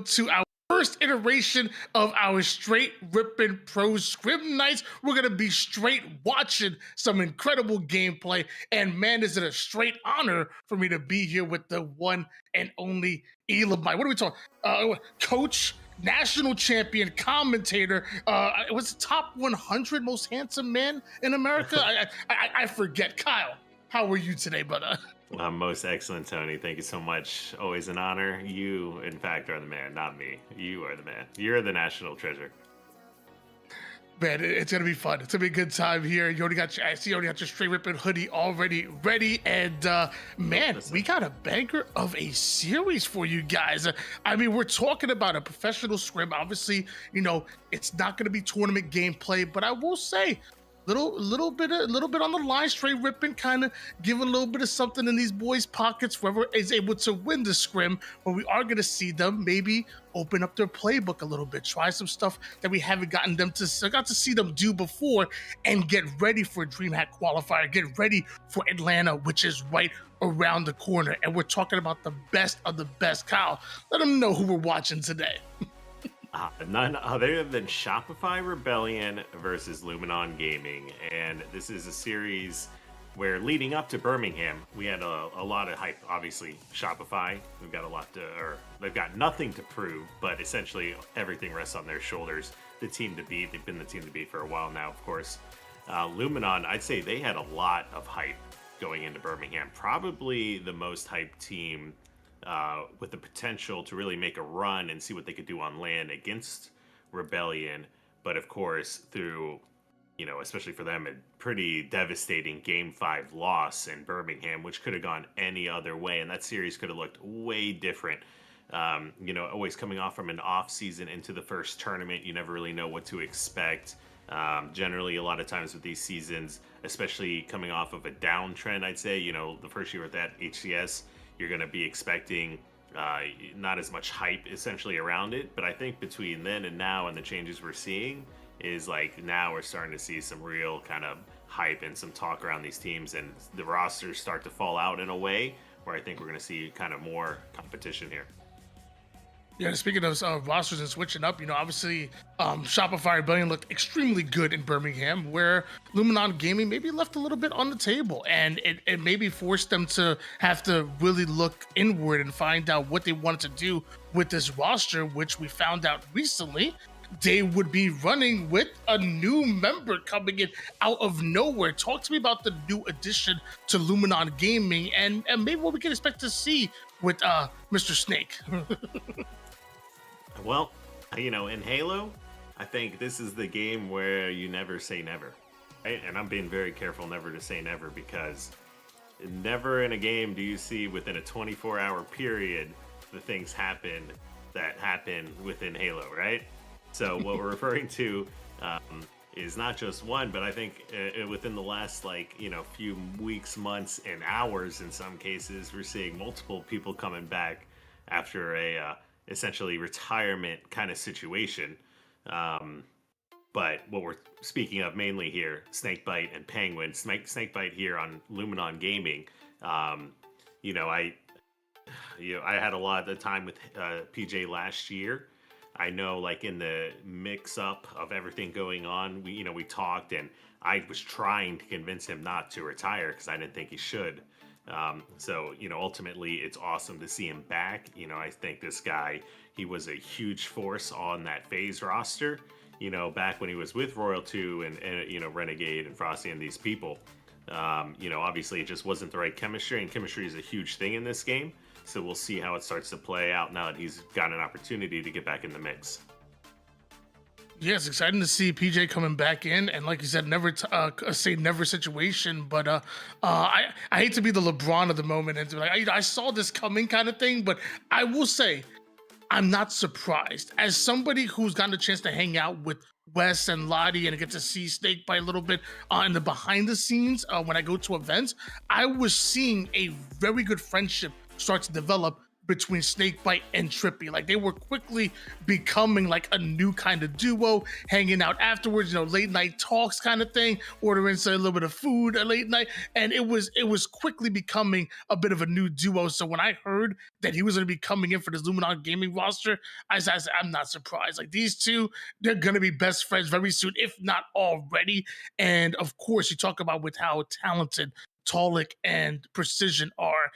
To our first iteration of our Straight Rippin' Pro Scrim nights. We're going to be straight watching some incredible gameplay. And man, is it a straight honor for me to be here with the one and only Elamite. What are we talking? Coach, national champion, commentator. It was top 100 most handsome man in America. I forget. Kyle, how are you today, brother? I'm most excellent, Tony. Thank you so much. Always an honor. You, in fact, are the man, not me. You are the man. You're the national treasure. Man, it's gonna be fun. It's gonna be a good time here. You already got your, I see you already got your Straight Rippin' hoodie already ready. And man, we got a banger of a series for you guys. I mean, we're talking about a professional scrim. Obviously, you know, it's not gonna be tournament gameplay, but I will say, little bit on the line, Straight Rippin', kind of giving a little bit of something in these boys' pockets, whoever is able to win the scrim. But we are going to see them maybe open up their playbook a little bit, try some stuff that we haven't got to see them do before, and get ready for DreamHack qualifier, get ready for Atlanta, which is right around the corner. And we're talking about the best of the best. Kyle, let them know who we're watching today. None other than Shopify Rebellion versus Luminon Gaming. And this is a series where, leading up to Birmingham, we had a lot of hype. Obviously, Shopify, we've got a lot to, or they've got nothing to prove, but essentially everything rests on their shoulders. The team to beat, they've been the team to beat for a while now, of course. Luminon, I'd say they had a lot of hype going into Birmingham. Probably the most hyped team with the potential to really make a run and see what they could do on land against Rebellion. But of course, through, you know, especially for them, a pretty devastating Game 5 loss in Birmingham, which could have gone any other way. And that series could have looked way different. You know, always coming off from an off season into the first tournament, you never really know what to expect. Generally, a lot of times with these seasons, especially coming off of a downtrend, I'd say, you know, the first year with that HCS, you're going to be expecting, not as much hype essentially around it. But I think between then and now and the changes we're seeing is like now we're starting to see some real kind of hype and some talk around these teams, and the rosters start to fall out in a way where I think we're going to see kind of more competition here. Yeah, speaking of rosters and switching up, obviously Shopify Rebellion looked extremely good in Birmingham, where Luminon Gaming maybe left a little bit on the table, and it maybe forced them to have to really look inward and find out what they wanted to do with this roster, which we found out recently they would be running with a new member coming in out of nowhere. Talk to me about the new addition to Luminon Gaming and maybe what we can expect to see with Mr. Snake. Well, in Halo, I think this is the game where you never say never, right? And I'm being very careful never to say never, because never in a game do you see within a 24-hour period the things happen that happen within Halo, right? So what we're referring to is not just one, but I think within the last few weeks, months, and hours, in some cases, we're seeing multiple people coming back after a essentially retirement kind of situation. But what we're speaking of mainly here, Snakebite and Penguin. Snakebite here on Luminon Gaming. I had a lot of the time with PJ last year. I know, in the mix-up of everything going on, we talked, and I was trying to convince him not to retire because I didn't think he should. So ultimately, it's awesome to see him back. I think this guy, he was a huge force on that FaZe roster, back when he was with Royal 2 and Renegade and Frosty and these people. Obviously, it just wasn't the right chemistry, and chemistry is a huge thing in this game. So we'll see how it starts to play out now that he's got an opportunity to get back in the mix. Yeah, it's exciting to see PJ coming back in, and like you said, never say never situation. But I hate to be the LeBron of the moment and I saw this coming kind of thing. But I will say, I'm not surprised. As somebody who's gotten a chance to hang out with Wes and Lottie and get to see Snakebite a little bit in the behind the scenes when I go to events, I was seeing a very good friendship start to develop between Snakebite and Trippy. They were quickly becoming a new kind of duo, hanging out afterwards, late night talks kind of thing, ordering a little bit of food at late night, and it was quickly becoming a bit of a new duo. So when I heard that he was going to be coming in for this Luminon Gaming roster, I said, I'm not surprised. These two, they're going to be best friends very soon, if not already. And of course, you talk about with how talented Talik and Precision are.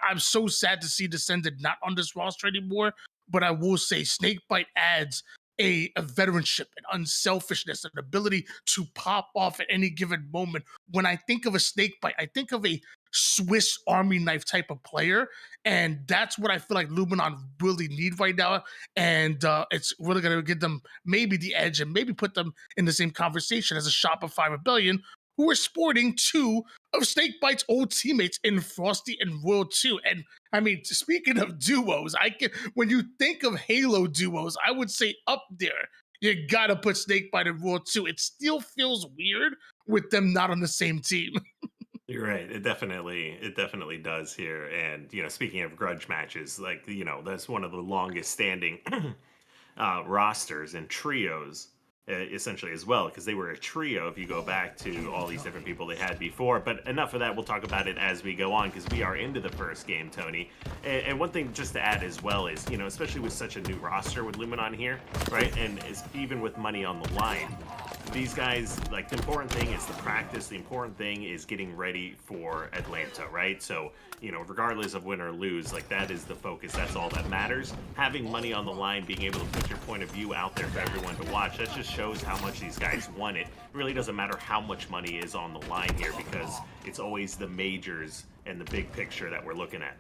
I'm so sad to see Descended not on this roster anymore, but I will say Snakebite adds a veteranship, an unselfishness, an ability to pop off at any given moment. When I think of a Snakebite, I think of a Swiss Army knife type of player, and that's what I feel like Luminon really need right now, and it's really going to give them maybe the edge and maybe put them in the same conversation as a Shopify Rebellion, who are sporting two of Snakebite's old teammates in Frosty and Royal 2. And I mean, speaking of duos, when you think of Halo duos, I would say up there, you gotta put Snakebite and Royal 2. It still feels weird with them not on the same team. You're right. It definitely does here. And, speaking of grudge matches, that's one of the longest standing rosters and trios essentially as well, because they were a trio if you go back to all these different people they had before. But enough of that, we'll talk about it as we go on, because we are into the first game, Tony. And one thing just to add as well is, especially with such a new roster with Luminon here, right, and even with money on the line, these guys, the important thing is the practice. The important thing is getting ready for Atlanta, right? So, regardless of win or lose, that is the focus. That's all that matters. Having money on the line, being able to put your point of view out there for everyone to watch, that just shows how much these guys want it. It really doesn't matter how much money is on the line here, because it's always the majors and the big picture that we're looking at.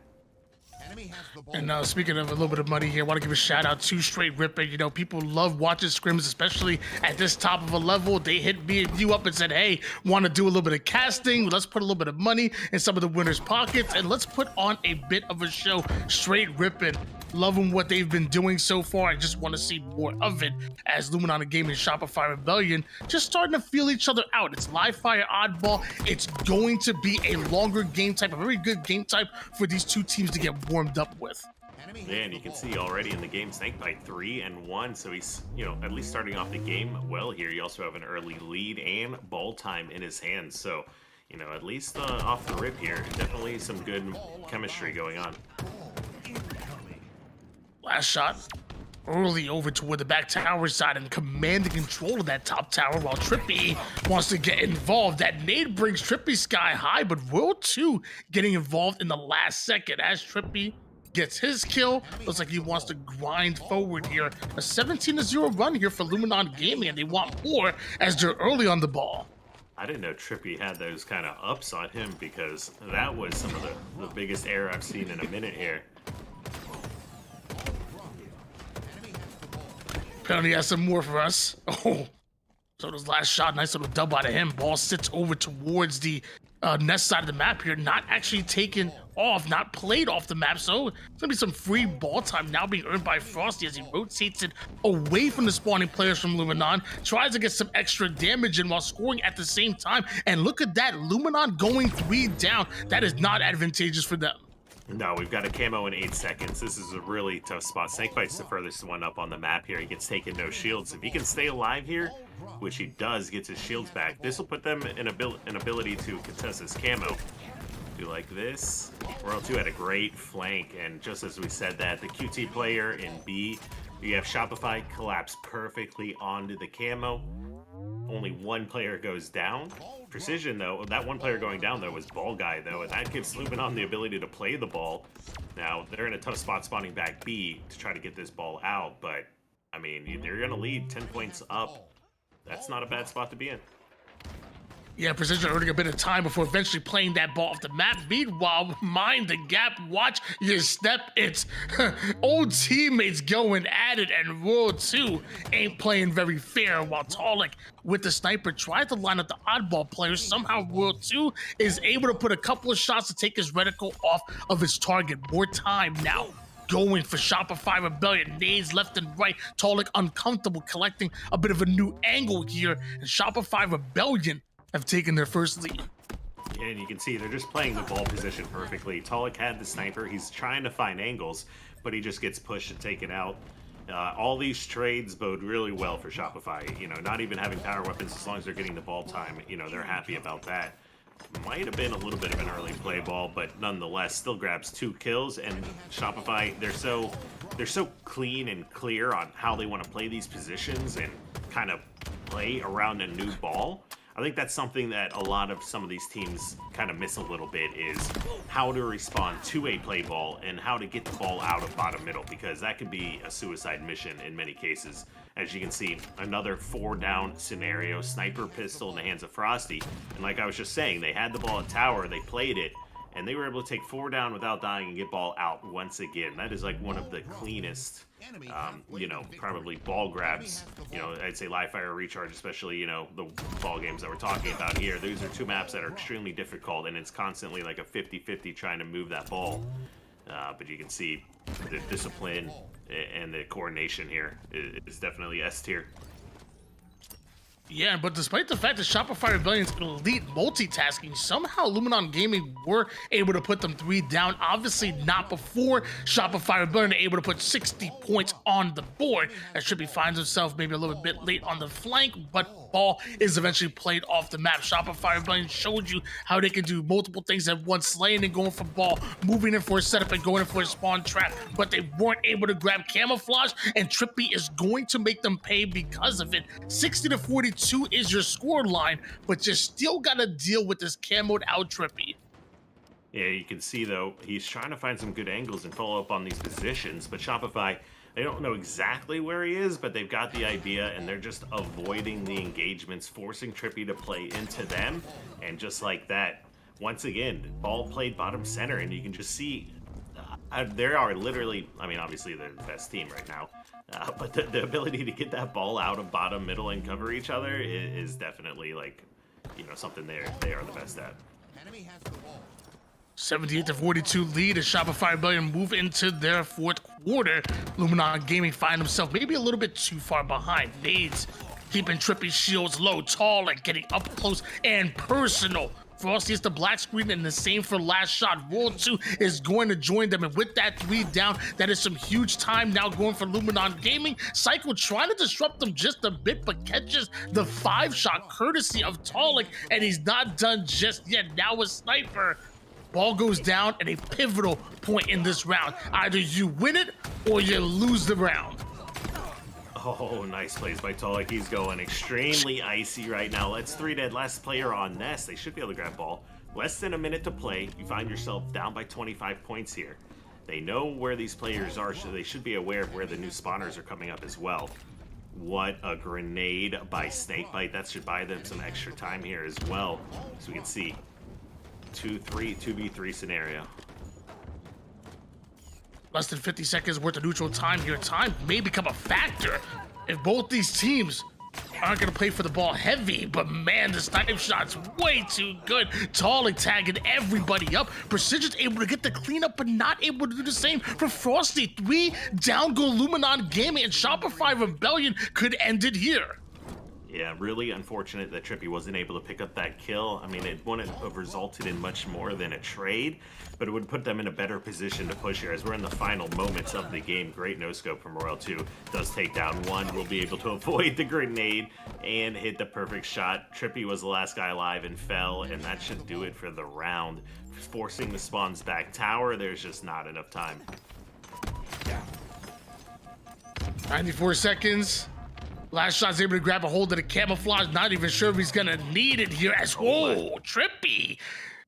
And speaking of a little bit of money here, I want to give a shout out to Straight RIPPIN. People love watching Scrims, especially at this top of a level. They hit me and you up and said, hey, want to do a little bit of casting? Let's put a little bit of money in some of the winners' pockets, and let's put on a bit of a show. Straight RIPPIN. Loving what they've been doing so far. I just want to see more of it as Luminon Gaming and Shopify Rebellion just starting to feel each other out. It's Livefire, Oddball. It's going to be a longer game type, a very good game type for these two teams to get warmed up with. Yeah, and you can see already in the game, Snake by 3-1, so he's, at least starting off the game well here. You also have an early lead and ball time in his hands, so, at least off the rip here, definitely some good chemistry going on. Last shot early over toward the back tower side and commanding control of that top tower while Trippy wants to get involved. That nade brings Trippy sky high, but World 2 getting involved in the last second as Trippy gets his kill. Looks like he wants to grind forward here. A 17-0 run here for Luminon Gaming, and they want more as they're early on the ball. I didn't know Trippy had those kind of ups on him, because that was some of the biggest error I've seen in a minute here. Apparently has some more for us. Oh, so this last shot, nice little dub out of him. Ball sits over towards the nest side of the map here, not actually taken off, not played off the map. So it's gonna be some free ball time now being earned by Frosty as he rotates it away from the spawning players from Luminon, tries to get some extra damage in while scoring at the same time. And look at that, Luminon going 3 down. That is not advantageous for them. No, we've got a camo in 8 seconds. This is a really tough spot. Snakebite's the furthest one up on the map here. He gets taken no shields. If he can stay alive here, which he does, gets his shields back, this will put them in an ability to contest his camo. Do like this. World 2 had a great flank, and just as we said that, the QT player in B, you have Shopify collapse perfectly onto the camo. Only one player goes down. Precision, though, that one player going down, though, was Ball Guy, though, and that gives Luminon the ability to play the ball. Now, they're in a tough spot spawning back B to try to get this ball out, but, I mean, they're going to lead 10 points up. That's not a bad spot to be in. Yeah, Precision earning a bit of time before eventually playing that ball off the map. Meanwhile, mind the gap, watch your step. It's old teammates going at it, and World 2 ain't playing very fair, while Talik with the sniper tries to line up the oddball players. Somehow World 2 is able to put a couple of shots to take his reticle off of his target. More time now going for Shopify Rebellion. Nades left and right. Talik uncomfortable, collecting a bit of a new angle here, and Shopify Rebellion have taken their first lead. Yeah, and you can see they're just playing the ball position perfectly. Talik had the sniper. He's trying to find angles, but he just gets pushed and taken out. All these trades bode really well for Shopify. Not even having power weapons, as long as they're getting the ball time, they're happy about that. Might have been a little bit of an early play ball, but nonetheless, still grabs 2 kills. And Shopify, they're so clean and clear on how they want to play these positions and kind of play around a new ball. I think that's something that a lot of some of these teams kind of miss a little bit, is how to respond to a play ball and how to get the ball out of bottom middle, because that could be a suicide mission in many cases. As you can see, another 4 down scenario, sniper pistol in the hands of Frosty. And like I was just saying, they had the ball at tower, they played it, and they were able to take 4 down without dying and get ball out once again. That is like one of the cleanest, probably ball grabs. I'd say Livefire Recharge, especially, the ball games that we're talking about here. These are 2 maps that are extremely difficult, and it's constantly like a 50-50 trying to move that ball. But you can see the discipline and the coordination here is definitely S tier. Yeah, but despite the fact that Shopify Rebellion's elite multitasking, somehow Luminon Gaming were able to put them 3 down. Obviously not before Shopify Rebellion able to put 60 points on the board, as Trippy finds himself maybe a little bit late on the flank, but ball is eventually played off the map. Shopify Rebellion showed you how they can do multiple things at once, slaying and going for ball, moving in for a setup and going in for a spawn trap, but they weren't able to grab camouflage, and Trippy is going to make them pay because of it. 60-42 is your score line, but you still gotta deal with this camoed out Trippy. Yeah, you can see though, he's trying to find some good angles and follow up on these positions, but Shopify, they don't know exactly where he is, but they've got the idea, and they're just avoiding the engagements, forcing Trippy to play into them, and just like that, once again, ball played bottom center, and you can just see there are literally, obviously they're the best team right now, but the ability to get that ball out of bottom, middle, and cover each other is definitely something they are the best at. 78-42 lead as Shopify Rebellion move into their 4th quarter. Luminon Gaming find himself maybe a little bit too far behind. Nades keeping Trippy's shields low, tall, and getting up close and personal Frosty is the black screen, and the same for last shot. World 2 is going to join them, and with that 3 down, that is some huge time now going for Luminon Gaming. Psycho trying to disrupt them just a bit, but catches the 5-shot courtesy of Talik, and he's not done just yet. Now a sniper. Ball goes down at a pivotal point in this round. Either you win it or you lose the round. Oh, nice plays by Talik. He's going extremely icy right now. Let's 3 dead. Last player on Nest. They should be able to grab ball. Less than a minute to play. You find yourself down by 25 points here. They know where these players are, so they should be aware of where the new spawners are coming up as well. What a grenade by Snakebite. That should buy them some extra time here as well. So we can see 2v3 scenario. Less than 50 seconds worth of neutral time here. Time may become a factor if both these teams aren't going to play for the ball heavy, but man, the snipe shot's way too good. Talik tagging everybody up. Precision's able to get the cleanup, but not able to do the same for Frosty. 3 down go Luminon Gaming, and Shopify Rebellion could end it here. Yeah, really unfortunate that Trippy wasn't able to pick up that kill. I mean, it wouldn't have resulted in much more than a trade, but it would put them in a better position to push here. As we're in the final moments of the game, great no-scope from Royal 2. Does take down 1, will be able to avoid the grenade and hit the perfect shot. Trippy was the last guy alive and fell, and that should do it for the round. Forcing the spawns back tower, there's just not enough time. 94 seconds. Last shot's able to grab a hold of the camouflage. Not even sure if he's gonna need it here as, whoa, Trippy.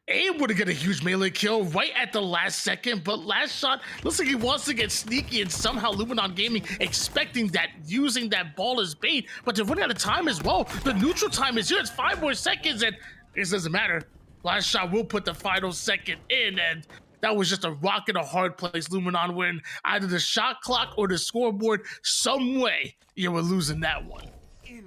Able to get a huge melee kill right at the last second, but last shot looks like he wants to get sneaky, and somehow Luminon Gaming expecting that, using that ball as bait, but they're running out of time as well. The neutral time is here. It's 5 more seconds, and it doesn't matter. Last shot will put the final second in, and that was just a rock in a hard place. Luminon win either the shot clock or the scoreboard. Some way you were losing that one.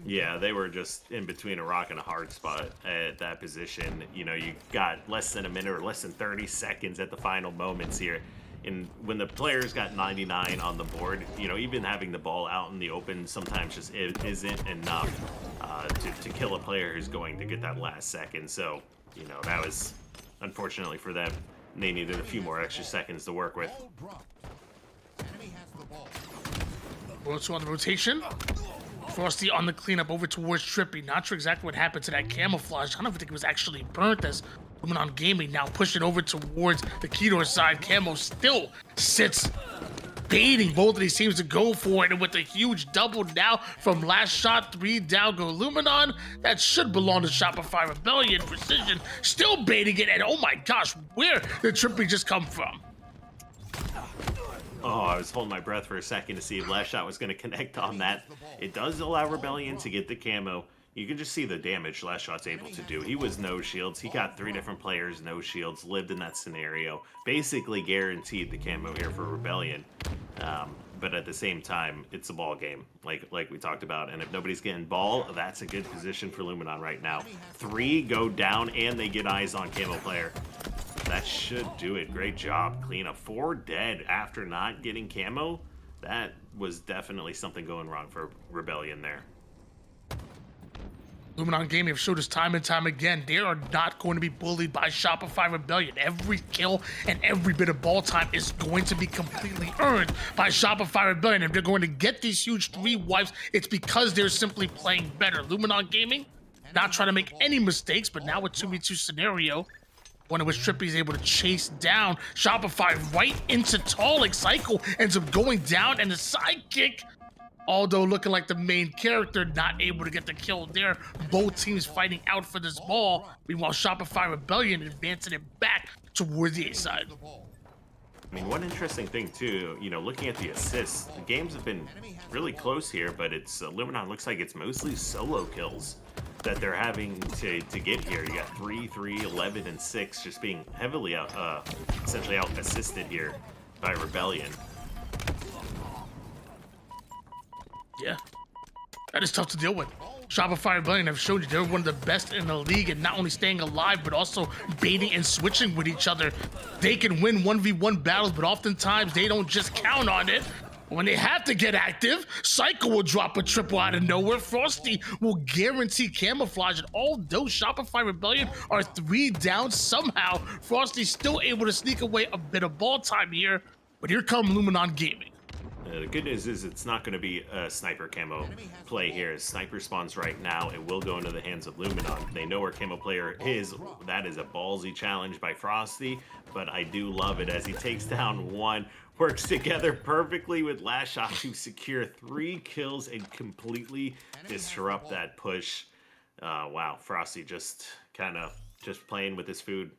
Yeah, they were just in between a rock and a hard spot at that position. You know, you got less than a minute or less than 30 seconds at the final moments here. And when the players got 99 on the board, you know, even having the ball out in the open sometimes just isn't enough to kill a player who's going to get that last second. So, you know, that was unfortunately for them. They needed a few more extra seconds to work with. World 2 on the rotation. Frosty on the cleanup over towards Trippy. Not sure exactly what happened to that camouflage. I don't even think it was actually burnt, as Luminon Gaming now pushing over towards the Kedor side. Camo still sits baiting both of these teams to go for it, and with a huge double now from last shot, 3 down go Luminon. That should belong to Shopify Rebellion. Precision still baiting it, and oh my gosh, where did Trippy just come from? Oh, I was holding my breath for a second to see if last shot was going to connect on that. It does allow Rebellion to get the camo. You can just see the damage last shot's able to do. He was no shields. He got 3 different players, no shields, lived in that scenario. Basically guaranteed the camo here for Rebellion. But at the same time, it's a ball game, like we talked about. And if nobody's getting ball, that's a good position for Luminon right now. 3 go down, and they get eyes on camo player. That should do it. Great job. Clean up. 4 dead after not getting camo. That was definitely something going wrong for Rebellion there. Luminon Gaming have showed us time and time again, they are not going to be bullied by Shopify Rebellion. Every kill and every bit of ball time is going to be completely earned by Shopify Rebellion. If they're going to get these huge 3 wipes, it's because they're simply playing better. Luminon Gaming, not trying to make any mistakes, but now a 2v2 scenario, one in which Trippy is able to chase down Shopify right into Talik. Cycle ends up going down, and the sidekick, although looking like the main character, not able to get the kill there. Both teams fighting out for this ball. Meanwhile, Shopify Rebellion advancing it back towards the A side. I mean, one interesting thing too, you know, looking at the assists, the games have been really close here, but it's Luminon looks like it's mostly solo kills that they're having to get here. You got 3, 11, and 6 just being heavily essentially out assisted here by Rebellion. Yeah, that is tough to deal with. Shopify Rebellion have shown you they're one of the best in the league and not only staying alive, but also baiting and switching with each other. They can win 1v1 battles, but oftentimes they don't just count on it. When they have to get active, Psycho will drop a triple out of nowhere. Frosty will guarantee camouflage. And although Shopify Rebellion are 3 down, somehow Frosty's still able to sneak away a bit of ball time here. But here come Luminon Gaming. The good news is it's not going to be a sniper camo play here. Sniper spawns right now. It will go into the hands of Luminon. They know where camo player is. That is a ballsy challenge by Frosty, but I do love it as he takes down one. Works together perfectly with Last Shot to secure 3 kills and completely disrupt that push. Wow, Frosty just playing with his food.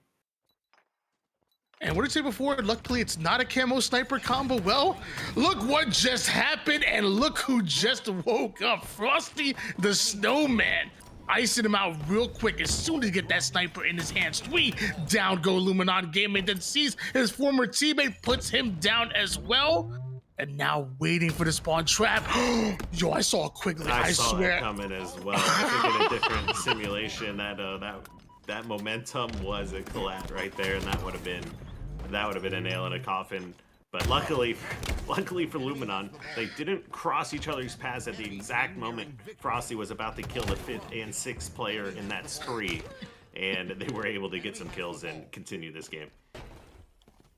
And what did I say before? Luckily, it's not a camo sniper combo. Well, look what just happened, and look who just woke up. Frosty the Snowman. Icing him out real quick as soon as he get that sniper in his hands. 3 down go Luminon Gaming, then sees his former teammate, puts him down as well. And now waiting for the spawn trap. Yo, I saw it quickly. I saw swear. It coming as well. I think in a different simulation that momentum was a collat right there, and that would have been a nail in a coffin. But luckily for Luminon, they didn't cross each other's paths at the exact moment Frosty was about to kill the 5th and 6th player in that spree, and they were able to get some kills and continue this game.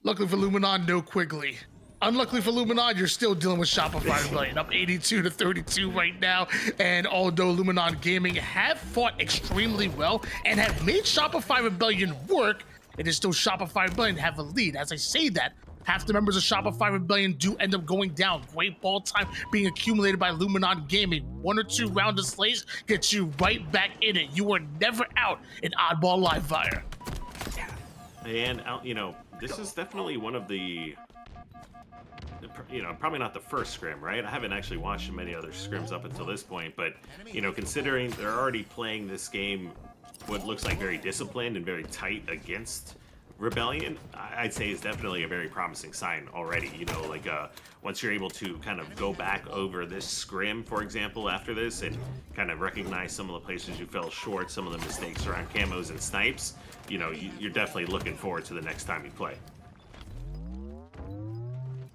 Luckily for Luminon, no Quigley. Unluckily for Luminon, you're still dealing with Shopify Rebellion, up 82-32 right now. And although Luminon Gaming have fought extremely well and have made Shopify Rebellion work, it is still Shopify Rebellion have a lead. As I say that, half the members of Shopify Rebellion do end up going down. Great ball time being accumulated by Luminon Gaming. 1 or 2 rounds of slays gets you right back in it. You are never out in Oddball Livefire. And, this is definitely one of the... probably not the first Scrim, right? I haven't actually watched many other Scrims up until this point, but, considering they're already playing this game, what looks like very disciplined and very tight against Rebellion, I'd say is definitely a very promising sign already. Once you're able to kind of go back over this Scrim, for example, after this, and kind of recognize some of the places you fell short, some of the mistakes around camos and snipes, you're definitely looking forward to the next time you play.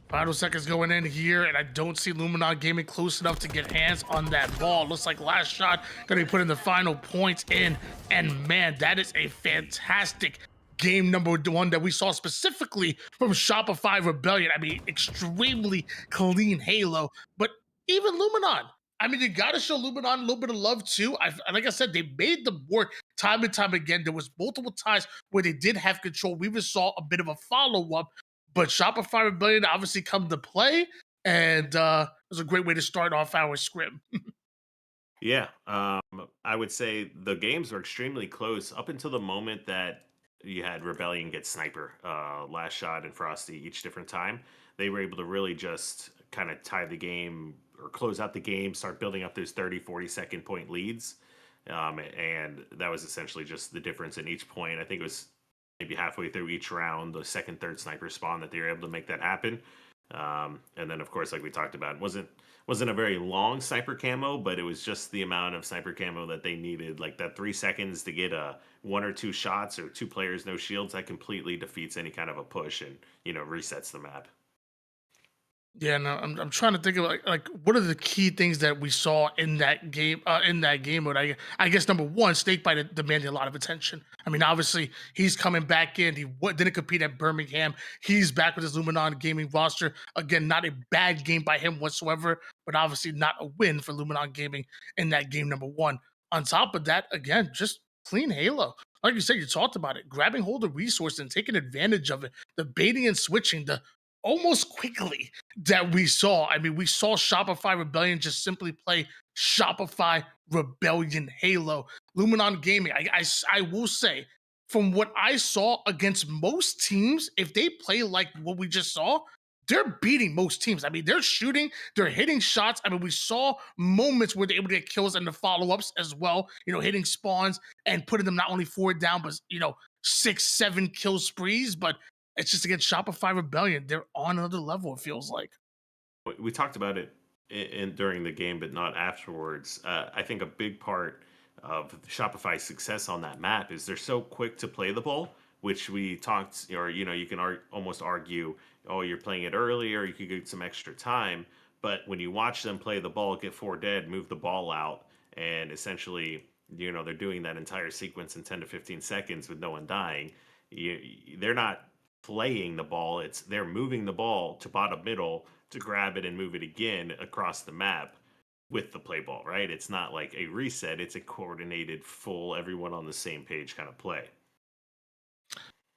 Final seconds going in here, and I don't see Luminon Gaming close enough to get hands on that ball. Looks like Last Shot gonna be putting the final points in, and man, that is a fantastic game number 1 that we saw specifically from Shopify Rebellion. I mean, extremely clean Halo, but even Luminon. I mean, you gotta show Luminon a little bit of love too. Like I said, they made them work time and time again. There was multiple times where they did have control. We even saw a bit of a follow-up. But Shopify Rebellion obviously come to play, and it was a great way to start off our Scrim. Yeah, I would say the games were extremely close up until the moment that you had Rebellion get Sniper, Last Shot, and Frosty each different time. They were able to really just kind of tie the game or close out the game, start building up those 30, 40-second point leads. And that was essentially just the difference in each point. I think it was maybe halfway through each round, the second, third sniper spawn, that they were able to make that happen. And then, of course, like we talked about, wasn't a very long sniper camo, but it was just the amount of sniper camo that they needed, like that 3 seconds to get 1 or 2 shots or 2 players, no shields. That completely defeats any kind of a push and resets the map. Yeah, no, I'm trying to think of like what are the key things that we saw in that game mode. I guess number 1, Snakebite demanded a lot of attention. I mean, obviously he's coming back in. He didn't compete at Birmingham. He's back with his Luminon Gaming roster. Again, not a bad game by him whatsoever, but obviously not a win for Luminon Gaming in that game number 1. On top of that, again, just clean Halo. Like you said, you talked about it, grabbing hold of resources and taking advantage of it, the baiting and switching, the almost quickly that we saw. I mean, we saw Shopify Rebellion just simply play Shopify Rebellion Halo. Luminon Gaming, I will say, from what I saw against most teams, if they play like what we just saw, they're beating most teams. I mean, they're shooting, they're hitting shots. I mean, we saw moments where they're able to get kills and the follow-ups as well, hitting spawns and putting them not only 4 down, but, 6, 7 kill sprees. But it's just against Shopify Rebellion. They're on another level, it feels like. We talked about it during the game, but not afterwards. I think a big part of Shopify's success on that map is they're so quick to play the ball, which we talked, or you can almost argue, oh, you're playing it early, or you could get some extra time. But when you watch them play the ball, get four dead, move the ball out, and essentially, they're doing that entire sequence in 10 to 15 seconds with no one dying. They're not playing the ball; it's they're moving the ball to bottom middle to grab it and move it again across the map with the play ball, right? It's not like a reset; it's a coordinated, full, everyone on the same page kind of play.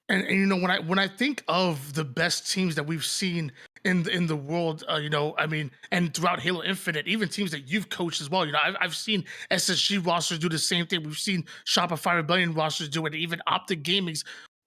And when I think of the best teams that we've seen in the world, I mean, and throughout Halo Infinite, even teams that you've coached as well, I've seen SSG rosters do the same thing. We've seen Shopify Rebellion rosters do it, even Optic Gaming's.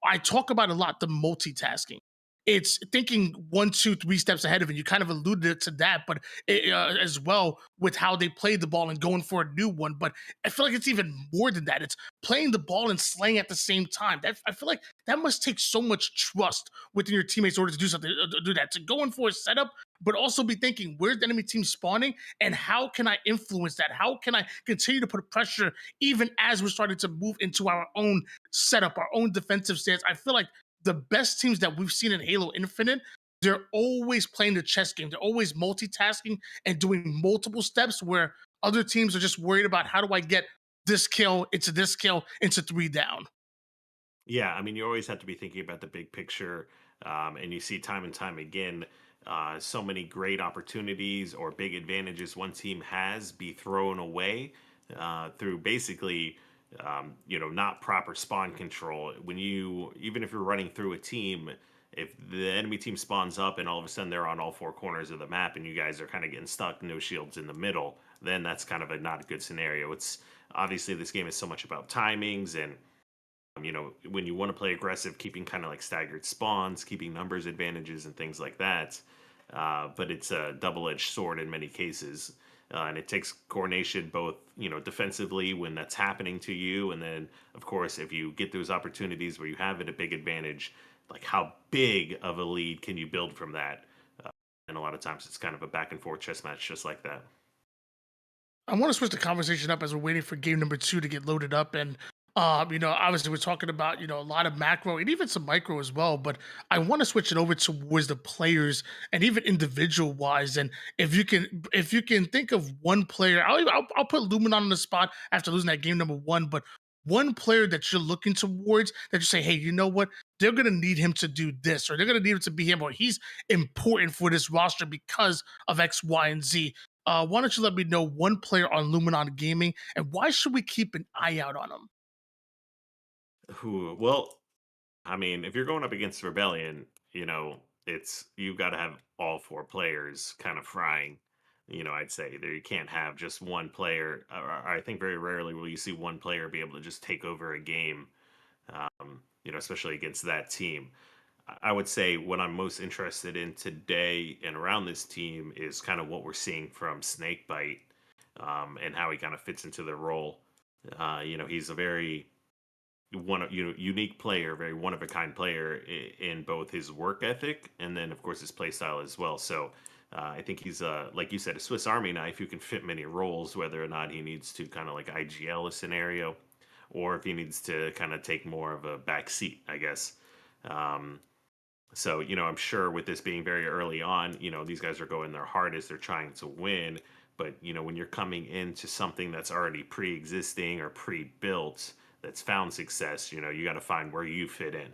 I talk about a lot the multitasking. It's thinking one, two, three steps ahead of it. You kind of alluded to that, but as well with how they played the ball and going for a new one. But I feel like it's even more than that. It's playing the ball and slaying at the same time. I feel like that must take so much trust within your teammates in order to do something, do that, to go in for a setup, but also be thinking, where's the enemy team spawning and how can I influence that? How can I continue to put pressure even as we're starting to move into our own setup, our own defensive stance? I feel like the best teams that we've seen in Halo Infinite, they're always playing the chess game. They're always multitasking and doing multiple steps where other teams are just worried about how do I get this kill into three down. Yeah, I mean, you always have to be thinking about the big picture, and you see time and time again so many great opportunities or big advantages one team has be thrown away through basically, not proper spawn control. When even if you're running through a team, if the enemy team spawns up and all of a sudden they're on all four corners of the map and you guys are kind of getting stuck, no shields in the middle, then that's kind of a not a good scenario. It's obviously this game is so much about timings and when you want to play aggressive, keeping kind of like staggered spawns, keeping numbers advantages and things like that. But it's a double-edged sword in many cases, and it takes coordination both defensively when that's happening to you, and then of course if you get those opportunities where you have it a big advantage, like how big of a lead can you build from that? And a lot of times it's kind of a back and forth chess match just like that. I want to switch the conversation up as we're waiting for game number two to get loaded up. And, obviously we're talking about, a lot of macro and even some micro as well. But I want to switch it over towards the players and even individual wise. And if you can think of one player, I'll put Luminon on the spot after losing that game number one. But one player that you're looking towards that you say, hey, you know what? They're going to need him to do this, or they're going to need him to be him, or he's important for this roster because of X, Y, and Z. Why don't you let me know one player on Luminon Gaming and why should we keep an eye out on him? Who? Well, I mean, if you're going up against Rebellion, it's you've got to have all four players kind of frying. I'd say there you can't have just one player. I think very rarely will you see one player be able to just take over a game. Especially against that team. I would say what I'm most interested in today and around this team is kind of what we're seeing from Snakebite, and how he kind of fits into the role. He's a very unique player, very one of a kind player in both his work ethic and then of course his play style as well. So I think he's like you said, a Swiss Army knife who can fit many roles, whether or not he needs to kind of like IGL a scenario, or if he needs to kind of take more of a back seat, I guess. Um, so I'm sure with this being very early on, these guys are going their hardest, they're trying to win. But when you're coming into something that's already pre-existing or pre-built, that's found success, you got to find where you fit in.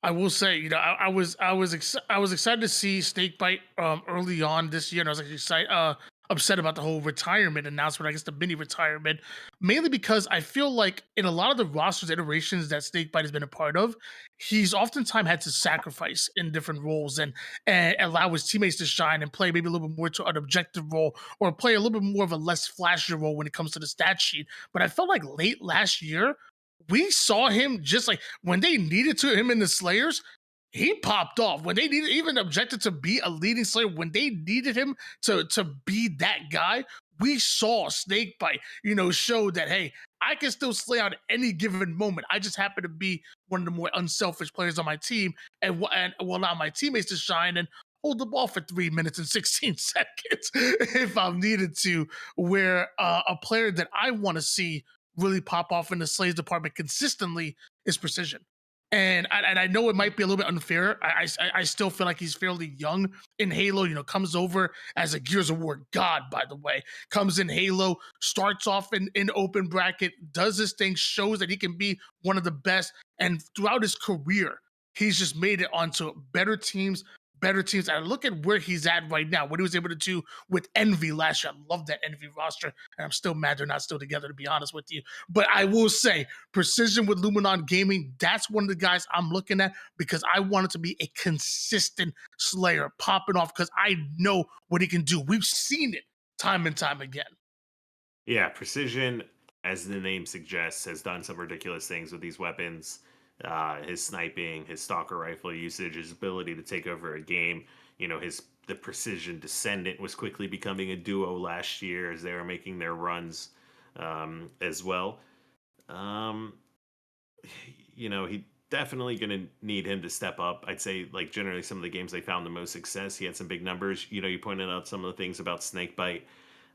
I will say, I was excited to see Snakebite early on this year, and I was actually upset about the whole retirement announcement. I guess the mini retirement, mainly because I feel like in a lot of the rosters iterations that Snakebite has been a part of, he's oftentimes had to sacrifice in different roles and allow his teammates to shine and play maybe a little bit more to an objective role or play a little bit more of a less flashy role when it comes to the stat sheet. But I felt like late last year we saw him just like when they needed to him in the Slayers, he popped off. When they needed even objected to be a leading Slayer, when they needed him to be that guy, we saw Snakebite, show that hey, I can still slay out at any given moment. I just happen to be one of the more unselfish players on my team and will allow my teammates to shine and hold the ball for 3 minutes and 16 seconds if I'm needed to. Where a player that I want to see really pop off in the Slays department consistently is Precision. And I know it might be a little bit unfair. I still feel like he's fairly young in Halo. You know, comes over as a Gears of War god, by the way. Comes in Halo, starts off in open bracket, does his thing, shows that he can be one of the best. And throughout his career, he's just made it onto better teams. And I look at where he's at right now, what he was able to do with Envy last year. I love that Envy roster, and I'm still mad they're not still together, to be honest with you. But I will say, Precision with Luminon Gaming, that's one of the guys I'm looking at because I want it to be a consistent Slayer popping off because I know what he can do. We've seen it time and time again. Yeah, Precision, as the name suggests, has done some ridiculous things with these weapons. His sniping, his stalker rifle usage, his ability to take over a game. You know, the Precision Descendant was quickly becoming a duo last year as they were making their runs as well. You know, he definitely going to need him to step up. I'd say, like, generally some of the games they found the most success, he had some big numbers. You know, you pointed out some of the things about Snakebite.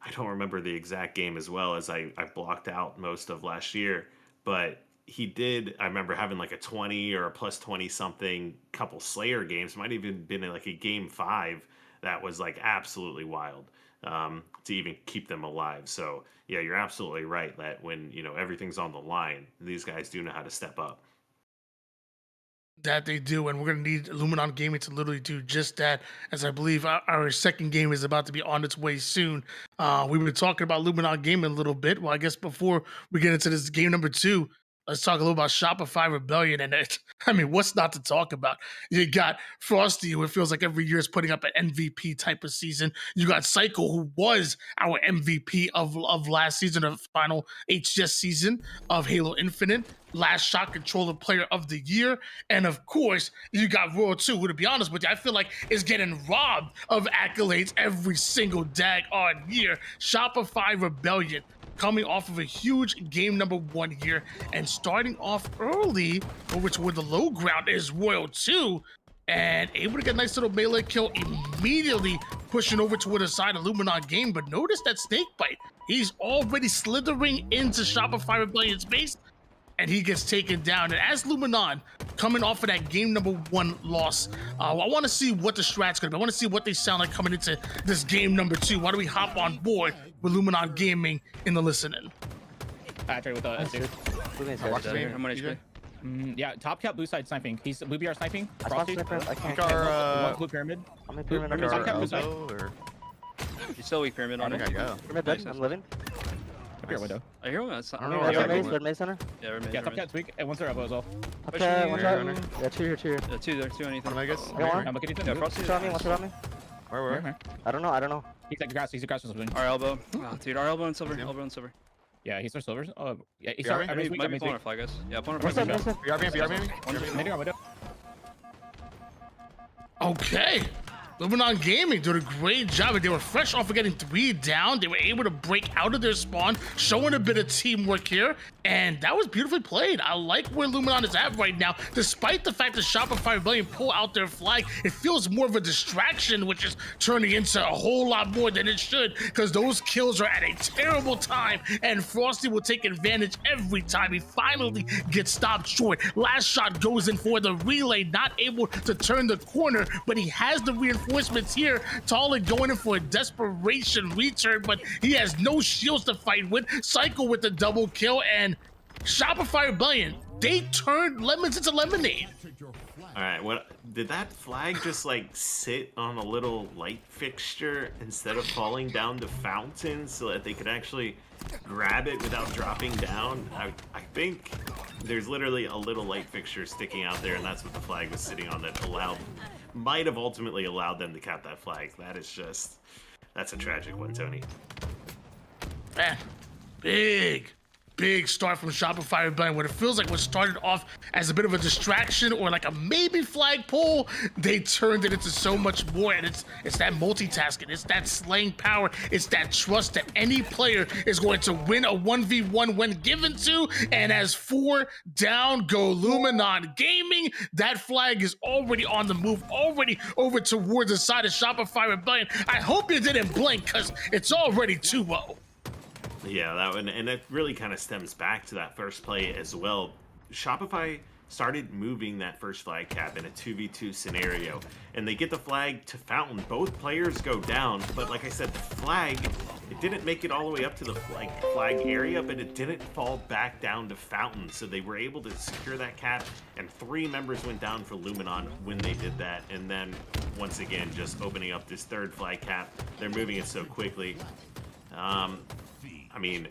I don't remember the exact game as well as I blocked out most of last year, but he did. I remember having like a 20 or a plus 20 something couple Slayer games. Might even been in like a game 5 that was like absolutely wild to even keep them alive. So yeah, you're absolutely right that when, you know, everything's on the line, these guys do know how to step up. That they do, and we're going to need Luminon Gaming to literally do just that, as I believe our second game is about to be on its way soon. We've been talking about Luminon Gaming a little bit. Well, I guess before we get into this game number 2, let's talk a little about Shopify Rebellion. And I mean, what's not to talk about? You got Frosty, who it feels like every year is putting up an MVP type of season. You got Cycle, who was our MVP of last season, of final HGS season of Halo Infinite. Last shot controller player of the year. And of course, you got Royal 2, who, to be honest with you, I feel like is getting robbed of accolades every single daggone year. Shopify Rebellion, coming off of a huge game number 1 here and starting off early over to where the low ground is Royal 2 and able to get a nice little melee kill immediately pushing over to the side of Luminon Game. But notice that Snakebite, he's already slithering into Shopify Rebellion's base and he gets taken down. And as Luminon coming off of that game number 1 loss, I want to see what the strat's gonna be. I want to see what they sound like coming into this game number 2. Why don't we hop on board with Luminon Gaming in the listening? I trade with the yeah, top cap blue side sniping. He's blue BR sniping. Frosty. I can't. Blue pyramid. I'm in pyramid. Pyramid top cap blue side. You're still weak pyramid on it. Pyramid dead. I'm living. Up your window. I hear him. That's not. I don't know. Red maze center. Yeah, red maze. Yeah, top cap's weak. And one's their elbow as well. Okay, one shot. Yeah, two here. Yeah, two there, two on Ethan. I guess. I'm looking at Yeah, him. Frosty. One shot on me. One shot on me. Where? I don't know. He's at grass. He's at grass or something. Our elbow. Oh, dude, our elbow and silver. Elbow and silver. Yeah, he's our silvers. Oh, yeah, he's Might be pulling our flag, guys. Yeah, pulling our flag. Maybe our window. Okay. Luminon Gaming did a great job. They were fresh off of getting 3 down. They were able to break out of their spawn, showing a bit of teamwork here. And that was beautifully played. I like where Luminon is at right now. Despite the fact that Shopify Rebellion pull out their flag, it feels more of a distraction, which is turning into a whole lot more than it should, because those kills are at a terrible time, and Frosty will take advantage every time he finally gets stopped short. Last shot goes in for the relay, not able to turn the corner, but he has the reinforcements here. Tallin going in for a desperation return, but he has no shields to fight with. Cycle with the double kill, and Shopify Rebellion, they turned lemons into lemonade. All right, what did that flag just like sit on a little light fixture instead of falling down the fountain so that they could actually grab it without dropping down? I think there's literally a little light fixture sticking out there, and that's what the flag was sitting on that might have ultimately allowed them to cap that flag. That's a tragic one, Tony. Man, big start from Shopify Rebellion. What it feels like what started off as a bit of a distraction or like a maybe flagpole, they turned it into so much more. And it's that multitasking, it's that slaying power, it's that trust that any player is going to win a 1v1 when given to. And as 4 down go Luminon Gaming, that flag is already on the move, already over towards the side of Shopify Rebellion. I hope you didn't blink, because it's already 2-0. Yeah, that one, and it really kind of stems back to that first play as well. Shopify started moving that first flag cap in a 2v2 scenario, and they get the flag to Fountain. Both players go down, but like I said, the flag, it didn't make it all the way up to the flag area, but it didn't fall back down to Fountain, so they were able to secure that cap, and 3 members went down for Luminon when they did that, and then once again, just opening up this third flag cap. They're moving it so quickly. I mean,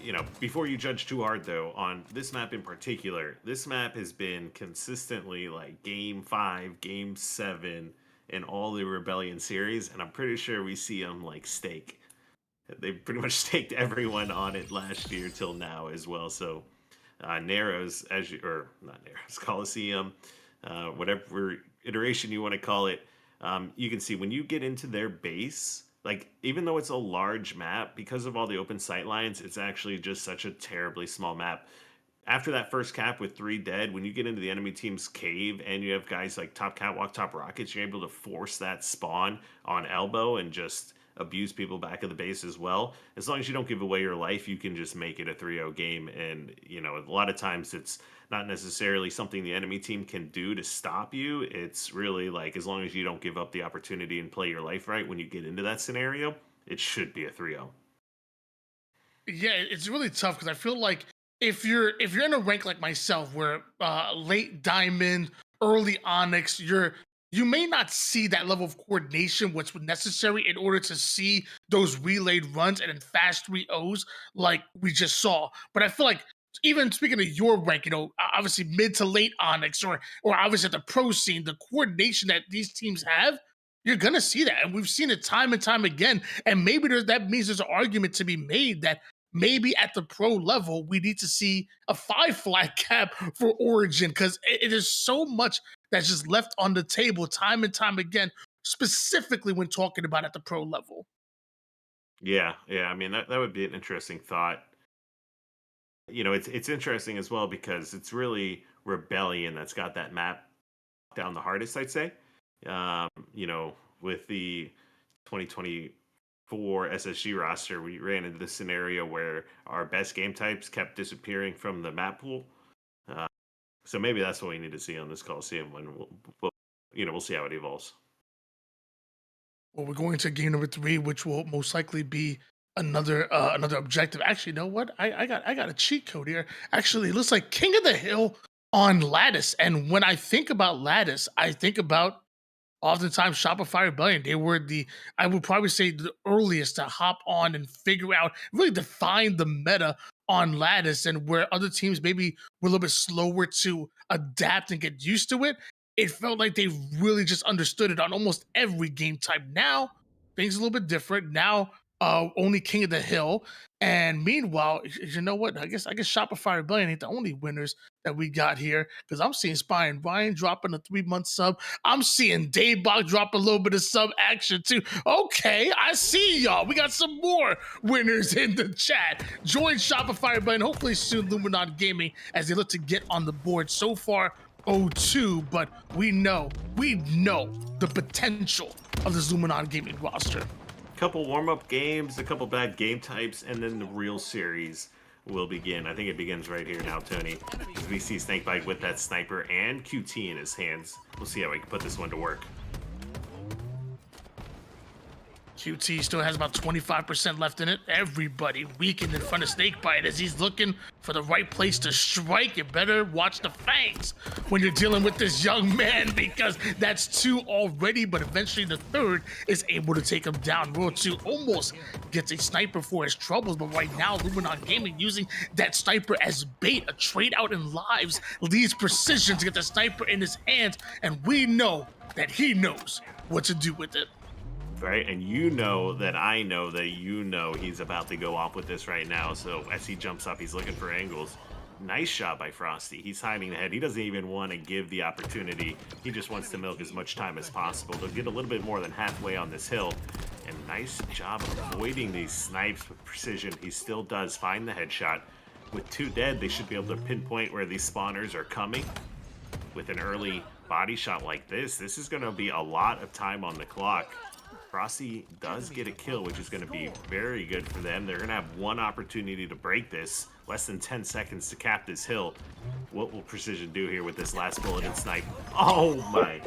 you know, before you judge too hard, though, on this map in particular, this map has been consistently like Game 5, Game 7 in all the Rebellion series, and I'm pretty sure we see them like stake. They pretty much staked everyone on it last year till now as well. So, Narrows, or not Narrows, Coliseum, whatever iteration you want to call it, you can see when you get into their base, like, even though it's a large map, because of all the open sight lines, it's actually just such a terribly small map. After that first cap with 3 dead, when you get into the enemy team's cave and you have guys like Top Catwalk, Top Rockets, you're able to force that spawn on elbow and just abuse people back at the base as well. As long as you don't give away your life, you can just make it a 3-0 game. And, you know, a lot of times it's not necessarily something the enemy team can do to stop you. It's really like, as long as you don't give up the opportunity and play your life right when you get into that scenario, it should be a 3-0. Yeah, it's really tough because I feel like if you're in a rank like myself, where late diamond, early onyx, you may not see that level of coordination what's necessary in order to see those relayed runs and in fast 3-0s like we just saw. But I feel like, even speaking of your rank, you know, obviously mid to late onyx, or obviously at the pro scene, the coordination that these teams have, you're gonna see that, and we've seen it time and time again. And maybe that means there's an argument to be made that maybe at the pro level we need to see a 5 flag cap for Origin, because it is so much that's just left on the table time and time again, specifically when talking about at the pro level. Yeah, I mean, that would be an interesting thought. You know, it's interesting as well because it's really Rebellion that's got that map down the hardest, I'd say. You know, with the 2024 SSG roster, we ran into this scenario where our best game types kept disappearing from the map pool. So maybe that's what we need to see on this Coliseum when we'll see how it evolves. Well, we're going to game number 3, which will most likely be another objective. Actually, you know what? I got a cheat code here. Actually, it looks like King of the Hill on Lattice. And when I think about Lattice, I think about oftentimes Shopify Rebellion. They were I would probably say, the earliest to hop on and figure out, really define the meta on Lattice, and where other teams maybe were a little bit slower to adapt and get used to it. It felt like they really just understood it on almost every game type. Now, things are a little bit different. Now, only King of the Hill. And meanwhile, you know what? I guess Shopify Rebellion ain't the only winners that we got here, because I'm seeing Spy and Ryan dropping a 3-month sub. I'm seeing Daybach drop a little bit of sub action too. Okay, I see y'all. We got some more winners in the chat. Join Shopify Rebellion, hopefully soon Luminon Gaming, as they look to get on the board. So far, 0-2, but we know the potential of this Luminon Gaming roster. Couple warm-up games, a couple bad game types, and then the real series will begin. I think it begins right here now, Tony. As we see Snakebite with that sniper and QT in his hands. We'll see how we can put this one to work. QT still has about 25% left in it. Everybody weakened in front of Snakebite as he's looking for the right place to strike. You better watch the fangs when you're dealing with this young man, because that's 2 already, but eventually the 3rd is able to take him down. Rule 2 almost gets a sniper for his troubles, but right now Luminon Gaming using that sniper as bait. A trade out in lives leads Precision to get the sniper in his hands, and we know that he knows what to do with it. Right, and you know that I know that you know he's about to go off with this right now. So as he jumps up, he's looking for angles. Nice shot by Frosty. He's hiding the head. He doesn't even want to give the opportunity. He just wants to milk as much time as possible. They'll get a little bit more than halfway on this hill. And nice job of avoiding these snipes with precision. He still does find the headshot. With 2 dead, they should be able to pinpoint where these spawners are coming. With an early body shot like this is going to be a lot of time on the clock. Frosty does get a kill, which is going to be very good for them. They're going to have one opportunity to break this. Less than 10 seconds to cap this hill. What will Precision do here with this last bullet and snipe? Oh my.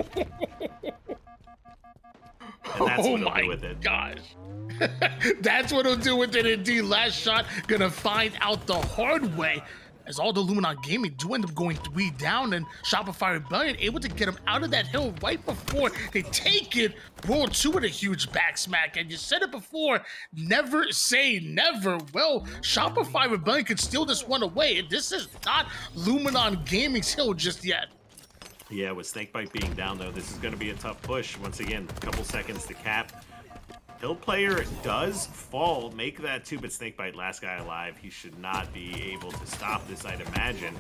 And that's what he'll do with it. Gosh. That's what he'll do with it indeed. Last shot, gonna find out the hard way. As all the Luminon Gaming do end up going 3 down, and Shopify Rebellion able to get him out of that hill right before they take it. Roll 2 with a huge back smack. And you said it before, never say never. Well, Shopify Rebellion could steal this one away. And this is not Luminon Gaming's hill just yet. Yeah, with Snakebite being down, though, this is going to be a tough push. Once again, a couple seconds to cap. Hill player does fall, make that 2, but Snakebite, last guy alive. He should not be able to stop this, I'd imagine,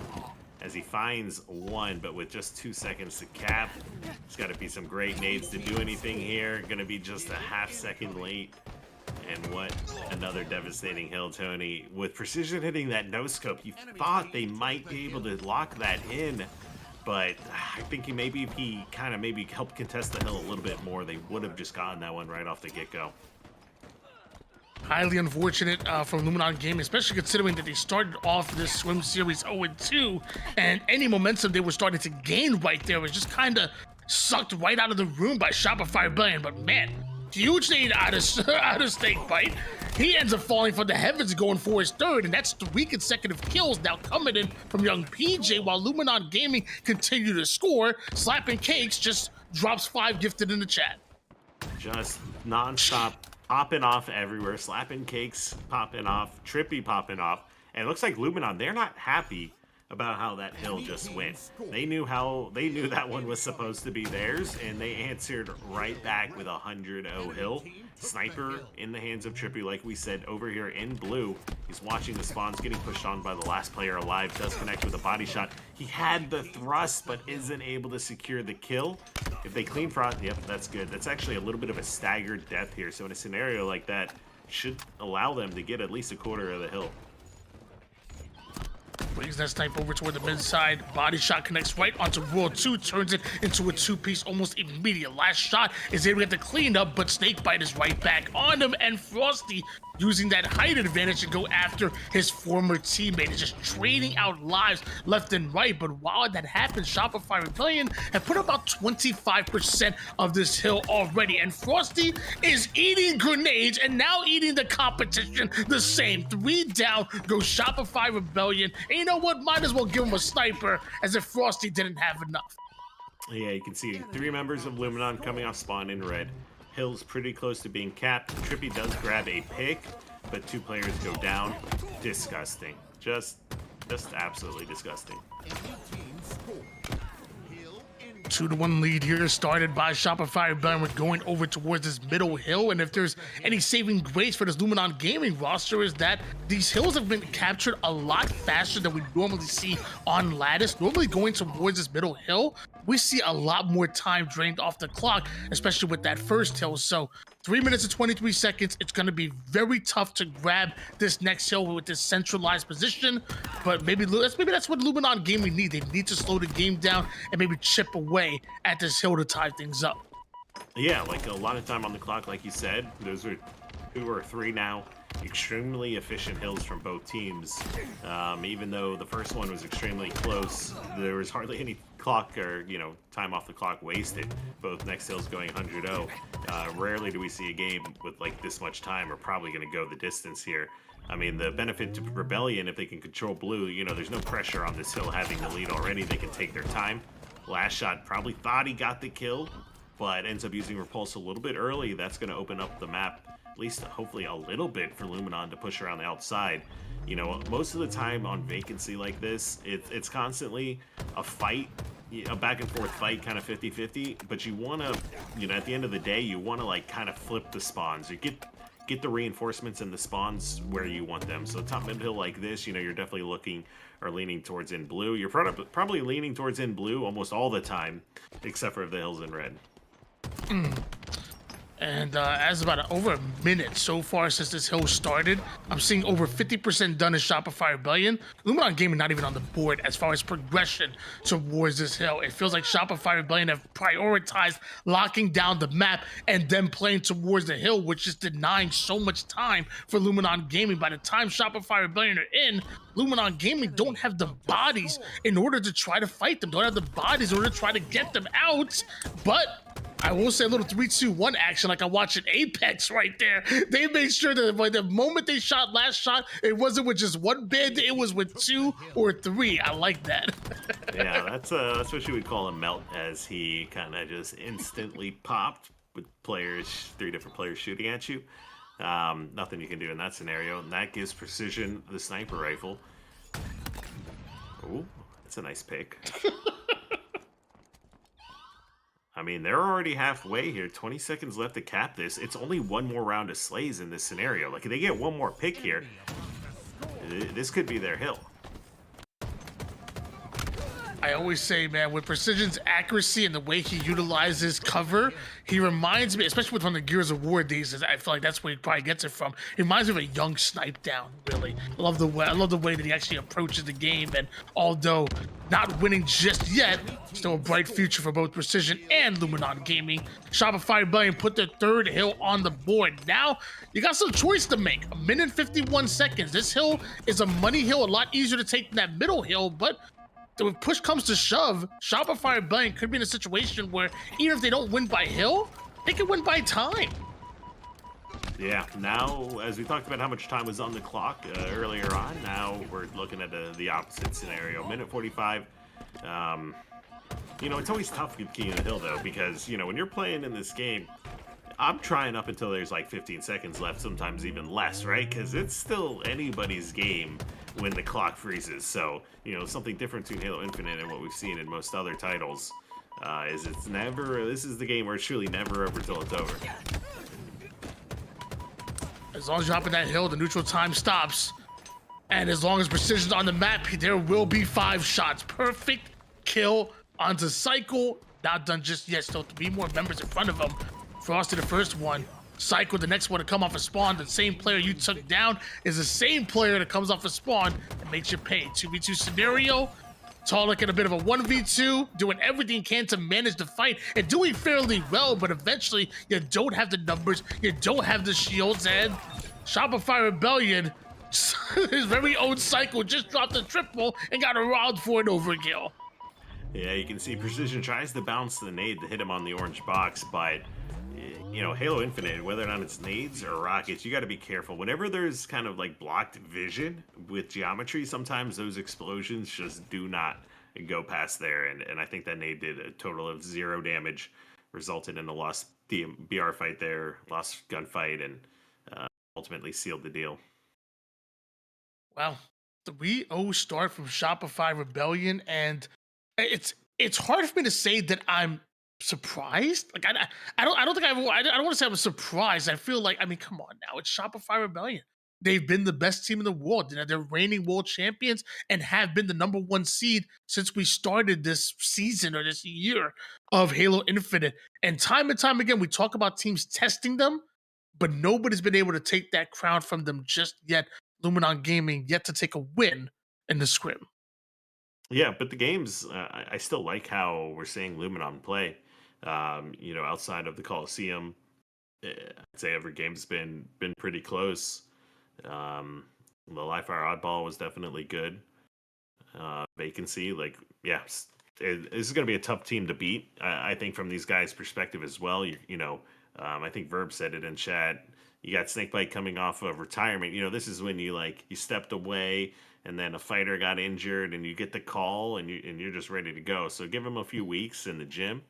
as he finds 1, but with just 2 seconds to cap. It's got to be some great nades to do anything here. Going to be just a half second late. And what another devastating hill, Tony. With Precision hitting that no-scope, you thought they might be able to lock that in. But I think maybe if he kind of maybe helped contest the hill a little bit more, they would have just gotten that one right off the get-go. Highly unfortunate for Luminon Gaming, especially considering that they started off this Scrim series 0-2, and any momentum they were starting to gain right there was just kind of sucked right out of the room by Shopify Rebellion. But man, huge nade out of Snakebite. He ends up falling from the heavens going for his 3rd, and that's 3 consecutive kills now coming in from young PJ, while Luminon Gaming continue to score. Slapping Cakes just drops 5 gifted in the chat. Just non-stop popping off everywhere. Slapping Cakes popping off. Trippy popping off. And it looks like Luminon, they're not happy about how that hill just went. They knew that one was supposed to be theirs, and they answered right back with a 100-0 hill. Sniper in the hands of Trippy, like we said, over here in blue. He's watching the spawns, getting pushed on by the last player alive. Does connect with a body shot. He had the thrust, but isn't able to secure the kill. If they clean Frost, yep, that's good. That's actually a little bit of a staggered death here. So in a scenario like that, should allow them to get at least a quarter of the hill. Brings that snipe over toward the mid side. Body shot connects right onto World 2, turns it into a 2-piece almost immediate. Last shot is able to get the clean up, but Snakebite is right back on him, and Frosty using that height advantage to go after his former teammate. He's just trading out lives left and right. But while that happens, Shopify Rebellion have put about 25% of this hill already, and Frosty is eating grenades and now eating the competition the same. 3 down goes Shopify Rebellion, and you know what? Might as well give him a sniper, as if Frosty didn't have enough. Yeah, you can see 3 members of Luminon coming off spawn in red. Hill's pretty close to being capped. Trippy does grab a pick, but 2 players go down. Disgusting. Just absolutely disgusting. 2-1 lead here, started by Shopify Rebellion. We're going over towards this middle hill, and if there's any saving grace for this Luminon Gaming roster is that these hills have been captured a lot faster than we normally see on Lattice. Normally going towards this middle hill, we see a lot more time drained off the clock, especially with that first hill. So 3 minutes and 23 seconds. It's going to be very tough to grab this next hill with this centralized position, but maybe that's what Luminon Gaming need. They need to slow the game down and maybe chip away at this hill to tie things up. Yeah, like a lot of time on the clock, like you said. Those are 2 or 3 now. Extremely efficient hills from both teams. Even though the first one was extremely close, there was hardly any clock or time off the clock wasted. Both next hills going 100-0. Rarely do we see a game with like this much time. We're probably going to go the distance here. I mean, the benefit to Rebellion, if they can control blue, there's no pressure on this hill having the lead already. They can take their time. Last shot probably thought he got the kill, but ends up using Repulse a little bit early. That's going to open up the map, at least hopefully a little bit, for Luminon to push around the outside. Most of the time on Vacancy like this, it's constantly a fight, a back and forth fight, kind of 50-50, but you want to, at the end of the day, you want to like kind of flip the spawns. You get the reinforcements and the spawns where you want them. So top mid hill like this, you're definitely looking or leaning towards in blue. You're probably leaning towards in blue almost all the time, except for if the hill's in red. And as about over a minute so far since this hill started, I'm seeing over 50% done in Shopify Rebellion. Luminon Gaming not even on the board as far as progression towards this hill. It feels like Shopify Rebellion have prioritized locking down the map and then playing towards the hill, which is denying so much time for Luminon Gaming. By the time Shopify Rebellion are in, Luminon Gaming don't have the bodies in order to try to fight them, don't have the bodies in order to try to get them out. But I will say a little 3-2-1 action like I watched in Apex right there. They made sure that by the moment they shot last shot, it wasn't with just one bandit, it was with 2 or 3. I like that. Yeah, that's what you would call a melt, as he kind of just instantly popped with 3 different players shooting at you. Nothing you can do in that scenario, and that gives Precision the sniper rifle. Ooh, that's a nice pick. I mean, they're already halfway here. 20 seconds left to cap this. It's only one more round of slays in this scenario. Like, if they get one more pick here, this could be their hill. I always say, man, with Precision's accuracy and the way he utilizes cover, he reminds me, especially from the Gears of War days, I feel like that's where he probably gets it from. He reminds me of a young Snipe Down, really. I love the way that he actually approaches the game, and although not winning just yet, still a bright future for both Precision and Luminon Gaming. Shopify Rebellion put their 3rd hill on the board. Now, you got some choice to make. 1 minute 51 seconds. This hill is a money hill, a lot easier to take than that middle hill, but when push comes to shove, Shopify Rebellion could be in a situation where even if they don't win by hill, they can win by time. Yeah, now, as we talked about how much time was on the clock earlier on, now we're looking at the opposite scenario. 1:45. You know, it's always tough with King of the Hill, though, because, you know, when you're playing in this game, I'm trying up until there's like 15 seconds left, sometimes even less, right? Because it's still anybody's game when the clock freezes. So, you know, something different between Halo Infinite and what we've seen in most other titles is this is the game where it's truly never over till it's over. As long as you hop in that hill, the neutral time stops. And as long as Precision's on the map, there will be 5 shots. Perfect kill onto Cycle. Not done just yet, still 3 more members in front of him. Frosty the first one, Cycle the next one to come off a spawn. The same player you took down is the same player that comes off a spawn and makes you pay. 2v2 scenario, Talik in a bit of a 1v2, doing everything he can to manage the fight and doing fairly well, but eventually you don't have the numbers, you don't have the shields, and Shopify Rebellion, his very own Cycle, just dropped a triple and got a round for an overkill. Yeah, you can see Precision tries to bounce the nade to hit him on the orange box, but you know, Halo Infinite, whether or not it's nades or rockets, you got to be careful. Whenever there's kind of like blocked vision with geometry, sometimes those explosions just do not go past there. And I think that nade did a total of 0 damage, resulted in a lost BR fight there, lost gunfight, and ultimately sealed the deal. Well, 3-0 start from Shopify Rebellion, and it's hard for me to say that I'm surprised. Like I don't want to say I'm surprised. I feel like, I mean, come on now, it's Shopify Rebellion. They've been the best team in the world. They're reigning world champions and have been the #1 seed since we started this season or this year of Halo Infinite. And time again, we talk about teams testing them, but nobody's been able to take that crown from them just yet. Luminon Gaming yet to take a win in the Scrim. Yeah, but the games, I still like how we're seeing Luminon play. You know, outside of the Coliseum, I'd say every game's been pretty close. The Livefire oddball was definitely good. Vacancy, like, yeah, this is going to be a tough team to beat. I think from these guys' perspective as well. You know, I think Verb said it in chat. You got Snakebite coming off of retirement. You know, this is when you stepped away, and then a fighter got injured, and you get the call, and you're just ready to go. So give him a few weeks in the gym.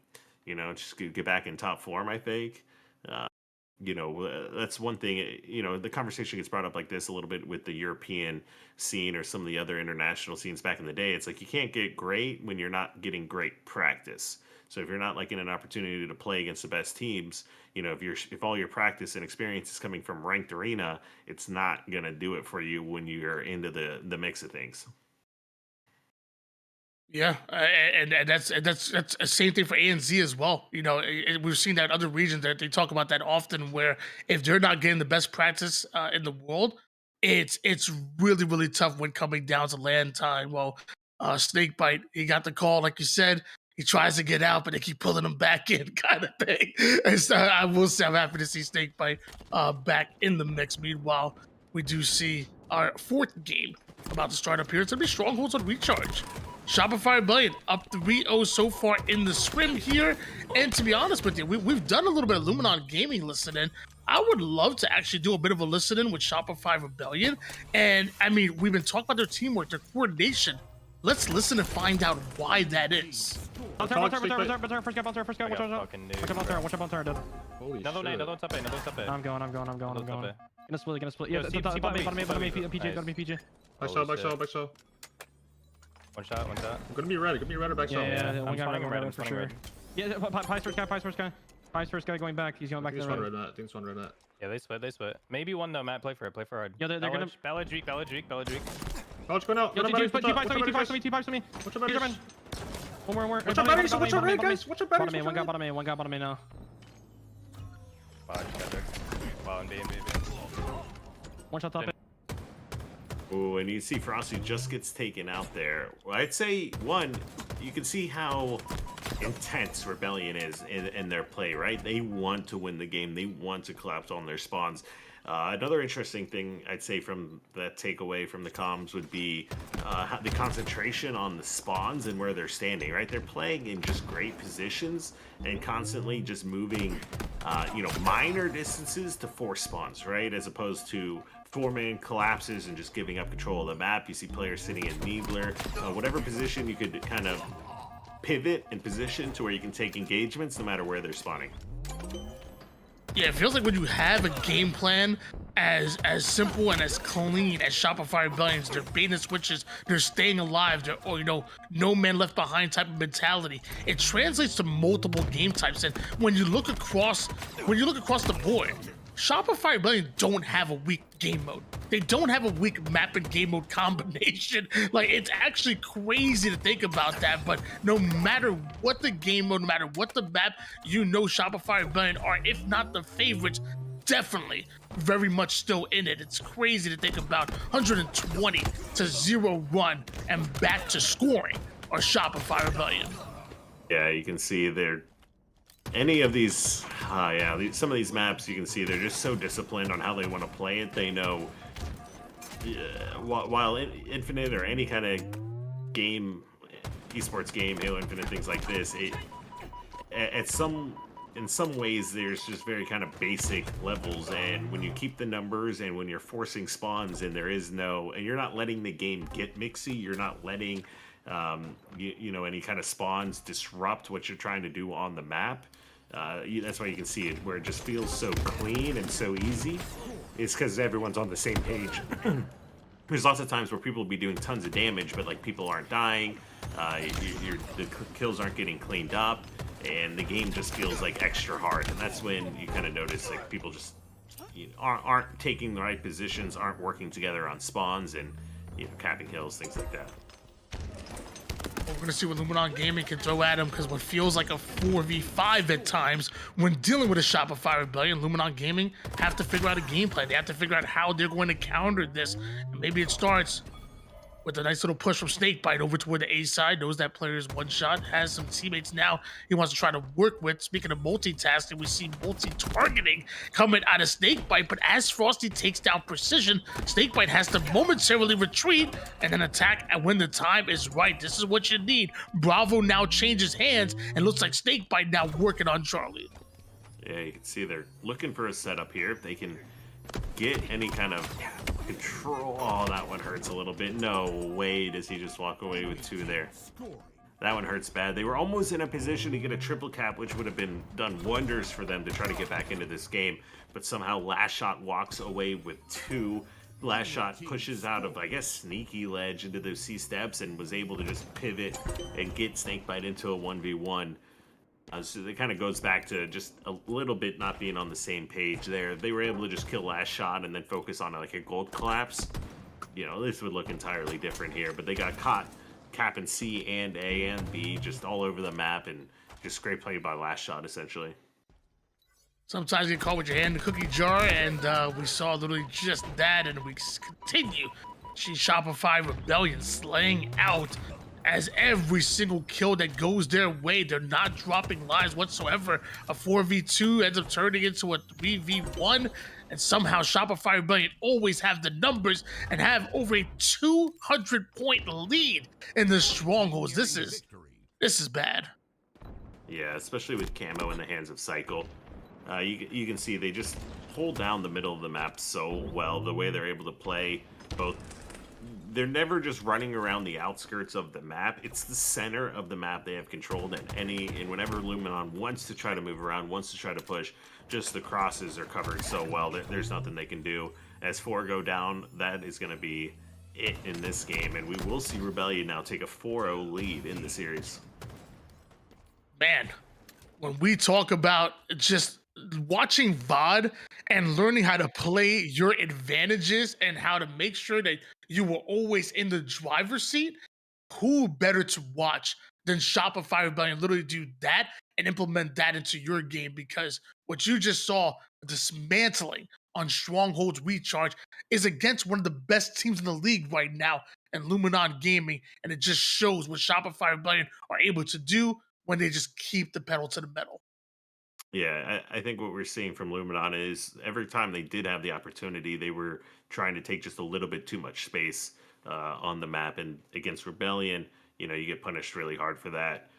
You know, just get back in top form, I think. You know, that's one thing. You know, the conversation gets brought up like this a little bit with the European scene or some of the other international scenes back in the day. It's like you can't get great when you're not getting great practice. So if you're not like in an opportunity to play against the best teams, you know, if all your practice and experience is coming from ranked arena, it's not gonna do it for you when you're into the mix of things. Yeah, and that's the same thing for A and Z as well. You know, we've seen that in other regions that they talk about that often. Where if they're not getting the best practice in the world, it's really tough when coming down to land time. Well, Snakebite, he got the call, like you said. He tries to get out, but they keep pulling him back in, kind of thing. And so I will say I'm happy to see Snakebite back in the mix. Meanwhile, we do see our fourth game about to start up here. It's gonna be Strongholds on Recharge. Shopify Rebellion up 3-0 so far in the scrim here. And to be honest with you, we've done a little bit of Luminon Gaming listening. I would love to actually do a bit of a listening with Shopify Rebellion. And I mean, we've been talking about their teamwork, their coordination. Let's listen and find out why that is. First guy, watch out. Watch out, dude. Holy Another one's up A. I'm going. Gonna split. Yeah, bottom A, PJ. Back shot. One shot. I'm gonna be ready back shot. Yeah, one guy red for sure. Yeah, Pi's first guy going back. He's going back to the right. I think it's one red. Yeah, they split. Maybe one though, Matt. Play for hard. Yeah, they're gonna... Ballad Dreek. Oh, it's going out. Yo, T5 to me. What's your baddie? One more. What's your baddie? What's your red, guys? What's your baddie? One guy bottom A now. Wow, and B. One shot top A. Oh, and you see Frosty just gets taken out there. Well, I'd say, one, you can see how intense Rebellion is in their play, right? They want to win the game. They want to collapse on their spawns. Another interesting thing I'd say from that takeaway from the comms would be the concentration on the spawns and where they're standing, right? They're playing in just great positions and constantly just moving, minor distances to force spawns, right? As opposed to four-man collapses and just giving up control of the map. You see players sitting in Needler, whatever position you could kind of pivot and position to where you can take engagements no matter where they're spawning. Yeah, it feels like when you have a game plan as simple and as clean as Shopify Rebellion's, they're baiting switches, they're staying alive, they're, no man left behind type of mentality. It translates to multiple game types, and when you look across the board, Shopify Rebellion don't have a weak game mode. They don't have a weak map and game mode combination. Like, it's actually crazy to think about that, but no matter what the game mode, no matter what the map, Shopify Rebellion are, if not the favorites, definitely very much still in it. It's crazy to think about 120 to 0-1 and back to scoring are Shopify Rebellion. Yeah, you can see they're any of these, some of these maps, you can see they're just so disciplined on how they want to play it. They know, while Infinite or any kind of game, esports game, Halo Infinite, things like this, in some ways, there's just very kind of basic levels. And when you keep the numbers and when you're forcing spawns and and you're not letting the game get mixy, you're not letting any kind of spawns disrupt what you're trying to do on the map. That's why you can see it where it just feels so clean and so easy. It's because everyone's on the same page. There's lots of times where people will be doing tons of damage, but like people aren't dying, the kills aren't getting cleaned up, and the game just feels like extra hard. And that's when you kind of notice like people just aren't taking the right positions, aren't working together on spawns, and capping kills, things like that. We're going to see what Luminon Gaming can throw at him, because what feels like a 4v5 at times when dealing with a Shopify Rebellion, Luminon Gaming have to figure out a game plan. They have to figure out how they're going to counter this. And maybe it starts with a nice little push from Snakebite over toward the A side. Knows that player is one shot, has some teammates now he wants to try to work with. Speaking of multitasking, we see multi-targeting coming out of Snakebite, but as Frosty takes down Precision, Snakebite has to momentarily retreat and then attack and when the time is right. This is what you need. Bravo now changes hands and looks like Snakebite now working on Charlie. Yeah, you can see they're looking for a setup here. If they can get any kind of control. Oh, that one hurts a little bit. No way does he just walk away with two there. That one hurts bad. They were almost in a position to get a triple cap, which would have done wonders for them to try to get back into this game. But somehow Last Shot walks away with two. Last Shot pushes out of, I guess, sneaky ledge into those C steps and was able to just pivot and get Snakebite into a 1v1. So it kind of goes back to just a little bit not being on the same page there. They were able to just kill Last Shot and then focus on like a gold collapse. This would look entirely different here, but they got caught capping C and A and B just all over the map, and just great play by Last Shot, essentially. Sometimes you get caught with your hand in the cookie jar, and we saw literally just that, and we continue. See Shopify Rebellion slaying out as every single kill that goes their way, they're not dropping lives whatsoever. A 4v2 ends up turning into a 3v1, and somehow Shopify Rebellion always have the numbers and have over a 200-point lead in the Strongholds. This is bad. Yeah, especially with camo in the hands of Cycle. You can see they just hold down the middle of the map so well. The way they're able to play both, they're never just running around the outskirts of the map. It's the center of the map they have controlled, and whenever Luminon wants to try to move around, wants to try to push, just the crosses are covered so well that there's nothing they can do. As 4 go down, that is going to be it in this game, and we will see Rebellion now take a 4-0 lead in the series. Man, when we talk about just watching VOD and learning how to play your advantages and how to make sure that you were always in the driver's seat, who better to watch than Shopify Rebellion literally do that and implement that into your game? Because what you just saw, dismantling on Strongholds Recharge, is against one of the best teams in the league right now in Luminon Gaming, and it just shows what Shopify Rebellion are able to do when they just keep the pedal to the metal. Yeah, I think what we're seeing from Luminon is every time they did have the opportunity, they were trying to take just a little bit too much space on the map. And against Rebellion, you get punished really hard for that.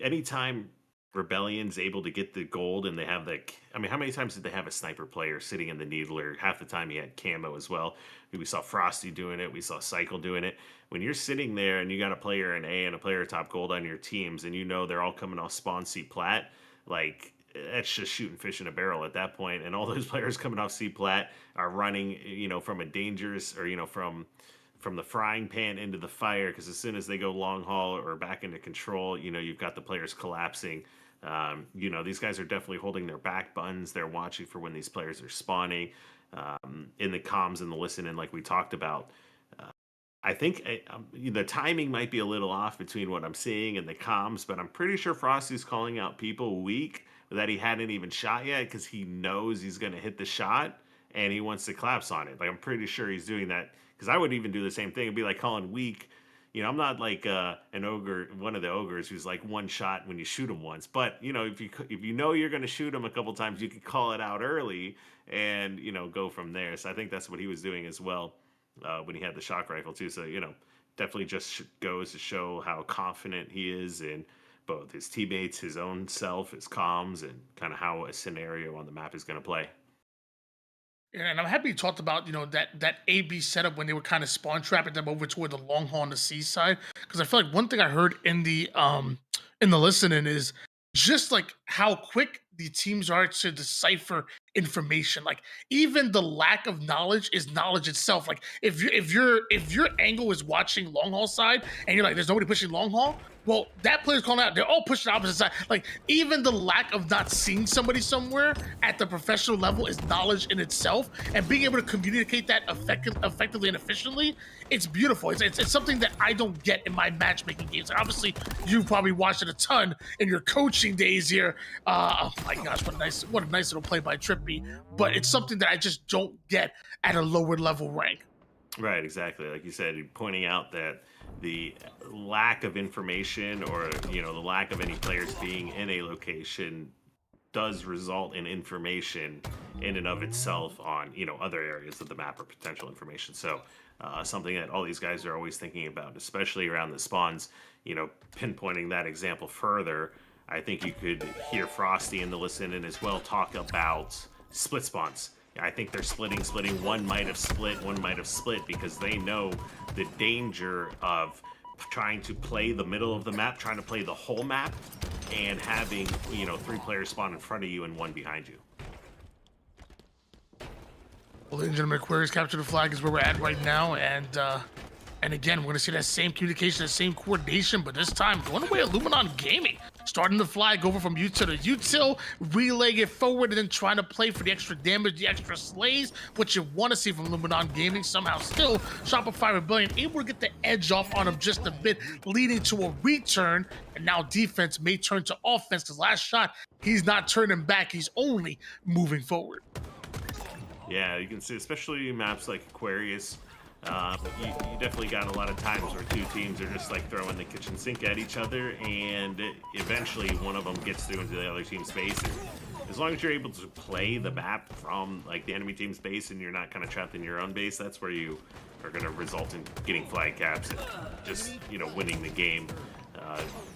Anytime Rebellion's able to get the gold and they have how many times did they have a sniper player sitting in the Needler? Half the time he had camo as well. We saw Frosty doing it. We saw Cycle doing it. When you're sitting there and you got a player in A and a player top gold on your teams, and they're all coming off spawn C plat, like, that's just shooting fish in a barrel at that point. And all those players coming off C plat are running, from a dangerous, or from the frying pan into the fire, because as soon as they go long haul or back into control, you've got the players collapsing. These guys are definitely holding their back buttons. They're watching for when these players are spawning, in the comms and the listening, like we talked about. I think the timing might be a little off between what I'm seeing and the comms, but I'm pretty sure Frosty's calling out people weak that he hadn't even shot yet, because he knows he's going to hit the shot and he wants to collapse on it. Like, I'm pretty sure he's doing that, because I would even do the same thing. It'd be like calling weak. I'm not like an ogre, one of the ogres who's like one shot when you shoot him once. But if you know you're going to shoot him a couple times, you can call it out early and go from there. So I think that's what he was doing as well when he had the shock rifle too. So definitely just goes to show how confident he is in both his teammates, his own self, his comms, and kind of how a scenario on the map is going to play. Yeah, and I'm happy you talked about, that AB setup when they were kind of spawn trapping them over toward the long haul on the seaside. Because I feel like one thing I heard in the listening is just like how quick the teams are to decipher information. Like, even the lack of knowledge is knowledge itself. Like, if your angle is watching long haul side and you're like, there's nobody pushing long haul, well, that player's calling out, they're all pushing the opposite side. Like, even the lack of not seeing somebody somewhere at the professional level is knowledge in itself, and being able to communicate that effectively and efficiently, it's beautiful. It's something that I don't get in my matchmaking games. And obviously, you've probably watched it a ton in your coaching days here. Oh my gosh, what a nice little play by Trippy. But it's something that I just don't get at a lower level rank. Right, exactly. Like you said, pointing out that the lack of information, or the lack of any players being in a location, does result in information in and of itself on other areas of the map or potential information. So something that all these guys are always thinking about, especially around the spawns. Pinpointing that example further, I think you could hear Frosty in the listening as well talk about split spawns. I think they're splitting. One might have split because they know the danger of trying to play the middle of the map, trying to play the whole map, and having 3 players spawn in front of you and 1 behind you. Well, ladies and gentlemen, Aquarius capture the flag is where we're at right now, and And again, we're going to see that same communication, that same coordination, but this time going away at Luminon Gaming. Starting the flag over from util to util, relaying it forward, and then trying to play for the extra damage, the extra slays. What you want to see from Luminon Gaming. Somehow still, Shopify Rebellion able to get the edge off on him just a bit, leading to a return. And now defense may turn to offense, because last shot, he's not turning back. He's only moving forward. Yeah, you can see, especially maps like Aquarius, you definitely got a lot of times where two teams are just like throwing the kitchen sink at each other, and eventually one of them gets through into the other team's base. And as long as you're able to play the map from like the enemy team's base and you're not kind of trapped in your own base, that's where you are going to result in getting flag caps and just, you know, winning the game.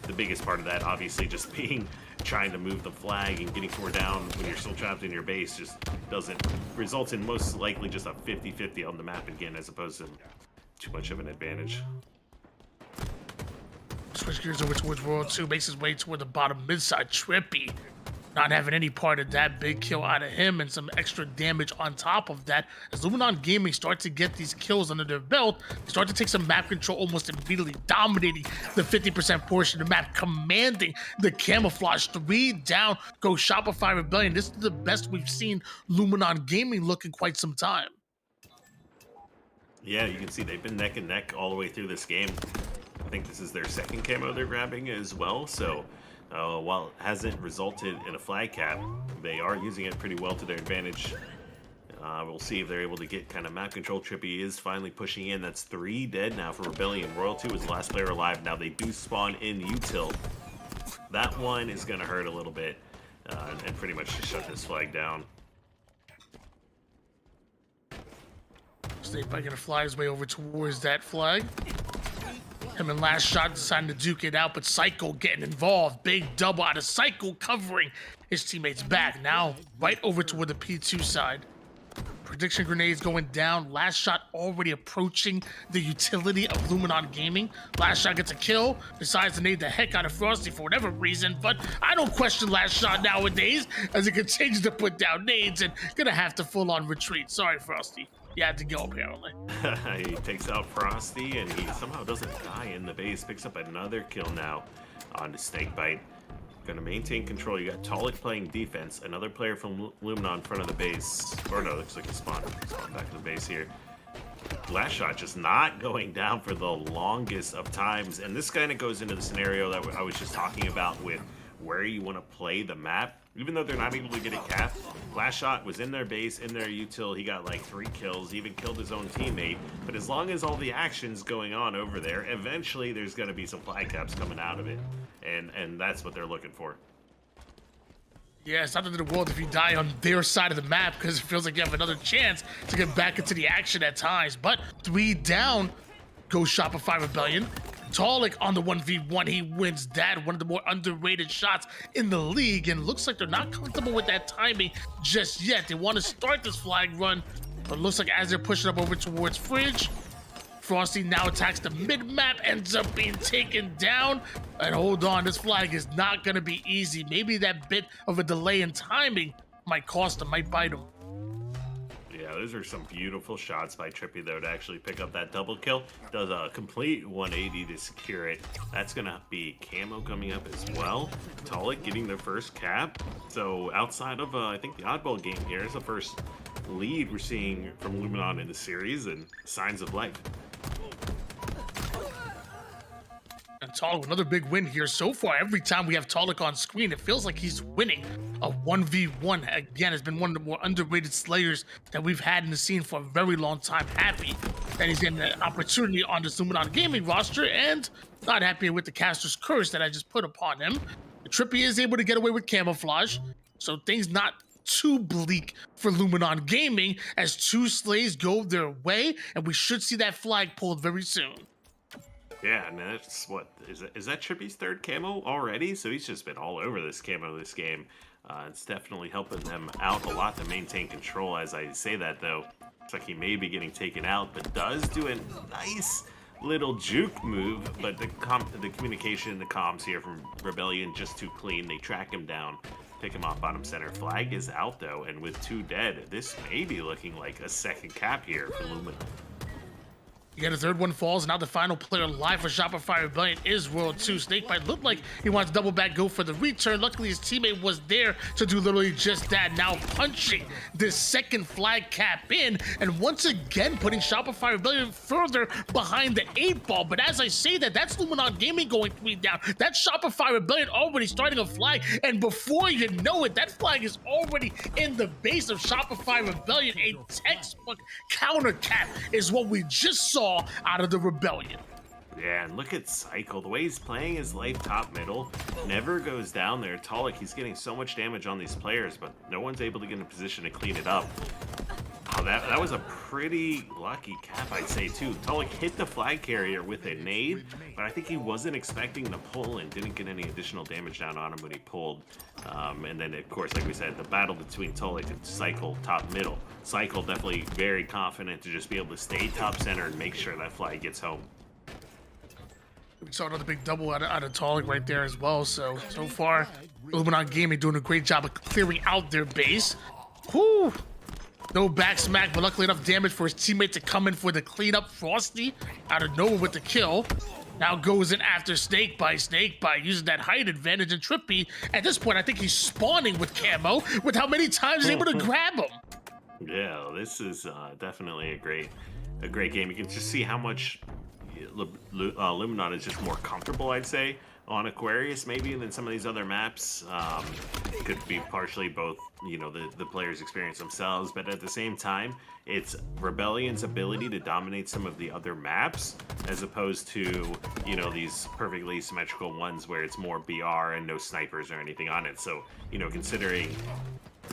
The biggest part of that, obviously, just being trying to move the flag and getting 4 down when you're still trapped in your base just doesn't result in most likely just a 50-50 on the map again, as opposed to too much of an advantage. Switch gears over towards World 2, makes his way toward the bottom mid-side. Trippy not having any part of that. Big kill out of him and some extra damage on top of that. As Luminon Gaming start to get these kills under their belt, they start to take some map control, almost immediately dominating the 50% portion of the map, commanding the camouflage. 3 down, go Shopify Rebellion. This is the best we've seen Luminon Gaming look in quite some time. Yeah, you can see they've been neck and neck all the way through this game. I think this is their second camo they're grabbing as well, so while it hasn't resulted in a flag cap, they are using it pretty well to their advantage. We'll see if they're able to get kind of map control. Trippy is finally pushing in. That's 3 dead now for Rebellion. Royal 2 is the last player alive. Now they do spawn in util. That one is going to hurt a little bit and pretty much just shut this flag down. Snake Bite gonna fly his way over towards that flag. Him and Last Shot deciding to duke it out, but Psycho getting involved. Big double out of Psycho covering his teammates back. Now right over toward the P2 side. Prediction grenades going down. Last Shot already approaching the utility of Luminon Gaming. Last Shot gets a kill, decides to nade the heck out of Frosty for whatever reason, but I don't question Last Shot nowadays as he continues to put down nades and gonna have to full-on retreat. Sorry, Frosty. You had to go, apparently. He takes out Frosty, and he somehow doesn't die in the base. Picks up another kill now on the Snakebite. Going to maintain control. You got Tolik playing defense. Another player from Luminon in front of the base. Or no, looks like he spawned back in the base here. Last Shot just not going down for the longest of times. And this kind of goes into the scenario that I was just talking about with where you want to play the map. Even though they're not able to get it capped, Last Shot was in their base, in their util. He got like 3 kills, even killed his own teammate. But as long as all the action's going on over there, eventually there's going to be some flag caps coming out of it. And that's what they're looking for. Yeah, it's not the end of the world if you die on their side of the map, because it feels like you have another chance to get back into the action at times. But 3 down, goes Shopify Rebellion. Tolik on the 1v1, he wins that. One of the more underrated shots in the league, and looks like they're not comfortable with that timing just yet. They want to start this flag run, but looks like as they're pushing up over towards Fridge, Frosty now attacks the mid-map, ends up being taken down. And hold on, this flag is not going to be easy. Maybe that bit of a delay in timing might cost him, might bite him. Yeah, those are some beautiful shots by Trippy, though, to actually pick up that double kill. Does a complete 180 to secure it. That's going to be camo coming up as well. Tolik getting their first cap. So outside of, I think, the oddball game here is the first lead we're seeing from Luminon in the series, and signs of life. And Tolik, another big win here so far. Every time we have Tolik on screen, it feels like he's winning. A 1v1, again, has been one of the more underrated slayers that we've had in the scene for a very long time. Happy that he's getting an opportunity on the Luminon Gaming roster, and not happy with the caster's curse that I just put upon him. Trippy is able to get away with camouflage, so things not too bleak for Luminon Gaming as 2 slays go their way, and we should see that flag pulled very soon. Yeah, and that's what is that Trippy's 3rd camo already? So he's just been all over this camo this game. It's definitely helping them out a lot to maintain control. As I say that, though, it's like he may be getting taken out, but does do a nice little juke move. But the communication, the comms here from Rebellion just too clean. They track him down, pick him off bottom center. Flag is out, though, and with 2 dead, this may be looking like a second cap here for Luminon. Yeah, the third one falls. Now the final player alive for Shopify Rebellion is World 2. Snakebite looked like he wants to double back, go for the return. Luckily, his teammate was there to do literally just that. Now punching this second flag cap in, and once again putting Shopify Rebellion further behind the 8-ball. But as I say that, that's Luminon Gaming going 3 down. That's Shopify Rebellion already starting a flag, and before you know it, that flag is already in the base of Shopify Rebellion. A textbook counter cap is what we just saw out of the Rebellion. Yeah, and look at Cycle. The way he's playing his life top middle never goes down there. Tolik, he's getting so much damage on these players, but no one's able to get in a position to clean it up. Oh, that was a pretty lucky cap, I'd say, too. Tolik hit the flag carrier with a nade, but I think he wasn't expecting the pull and didn't get any additional damage down on him when he pulled. And then, of course, like we said, the battle between Tolik and Cycle top middle. Cycle definitely very confident to just be able to stay top center and make sure that flag gets home. We saw another big double out of Tolik right there as well. So far, Luminon Gaming doing a great job of clearing out their base. Whew. No back smack, but luckily enough damage for his teammate to come in for the cleanup. Frosty out of nowhere with the kill. Now goes in after Snakebite using that height advantage, and Trippy, at this point, I think he's spawning with camo with how many times he's able to grab him. Yeah, this is definitely a great game. You can just see how much Luminon is just more comfortable, I'd say, on Aquarius maybe than some of these other maps. It could be partially both, you know, the players' experience themselves, but at the same time, it's Rebellion's ability to dominate some of the other maps as opposed to, you know, these perfectly symmetrical ones where it's more BR and no snipers or anything on it. So, you know, considering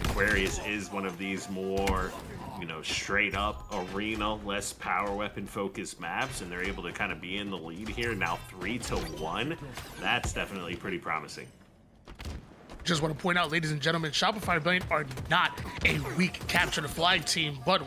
Aquarius is one of these more, you know, straight up arena, less power weapon focused maps, and they're able to kind of be in the lead here now 3-1. That's definitely pretty promising. Just want to point out, ladies and gentlemen, Shopify Rebellion are not a weak capture the flag team, but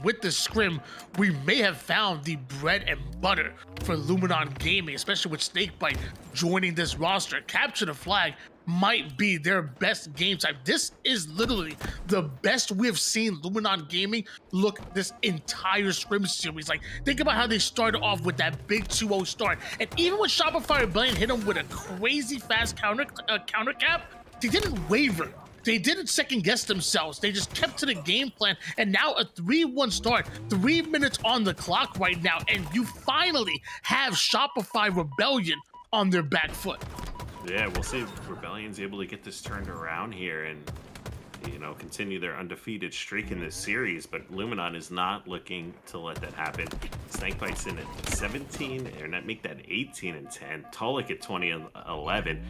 with this scrim, we may have found the bread and butter for Luminon Gaming, especially with Snakebite joining this roster. Capture the flag might be their best game type. This is literally the best we have seen Luminon Gaming look this entire Scrim series. Like, think about how they started off with that big 2-0 start, and even when Shopify Rebellion hit them with a crazy fast counter cap, they didn't waver. They didn't second guess themselves. They just kept to the game plan, and now a 3-1 start, 3 minutes on the clock right now, and you finally have Shopify Rebellion on their back foot. Yeah, we'll see if Rebellion's able to get this turned around here and, you know, continue their undefeated streak in this series, but Luminon is not looking to let that happen. Snakebite's in at 17, and that make that 18-10. Tolik at 20-11.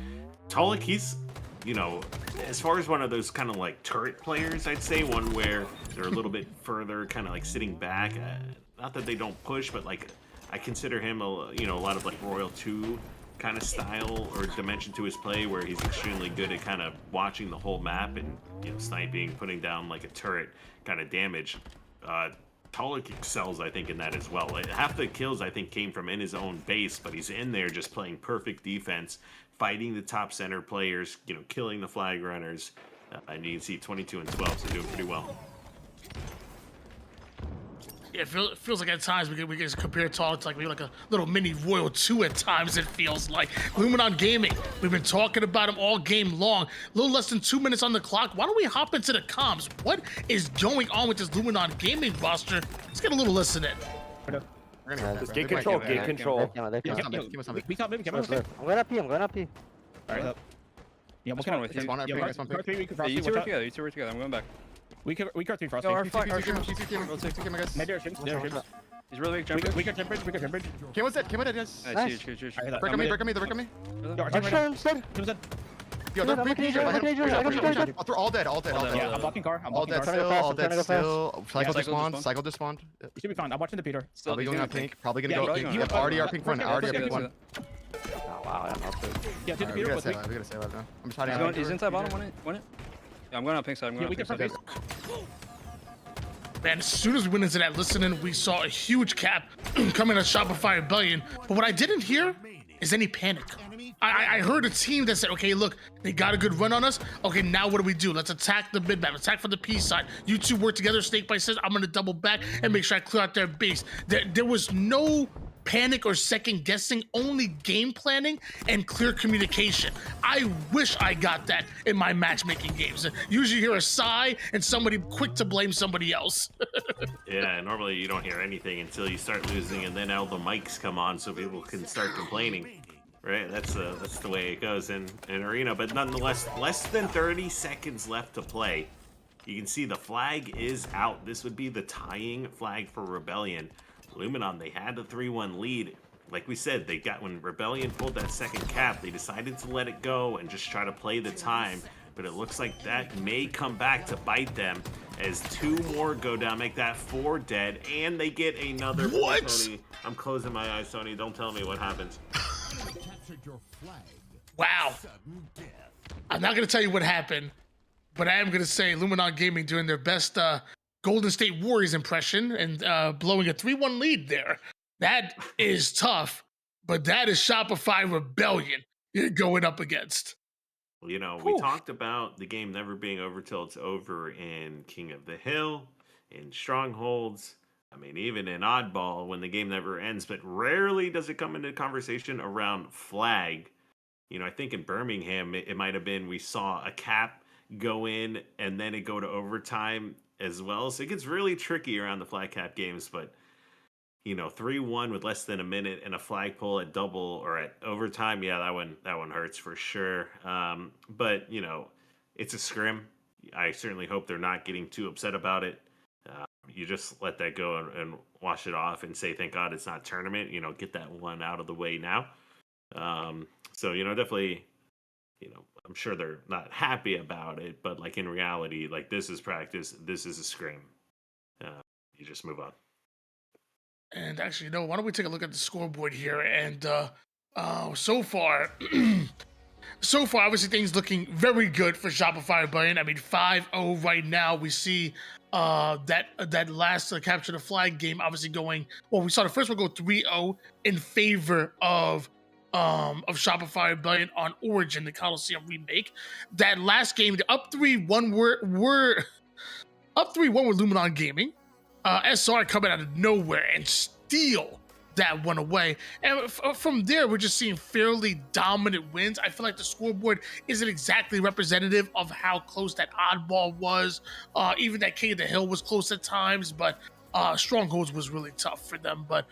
Tolik, he's, you know, as far as one of those kind of like turret players, I'd say, one where they're a little bit further, kind of like sitting back. Not that they don't push, but like I consider him a lot of like Royal 2 kind of style or dimension to his play, where he's extremely good at kind of watching the whole map and, you know, sniping, putting down like a turret kind of damage. Tolik excels, I think, in that as well. Half the kills, I think, came from in his own base, but he's in there just playing perfect defense, fighting the top center players, you know, killing the flag runners, and you can see 22-12, so doing pretty well. Yeah, it feels like at times we can just compare Tolik to like a little mini Royal 2 at times, it feels like. Luminon Gaming, we've been talking about him all game long. A little less than 2 minutes on the clock. Why don't we hop into the comms? What is going on with this Luminon Gaming roster? Let's get a little listen in. Gate control, gate control. We can't move, I'm going up P, Alright. Yeah, what kind of with you? You two work together, I'm going back. We got 3 frost. Our He's really big jump. We got jump bridge. Came with it, yes. Nice, huge. Break on me. I'm dead. Yo, they're big danger. They're all dead. Yeah, I'm blocking car. All dead still. Cycle just spawned. You should be fine. I'm watching the Peter. Probably going on pink. Probably gonna go. Yeah, Already our pink one. Oh wow, I'm not good. Yeah, take the We Peter. gotta say that now. I'm just hiding. He's inside bottom, win it. Yeah, I'm going on pink side. Yeah, we can side. Man, as soon as we went into that listening, we saw a huge cap coming to Shopify Rebellion. But what I didn't hear is any panic. I heard a team that said, okay, look, they got a good run on us. Okay, now what do? Let's attack the mid map, attack from the P side. You two work together. Snake Bite says, I'm gonna double back and make sure I clear out their base. There was no panic or second guessing, only game planning and clear communication. I wish I got that in my matchmaking games. Usually you hear a sigh and somebody quick to blame somebody else. Yeah, normally you don't hear anything until you start losing, and then all the mics come on so people can start complaining. Right, that's the way it goes in Arena. But nonetheless, less than 30 seconds left to play. You can see the flag is out. This would be the tying flag for Rebellion. Luminon, they had a 3-1 lead. Like we said, when Rebellion pulled that second cap, they decided to let it go and just try to play the time. But it looks like that may come back to bite them as 2 more go down, make that 4 dead, and they get another. What? Tony, I'm closing my eyes, Tony. Don't tell me what happens. Wow. I'm not going to tell you what happened, but I am going to say Luminon Gaming doing their best Golden State Warriors impression and blowing a 3-1 lead there. That is tough, but that is Shopify Rebellion you're going up against. Well, you know, we talked about the game never being over till it's over in King of the Hill, in Strongholds. I mean, even in Oddball, when the game never ends, but rarely does it come into conversation around flag. You know, I think in Birmingham, it might have been we saw a cap go in and then it go to overtime as well. So it gets really tricky around the flag cap games, but you know, 3-1 with less than a minute and a flag pull at double or at overtime, yeah, that one hurts for sure. But you know, it's a scrim. I certainly hope they're not getting too upset about it. You just let that go and wash it off and say, thank God it's not tournament. You know, get that one out of the way now. So you know, definitely, you know, I'm sure they're not happy about it, but like in reality, like this is practice. This is a scrim. You just move on. And actually, you know, why don't we take a look at the scoreboard here? And so far, obviously things looking very good for Shopify Rebellion. I mean, 5-0 right now. We see that last capture the flag game obviously going. Well, we saw the first one go 3-0 in favor of Shopify Rebellion on Origin, the Coliseum remake. That last game, the up 3-1 were up 3-1 with Luminon Gaming. SR coming out of nowhere and steal that one away. And from there, we're just seeing fairly dominant wins. I feel like the scoreboard isn't exactly representative of how close that oddball was. Even that King of the Hill was close at times, but Strongholds was really tough for them. But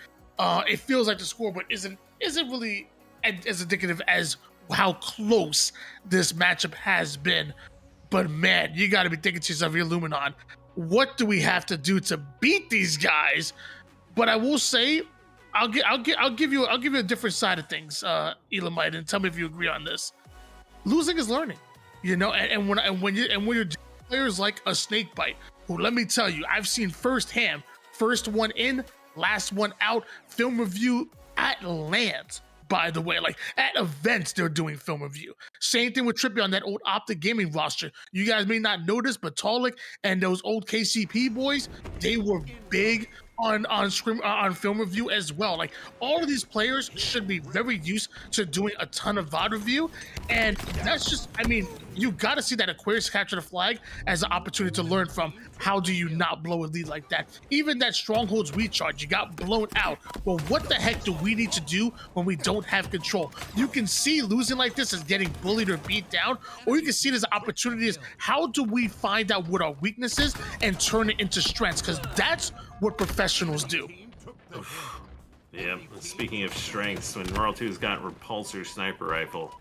it feels like the scoreboard isn't really as indicative as how close this matchup has been. But man, you got to be thinking to yourself, you're Luminon, what do we have to do to beat these guys? But I will say, I'll give you a different side of things, Elamite, and tell me if you agree on this. Losing is learning, you know, and when you're players like a Snakebite, who, let me tell you, I've seen firsthand, first one in, last one out, film review at LANs. By the way, like at events, they're doing film review. Same thing with Trippy on that old Optic Gaming roster. You guys may not notice, but Talik and those old KCP boys, they were big on Scrim on film review as well. Like all of these players should be very used to doing a ton of VOD review, and that's just, I mean, you got to see that Aquarius capture the flag as an opportunity to learn from. How do you not blow a lead like that? Even that Strongholds recharge, you got blown out. Well, what the heck do we need to do when we don't have control? You can see losing like this as getting bullied or beat down, or you can see it as an opportunity as how do we find out what our weaknesses and turn it into strengths? Because that's what professionals do. Yeah, speaking of strengths, when Royal 2's got Repulsor Sniper Rifle,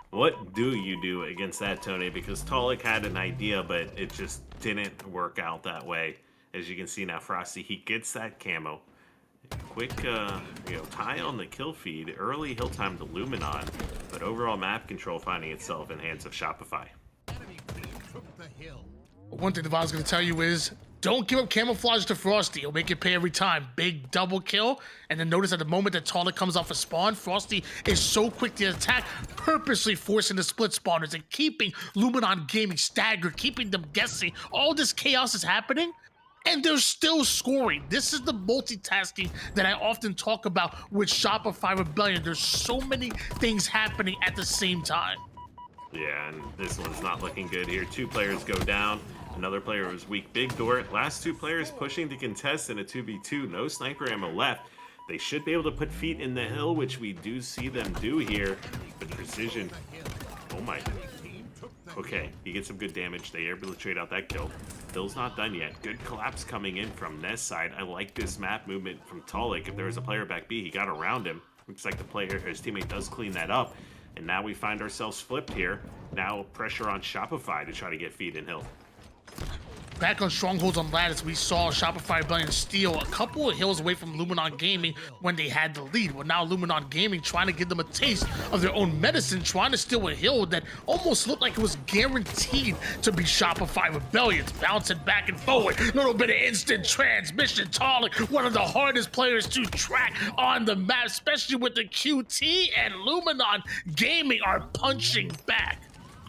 what do you do against that, Tony? Because Talik had an idea, but it just didn't work out that way. As you can see now, Frosty, he gets that camo. Quick, tie on the kill feed. Early hill time to Luminon, but overall map control finding itself in hands of Shopify. One thing Devon's going to tell you is, don't give up camouflage to Frosty. He'll make it pay every time. Big double kill. And then notice at the moment that Talik comes off a spawn, Frosty is so quick to attack, purposely forcing the split spawners and keeping Luminon Gaming staggered, keeping them guessing. All this chaos is happening. and they're still scoring. This is the multitasking that I often talk about with Shopify Rebellion. There's so many things happening at the same time. Yeah, and this one's not looking good here. 2 players go down. Another player was weak. Big door. Last 2 players pushing to contest in a 2v2. No sniper ammo left. They should be able to put feet in the hill, which we do see them do here. But precision. Oh my. Okay, he gets some good damage. They are able to trade out that kill. Hill's not done yet. Good collapse coming in from Nest side. I like this map movement from Talik. If there was a player back B, he got around him. Looks like the player, his teammate does clean that up. And now we find ourselves flipped here. Now pressure on Shopify to try to get feet in hill. Back on Strongholds on Lattice, we saw Shopify Rebellion steal a couple of hills away from Luminon Gaming when they had the lead. Well, now Luminon Gaming trying to give them a taste of their own medicine, trying to steal a hill that almost looked like it was guaranteed to be Shopify Rebellion's. Bouncing back and forward, little bit of instant transmission. Talik, one of the hardest players to track on the map, especially with the QT, and Luminon Gaming are punching back.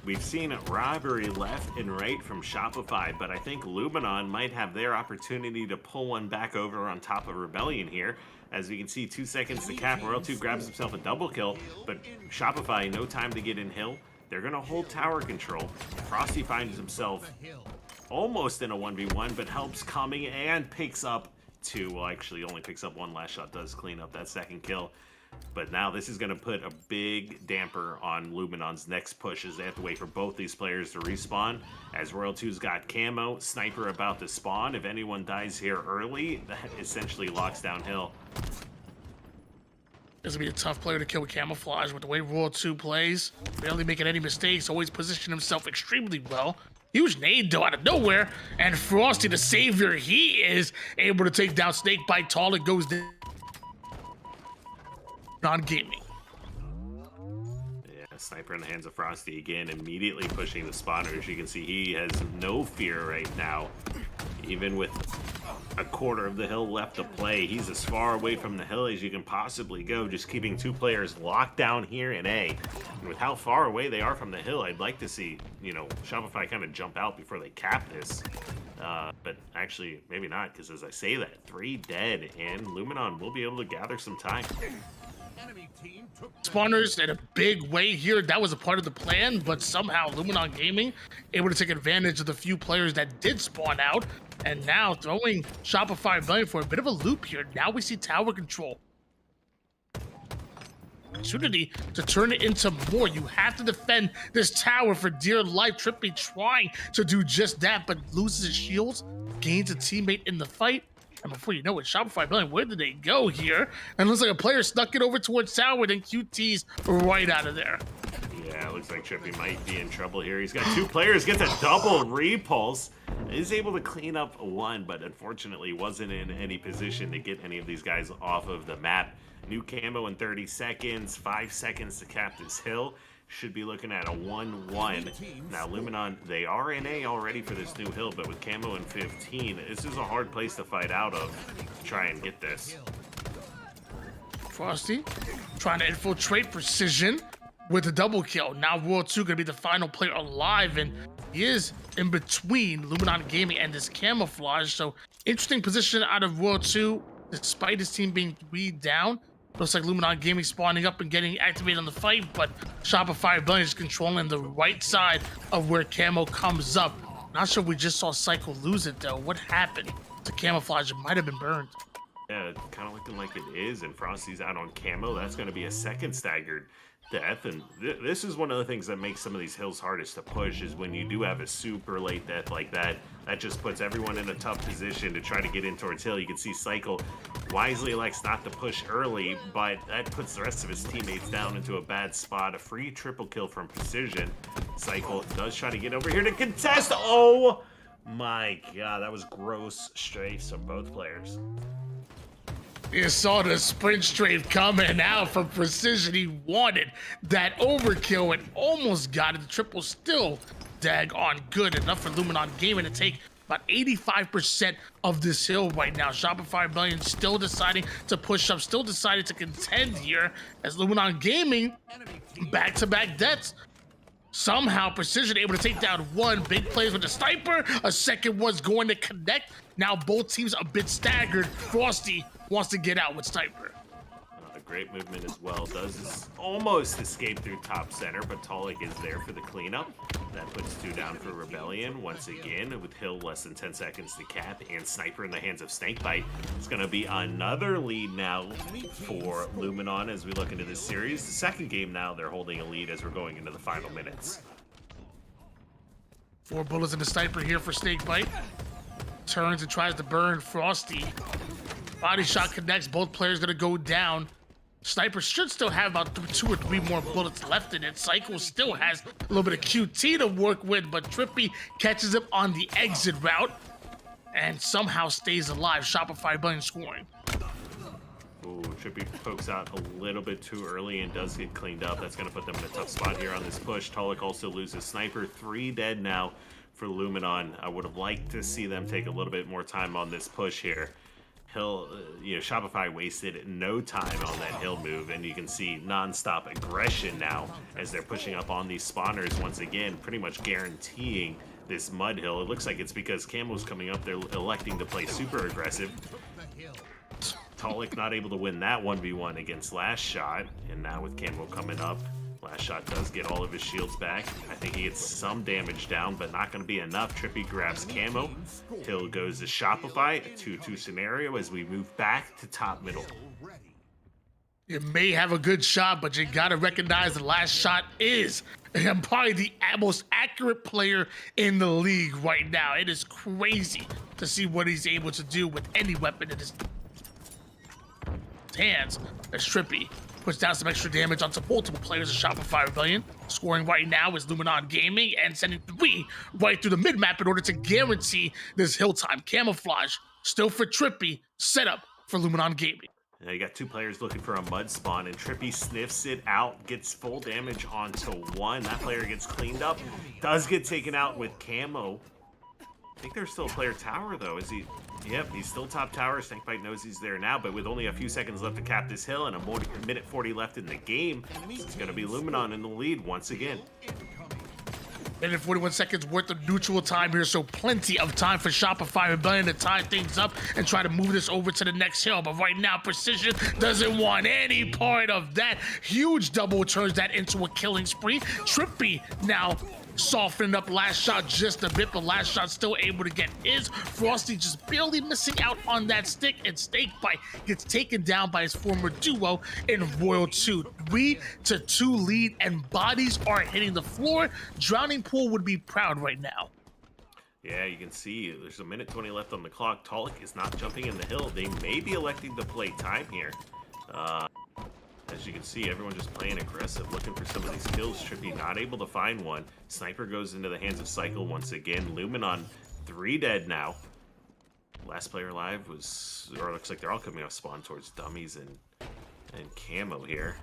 We've seen robbery left and right from Shopify, but I think Luminon might have their opportunity to pull one back over on top of Rebellion here. As we can see, 2 seconds to cap. Royal 2 grabs himself a double kill, but Shopify, no time to get in hill. They're going to hold tower control. Frosty finds himself almost in a 1v1, but helps coming and picks up 2. Well, actually only picks up 1. Last shot does clean up that second kill. But now this is going to put a big damper on Luminon's next push as they have to wait for both these players to respawn. As Royal 2's got camo, sniper about to spawn. If anyone dies here early, that essentially locks down hill. This will be a tough player to kill with camouflage with the way Royal 2 plays. Barely making any mistakes, always position himself extremely well. Huge nade though out of nowhere, and Frosty, the savior he is, able to take down Snakebite. Talik goes down. Non-gaming. Yeah, sniper in the hands of Frosty again, immediately pushing the spawner. As you can see, he has no fear right now. Even with a quarter of the hill left to play, he's as far away from the hill as you can possibly go, just keeping 2 players locked down here in A. And with how far away they are from the hill, I'd like to see, you know, Shopify kind of jump out before they cap this. But actually, maybe not, because as I say that, 3 dead, and Luminon will be able to gather some time. Spawners in a big way here. That was a part of the plan, but somehow Luminon Gaming able to take advantage of the few players that did spawn out, and now throwing Shopify Rebellion for a bit of a loop here. Now we see tower control. Opportunity to turn it into more. You have to defend this tower for dear life. Trippy trying to do just that, but loses his shields, gains a teammate in the fight. And before you know it, Shopify Rebellion, where did they go here? And it looks like a player snuck it over towards tower, then QT's right out of there. Yeah, it looks like Trippy might be in trouble here. He's got 2 players, gets a double repulse. Is able to clean up 1, but unfortunately wasn't in any position to get any of these guys off of the map. New camo in 30 seconds, 5 seconds to cap this hill. Should be looking at a 1-1. Now, Luminon, they are in A already for this new hill, but with camo in 15, this is a hard place to fight out of to try and get this. Frosty trying to infiltrate precision with a double kill. Now Royal 2 going to be the final player alive, and he is in between Luminon Gaming and this camouflage. So interesting position out of Royal 2, despite his team being 3 down. Looks like Luminon Gaming spawning up and getting activated on the fight, but Shopify Rebellion is controlling the right side of where camo comes up. Not sure if we just saw Cycle lose it though. What happened to camouflage? It might have been burned. Yeah, it's kind of looking like it is, and Frosty's out on camo. That's going to be a second staggered death, and this is one of the things that makes some of these hills hardest to push, is when you do have a super late death like that. That just puts everyone in a tough position to try to get in towards hill. You can see Cycle wisely elects not to push early, but that puts the rest of his teammates down into a bad spot. A free triple kill from Precision. Cycle does try to get over here to contest. Oh my god, that was gross strafe from both players. You saw the sprint strafe coming out from Precision. He wanted that overkill and almost got it. The triple still daggone good enough for Luminon Gaming to take about 85% of this hill right now. Shopify Rebellion still deciding to push up, still decided to contend here as Luminon Gaming back-to-back deaths. Somehow Precision able to take down one. Big plays with the sniper. A second one's going to connect. Now both teams a bit staggered. Frosty wants to get out with sniper. Great movement as well. Does almost escape through top center, but Tolik is there for the cleanup. That puts 2 down for Rebellion once again, with Hill less than 10 seconds to cap, and Sniper in the hands of Snakebite. It's going to be another lead now for Luminon as we look into this series. The second game now, they're holding a lead as we're going into the final minutes. 4 bullets in the Sniper here for Snakebite. Turns and tries to burn Frosty. Body shot connects. Both players going to go down. Sniper should still have about 2 or 3 more bullets left in it. Cycle still has a little bit of QT to work with, but Trippy catches him on the exit route and somehow stays alive. Shopify Rebellion scoring. Ooh, Trippy pokes out a little bit too early and does get cleaned up. That's going to put them in a tough spot here on this push. Tolik also loses Sniper. 3 dead now for Luminon. I would have liked to see them take a little bit more time on this push here. Hill, Shopify wasted no time on that Hill move, and you can see non-stop aggression now as they're pushing up on these spawners once again, pretty much guaranteeing this mud hill. It looks like it's because Camo's coming up, they're electing to play super aggressive. Tolik not able to win that 1v1 against Last Shot, and now with Camo coming up, Last Shot does get all of his shields back. I think he gets some damage down, but not going to be enough. Trippy grabs Camo. Hill goes to Shopify, a 2-2 scenario as we move back to top middle. You may have a good shot, but you got to recognize the Last Shot is probably the most accurate player in the league right now. It is crazy to see what he's able to do with any weapon in his hands. As Trippy puts down some extra damage onto multiple players of Shopify Rebellion. Scoring right now is Luminon Gaming and sending 3 right through the mid-map in order to guarantee this hill time. Camouflage still for Trippy, set up for Luminon Gaming. Now you got 2 players looking for a mud spawn, and Trippy sniffs it out, gets full damage onto 1. That player gets cleaned up, does get taken out with Camo. I think there's still a player tower though, is he? Yep, he's still top tower. Snakebite knows he's there now, but with only a few seconds left to cap this hill and a minute 40 left in the game, it's going to be Luminon in the lead once again. Minute 41 seconds worth of neutral time here, so plenty of time for Shopify Rebellion to tie things up and try to move this over to the next hill. But right now, Precision doesn't want any part of that. Huge double turns that into a killing spree. Trippy now softening up Last Shot just a bit, but Last Shot still able to get his. Frosty just barely missing out on that stick, and Snakebite gets taken down by his former duo in Royal 2. 3-2 lead, and bodies are hitting the floor. Drowning Pool would be proud right now. Yeah, you can see there's a minute 20 left on the clock. Tolik is not jumping in the hill. They may be electing to play time here. As you can see, everyone just playing aggressive, looking for some of these kills. Trippy not able to find one. Sniper goes into the hands of Cycle once again. Luminon 3 dead now. Last player alive was, or it looks like they're all coming off spawn towards Dummies and Camo here.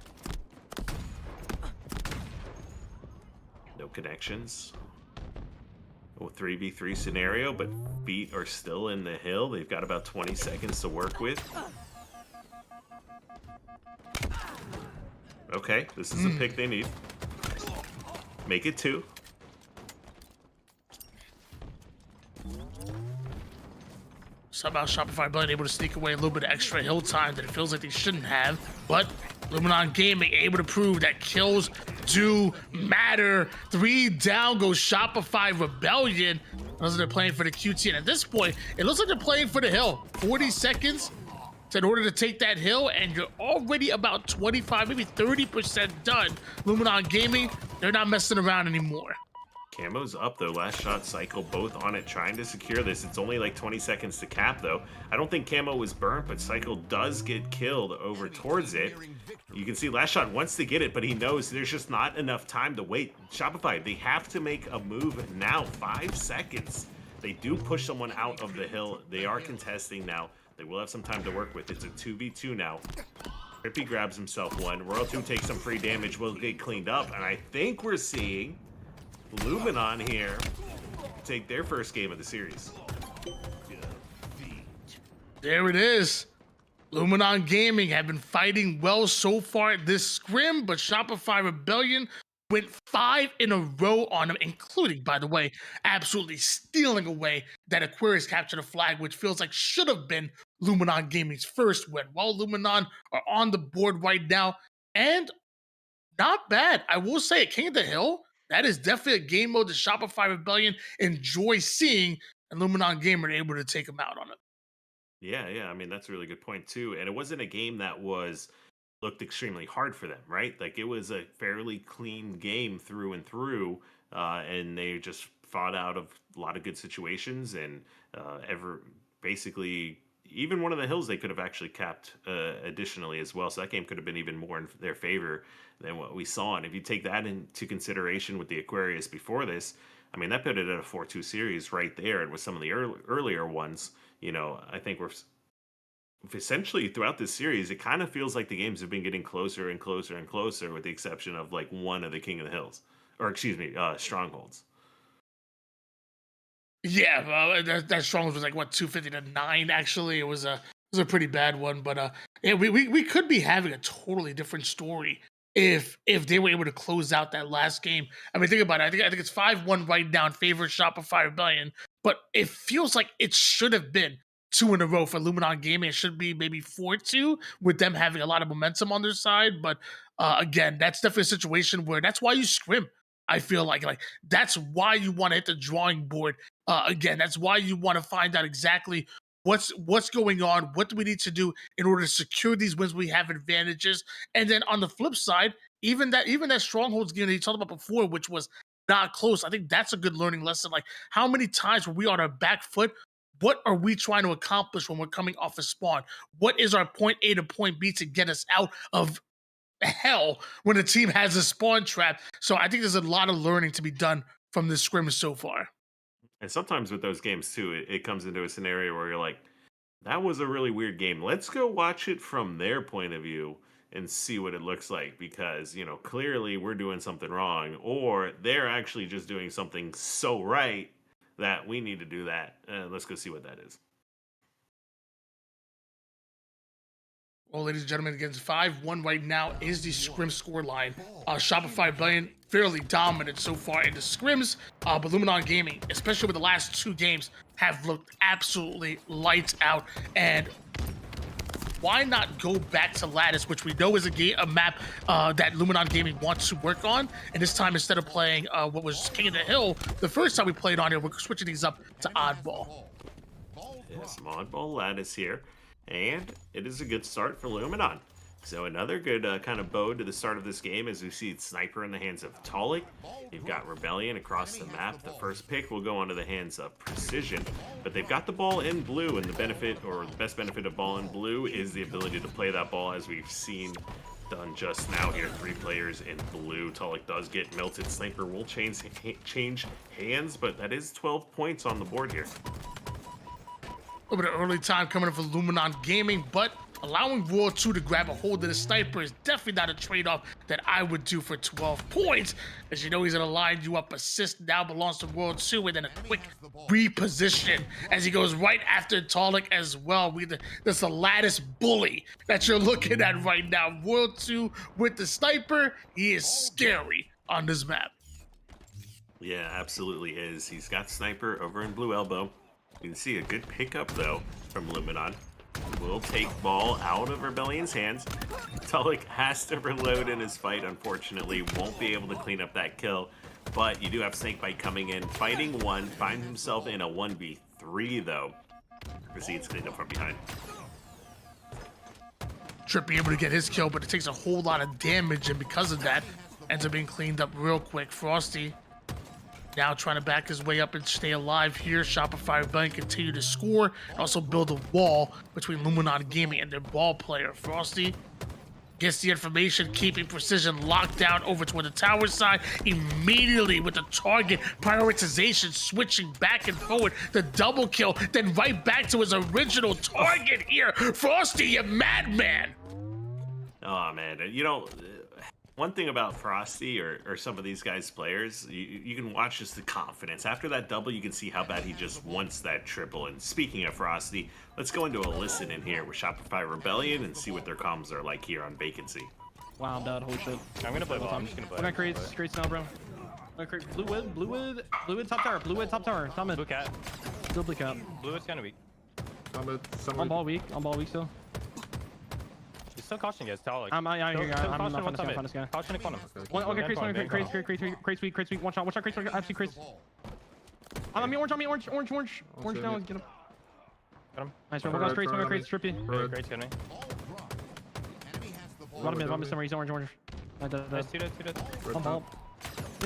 No connections. 3v3 scenario, but feet are still in the hill. They've got about 20 seconds to work with. Okay, this is a pick they need. Make it 2. Somehow Shopify Rebellion able to sneak away a little bit of extra hill time that it feels like they shouldn't have, but Luminon Gaming able to prove that kills do matter. 3 down goes Shopify Rebellion. Looks like they're playing for the QT, and at this point, it looks like they're playing for the hill. 40 seconds in order to take that hill, and you're already about 25, maybe 30% done. Luminon Gaming, they're not messing around anymore. Camo's up though. Last Shot, Cycle both on it trying to secure this. It's only like 20 seconds to cap though. I don't think Camo was burnt, but Cycle does get killed over towards it. You can see Last Shot wants to get it, but he knows there's just not enough time to wait. Shopify, they have to make a move now. 5 seconds. They do push someone out of the hill. They are contesting now. They will have some time to work with. It's a 2v2 now. Rippy grabs himself one. Royal 2 takes some free damage. Will get cleaned up. And I think we're seeing Luminon here take their first game of the series. There it is. Luminon Gaming have been fighting well so far this scrim, but Shopify Rebellion went 5 in a row on him, including, by the way, absolutely stealing away that Aquarius captured a flag, which feels like should have been Luminon Gaming's first win. Well, Luminon are on the board right now, and not bad. I will say it, King of the Hill, that is definitely a game mode the Shopify Rebellion enjoy seeing, and Luminon Gamer able to take them out on it. Yeah, I mean, that's a really good point too. And it wasn't a game that looked extremely hard for them, right? Like it was a fairly clean game through and through, and they just fought out of a lot of good situations, and basically even one of the hills they could have actually capped additionally as well. So that game could have been even more in their favor than what we saw. And if you take that into consideration with the Aquarius before this, I mean, that put it at a 4-2 series right there. And with some of the earlier ones, you know, I think we're essentially throughout this series, it kind of feels like the games have been getting closer and closer and closer, with the exception of like one of the King of the Hills, or excuse me, Strongholds. Yeah, that Strongholds was like what 250 to 9. Actually, it was a pretty bad one. But yeah, we could be having a totally different story if they were able to close out that last game. I mean, think about it. I think it's 5-1 right now in favor of Shopify Rebellion, but it feels like it should have been 2 in a row for Luminon Gaming. It should be maybe 4-2 with them having a lot of momentum on their side. But again, that's definitely a situation where that's why you scrim. I feel like that's why you want to hit the drawing board. Again, that's why you want to find out exactly what's going on, what do we need to do in order to secure these wins. We have advantages, and then on the flip side, even that Strongholds game that you talked about before, which was not close. I think that's a good learning lesson. Like, how many times were we on our back foot? What are we trying to accomplish when we're coming off a spawn? What is our point A to point B to get us out of hell when the team has a spawn trap? So I think there's a lot of learning to be done from this scrimmage so far. And sometimes with those games too, it comes into a scenario where you're like, that was a really weird game. Let's go watch it from their point of view and see what it looks like, because, you know, clearly we're doing something wrong, or they're actually just doing something so right that we need to do that. Let's go see what that is. Well, ladies and gentlemen, against 5-1 right now is the Scrim scoreline. Shopify Rebellion fairly dominant so far in the Scrims, but Luminon Gaming, especially with the last 2 games, have looked absolutely lights out. And why not go back to Lattice, which we know is a map that Luminon Gaming wants to work on. And this time, instead of playing what was King of the Hill, the first time we played on here, we're switching these up to oddball. Yeah, some oddball Lattice here. And it is a good start for Luminon. So another good kind of bow to the start of this game, as we see Sniper in the hands of Talik. You've got Rebellion across the map. The first pick will go onto the hands of Precision. But they've got the ball in blue, and the best benefit of ball in blue is the ability to play that ball, as we've seen done just now here. 3 players in blue. Talik does get melted. Sniper will change hands, but that is 12 points on the board here. A little bit of early time coming in for Luminon Gaming, but allowing World 2 to grab a hold of the Sniper is definitely not a trade-off that I would do for 12 points. As you know, he's going to line you up. Assist now belongs to World 2, and then a quick reposition as he goes right after Talik as well. That's the Lattice bully that you're looking at right now. World 2 with the Sniper. He is scary on this map. Yeah, absolutely is. He's got Sniper over in blue elbow. You can see a good pickup, though, from Luminon. Will take ball out of Rebellion's hands. Talik has to reload in his fight, unfortunately. Won't be able to clean up that kill. But you do have Snakebite coming in, fighting one. Finds himself in a 1v3, though. Proceeds clean up from behind. Trippy able to get his kill, but it takes a whole lot of damage, and because of that, ends up being cleaned up real quick. Frosty now trying to back his way up and stay alive here. Shopify Rebellion continue to score and also build a wall between Luminon Gaming and their ball player. Frosty gets the information, keeping Precision locked down over toward the tower side. Immediately with the target prioritization, switching back and forward. The double kill, then right back to his original target here. Frosty, you madman! Oh, man. You know, one thing about Frosty or some of these guys' players, you can watch just the confidence. After that double, you can see how bad he just wants that triple. And speaking of Frosty, let's go into a listen in here with Shopify Rebellion and see what their comms are like here on Vacancy. Wow, I'm dead. Holy shit. I'm gonna play ball. I'm just gonna play. We're gonna create now, bro. Blue wood, top tower. Top mid. Blue cat. Still blue cat. Blue is kind of weak. On ball weak still. He's still cautioning guys. Tall. I'm not find this guy. Caution and quantum. Okay, Crates weak. Watch out, Crates. I see Crates. I'm orange now. Get him. Got him. Nice, bro. One Crates, trippy. Great, got me. Bottom mid somewhere. He's orange. Nice, two dead. On ball.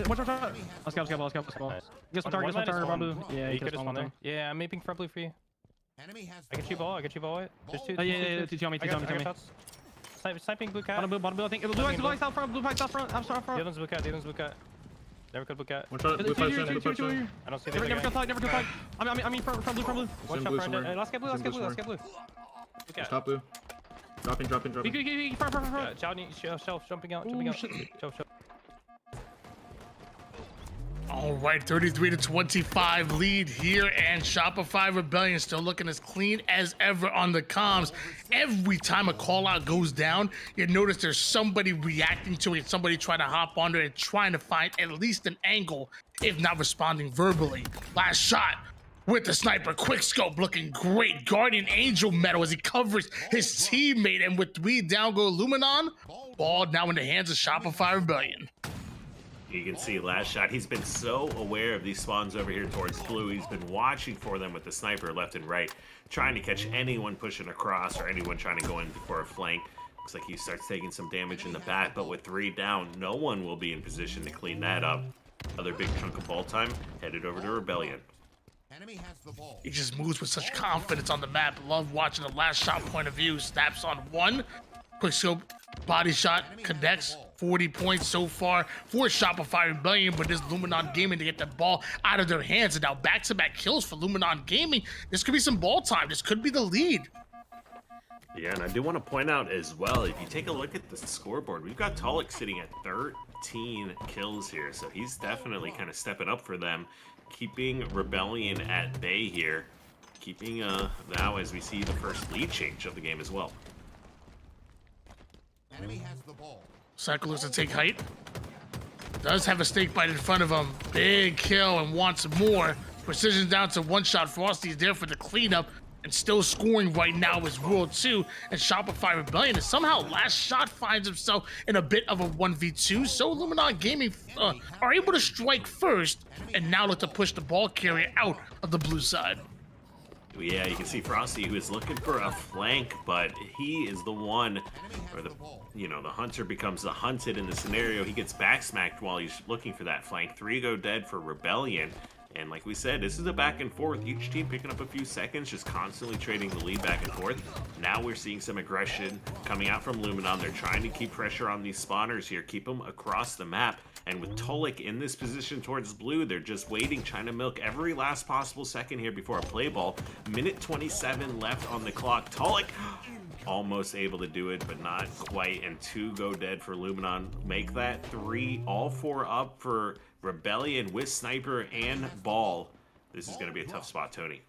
Watch out. Let's go. Nice. Get some target, Bamboo. Yeah, you could have spawned there. Yeah, I'm mapping front blue for you. I can shoot ball. White. There's two. Yeah. Two on me. Sniping blue cat. Bottom blue, I think. Blue pike's out front. I'm sorry, The front. other one's blue cat. Never could blue cat. One shot, blue pipes in. I don't see the Never kill pike. I mean front blue. One shot front. Last get blue. Blue cat. Top blue. Dropping. Front. Shelf, jumping out. Shelf. All right, 33-25 lead here, and Shopify Rebellion still looking as clean as ever on the comms. Every time a call out goes down, you notice there's somebody reacting to it, somebody trying to hop onto it, trying to find at least an angle, if not responding verbally. Last shot with the sniper, quick scope looking great. Guardian Angel medal as he covers his teammate, and with 3 down go Luminon. Ball now in the hands of Shopify Rebellion. You can see last shot, he's been so aware of these spawns over here towards blue. He's been watching for them with the sniper left and right, trying to catch anyone pushing across or anyone trying to go in for a flank. Looks like he starts taking some damage in the back, but with 3 down, no one will be in position to clean that up. Other big chunk of ball time headed over to Rebellion. He just moves with such confidence on the map. Love watching the last shot point of view. Snaps on 1. Quick scope, body shot, connects. 40 points so far for Shopify Rebellion, but this Luminon Gaming to get the ball out of their hands. And now back-to-back kills for Luminon Gaming. This could be some ball time. This could be the lead. Yeah, and I do want to point out as well, if you take a look at the scoreboard, we've got Tolik sitting at 13 kills here, so he's definitely kind of stepping up for them, keeping Rebellion at bay here, keeping now as we see the first lead change of the game as well. Enemy has the ball. Cycle looks to take height. Does have a snake bite in front of him. Big kill and wants more. Precision down to 1 shot. Frosty is there for the cleanup and still scoring right now is World 2. And Shopify Rebellion is somehow last shot finds himself in a bit of a 1v2. So Luminon Gaming are able to strike first and now look to push the ball carrier out of the blue side. Yeah, you can see Frosty, who is looking for a flank, but he is the one, or the hunter becomes the hunted in the scenario. He gets backsmacked while he's looking for that flank. 3 go dead for Rebellion. And like we said, this is a back and forth. Each team picking up a few seconds, just constantly trading the lead back and forth. Now we're seeing some aggression coming out from Luminon. They're trying to keep pressure on these spawners here, keep them across the map. And with Tolik in this position towards blue, they're just waiting, trying to milk every last possible second here before a play ball. Minute 27 left on the clock. Tolik almost able to do it, but not quite. And 2 go dead for Luminon. Make that 3, all 4 up for Rebellion with sniper and ball. This is going to be a tough spot, Tony.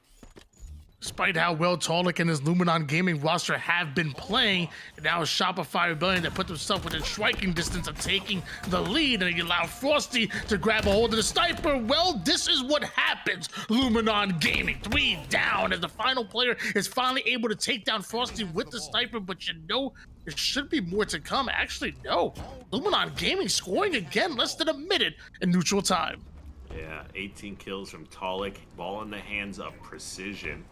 Despite how well Tolik and his Luminon Gaming roster have been playing, now Shopify Rebellion that put themselves within striking distance of taking the lead, and you allow Frosty to grab a hold of the sniper. Well, this is what happens. Luminon Gaming 3 down as the final player is finally able to take down Frosty with the sniper, but you know there should be more to come. Actually, no. Luminon Gaming scoring again less than a minute in neutral time. Yeah, 18 kills from Tolik, ball in the hands of Precision.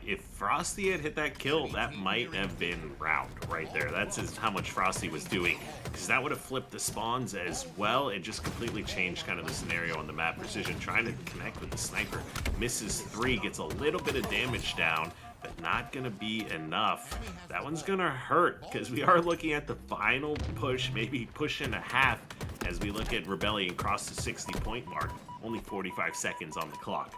If Frosty had hit that kill, that might have been round right there. That's how much Frosty was doing, because that would have flipped the spawns as well. It just completely changed kind of the scenario on the map. Precision trying to connect with the sniper, misses 3, gets a little bit of damage down, but not gonna be enough. That one's gonna hurt, because we are looking at the final push, maybe push and a half, as we look at Rebellion cross the 60-point mark. Only 45 seconds on the clock.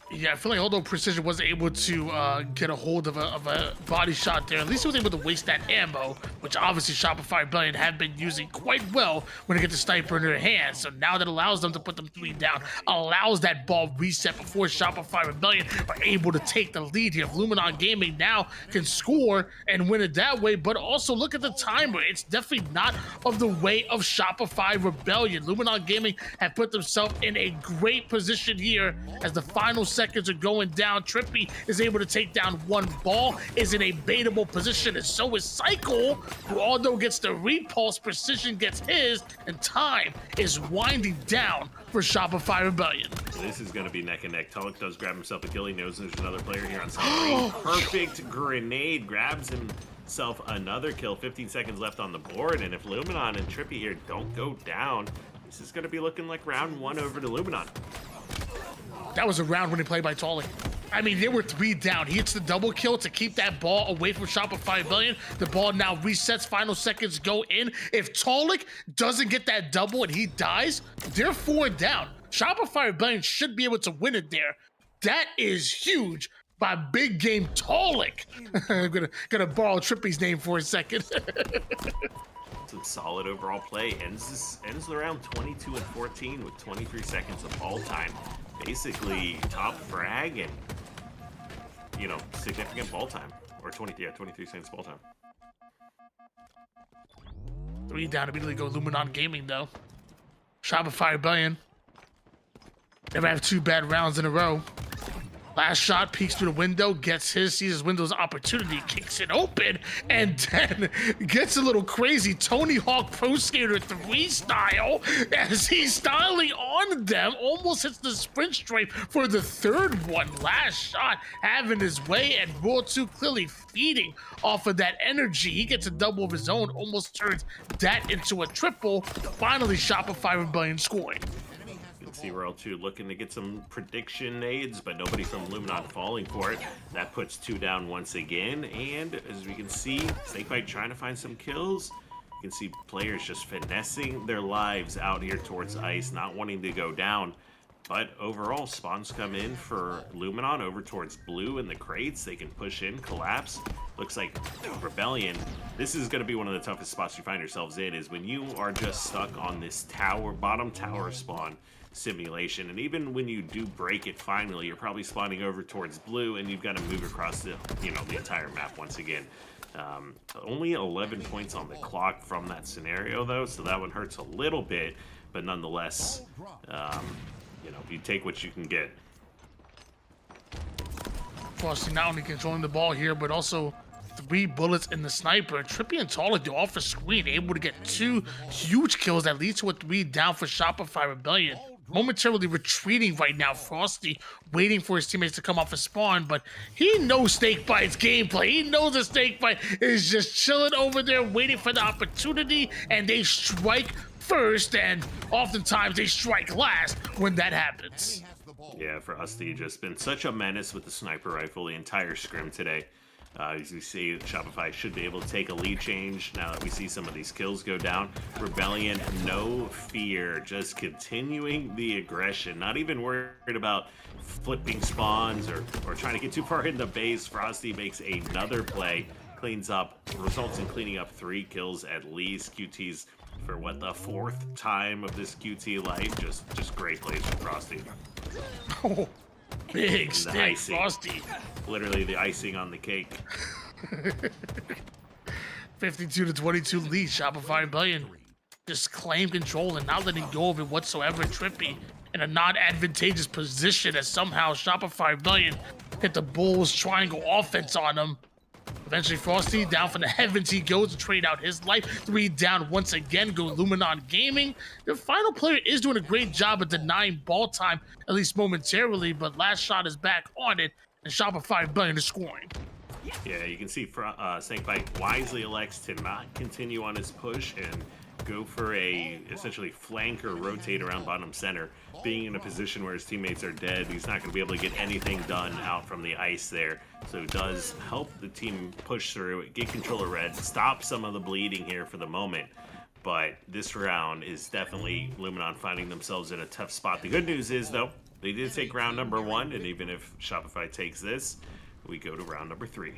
Yeah, I feel like although Precision wasn't able to get a hold of a body shot there, at least he was able to waste that ammo, which obviously Shopify Rebellion have been using quite well when they get the sniper in their hands. So now that allows them to put them 3 down, allows that ball reset before Shopify Rebellion are able to take the lead here. Luminon Gaming now can score and win it that way, but also look at the timer. It's definitely not of the way of Shopify Rebellion. Luminon Gaming have put themselves in a great position here as the final seconds are going down. Trippy is able to take down 1 ball, is in a baitable position, and so is Cycle, who although gets the repulse, Precision gets his, and time is winding down for Shopify Rebellion. So this is going to be neck and neck. Tulloch does grab himself a kill. He knows there's another player here on side. Perfect grenade, grabs himself another kill. 15 seconds left on the board, and if Luminon and Trippy here don't go down, this is going to be looking like round 1 over to Luminon. That was a round-winning play by Tulloch. I mean, they were 3 down. He hits the double kill to keep that ball away from Shopify Rebellion. The ball now resets. Final seconds go in. If Tulloch doesn't get that double and he dies, they're 4 down. Shopify Rebellion should be able to win it there. That is huge by big game Tulloch. I'm gonna borrow Trippy's name for a second. Some solid overall play. Ends the round 22-14 with 23 seconds of ball time. Basically top frag and, you know, significant ball time. Or 23 seconds ball time. 3 down, immediately go Luminon Gaming though. Shopify Rebellion never have 2 bad rounds in a row. Last shot, peeks through the window, gets his, sees his window's opportunity, kicks it open, and then gets a little crazy. Tony Hawk Pro Skater 3 style, as he's styling on them, almost hits the sprint stripe for the 3rd one. Last shot, having his way, and Raw 2 clearly feeding off of that energy. He gets a double of his own, almost turns that into a triple. Finally, Shopify Rebellion scoring. See Royal 2 looking to get some prediction aids, but nobody from Luminon falling for it. That puts 2 down once again, and as we can see, Snakebite trying to find some kills. You can see players just finessing their lives out here towards ice, not wanting to go down. But overall, spawns come in for Luminon over towards blue in the crates. They can push in, collapse. Looks like Rebellion. This is going to be one of the toughest spots you find yourselves in, is when you are just stuck on this tower, bottom tower spawn simulation, and even when you do break it finally, you're probably spawning over towards blue, and you've got to move across the entire map once again. Only 11 points on the clock from that scenario though, so that one hurts a little bit, but nonetheless, you take what you can get. Frosty not only controlling the ball here, but also 3 bullets in the sniper. Trippy and Tulloch do off the screen, able to get 2 huge kills that leads to a 3 down for Shopify Rebellion. Momentarily retreating right now, Frosty waiting for his teammates to come off a spawn, but he knows Snakebite's gameplay. He knows that Snakebite is just chilling over there waiting for the opportunity, and they strike first, and oftentimes they strike last when that happens. Yeah, Frosty just been such a menace with the sniper rifle the entire scrim today. As you see, Shopify should be able to take a lead change now that we see some of these kills go down. Rebellion, no fear, just continuing the aggression, not even worried about flipping spawns or trying to get too far in the base. Frosty makes another play, cleans up, results in cleaning up 3 kills at least. QT's for what, the 4th time of this QT life. Just great plays from Frosty. Oh, big stick, icing. Frosty. Literally the icing on the cake. 52-22 lead. Shopify Rebellion just claim control and not letting go of it whatsoever. Trippy in a non-advantageous position as somehow Shopify Rebellion hit the Bulls triangle offense on him. Eventually, Frosty down from the heavens he goes to trade out his life. 3 down once again, go Luminon Gaming. The final player is doing a great job at denying ball time, at least momentarily, but last shot is back on it, and Shopify Rebellion is scoring. Yeah, you can see Snakebite wisely elects to not continue on his push and go for a essentially flank or rotate around bottom center. Being in a position where his teammates are dead, he's not going to be able to get anything done out from the ice there. So it does help the team push through, get control of red, stop some of the bleeding here for the moment. But this round is definitely Luminon finding themselves in a tough spot. The good news is, though, they did take round number 1, and even if Shopify takes this, we go to round number 3.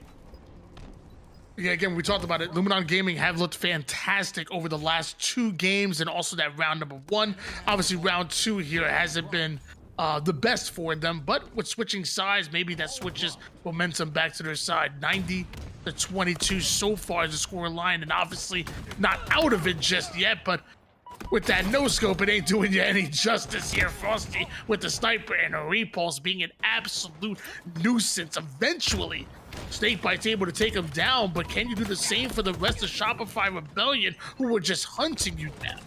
Yeah, again, we talked about it. Luminon Gaming have looked fantastic over the last 2 games and also that round number 1. Obviously, round 2 here hasn't been the best for them, but with switching sides, maybe that switches momentum back to their side. 90-22 so far is the score line, and obviously not out of it just yet, but with that no-scope, it ain't doing you any justice here. Frosty with the sniper and a repulse being an absolute nuisance. Eventually, Snakebite's able to take him down, but can you do the same for the rest of Shopify Rebellion, who were just hunting you down?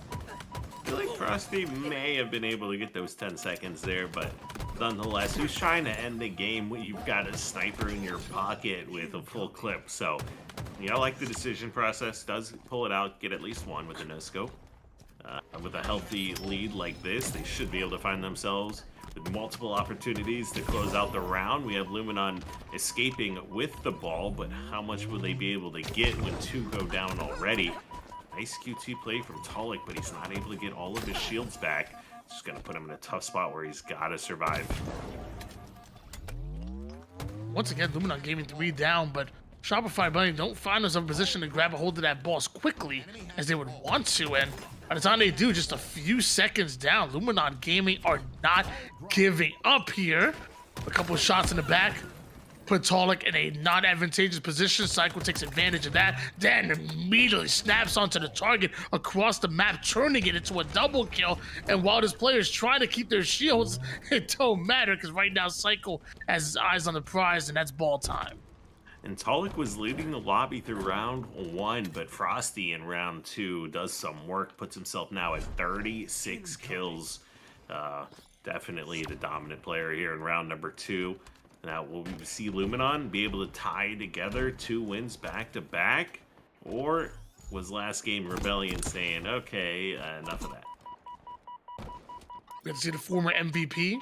I feel like Frosty may have been able to get those 10 seconds there, but nonetheless, who's trying to end the game when you've got a sniper in your pocket with a full clip? So, I like the decision process. Does pull it out, get at least one with a no-scope. With a healthy lead like this, they should be able to find themselves with multiple opportunities to close out the round. We have Luminon escaping with the ball, but how much will they be able to get when 2 go down already? Nice QT play from Tolik, but he's not able to get all of his shields back. It's just going to put him in a tough spot where he's got to survive. Once again, Luminon Gaming 3 down, but Shopify Rebellion don't find themselves in a position to grab a hold of that ball as quickly as they would want to, and by the time they do, just a few seconds down, Luminon Gaming are not giving up here. A couple of shots in the back put Tolik in a non-advantageous position. Cycle takes advantage of that, then immediately snaps onto the target across the map, turning it into a double kill. And while this player is trying to keep their shields, it don't matter because right now Cycle has his eyes on the prize, and that's ball time. And Tolik was leading the lobby through round 1, but Frosty in round 2 does some work, puts himself now at 36 kills. Definitely the dominant player here in round number 2. Now, will we see Luminon be able to tie together 2 wins back-to-back? Or was last game Rebellion saying, okay, enough of that? We have to see the former MVP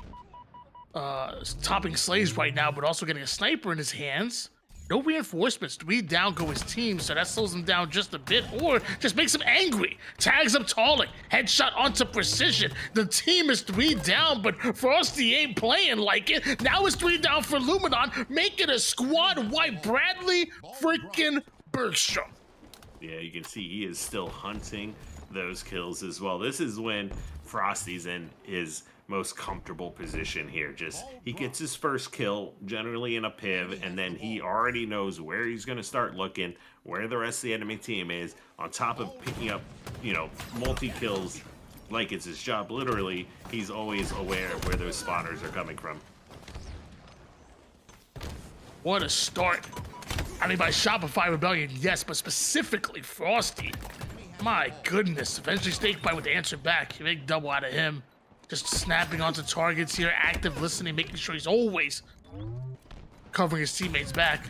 topping slays right now, but also getting a sniper in his hands. No reinforcements, 3 down go his team, so that slows him down just a bit, or just makes him angry. Tags up Tolik, headshot onto Precision. The team is 3 down, but Frosty ain't playing like it. Now it's 3 down for Luminon, making a squad-wide Bradley freaking Bergstrom. Yeah, you can see he is still hunting those kills as well. This is when Frosty's in his most comfortable position here. Just he gets his first kill generally in a piv, and then he already knows where he's going to start looking, where the rest of the enemy team is, on top of picking up, multi-kills like it's his job. Literally, he's always aware of where those spawners are coming from. What a start. I mean, by Shopify Rebellion, yes, but specifically Frosty. My goodness. Eventually Snakebite with the answer back. Big double out of him. Just snapping onto targets here, active listening, making sure he's always covering his teammates back.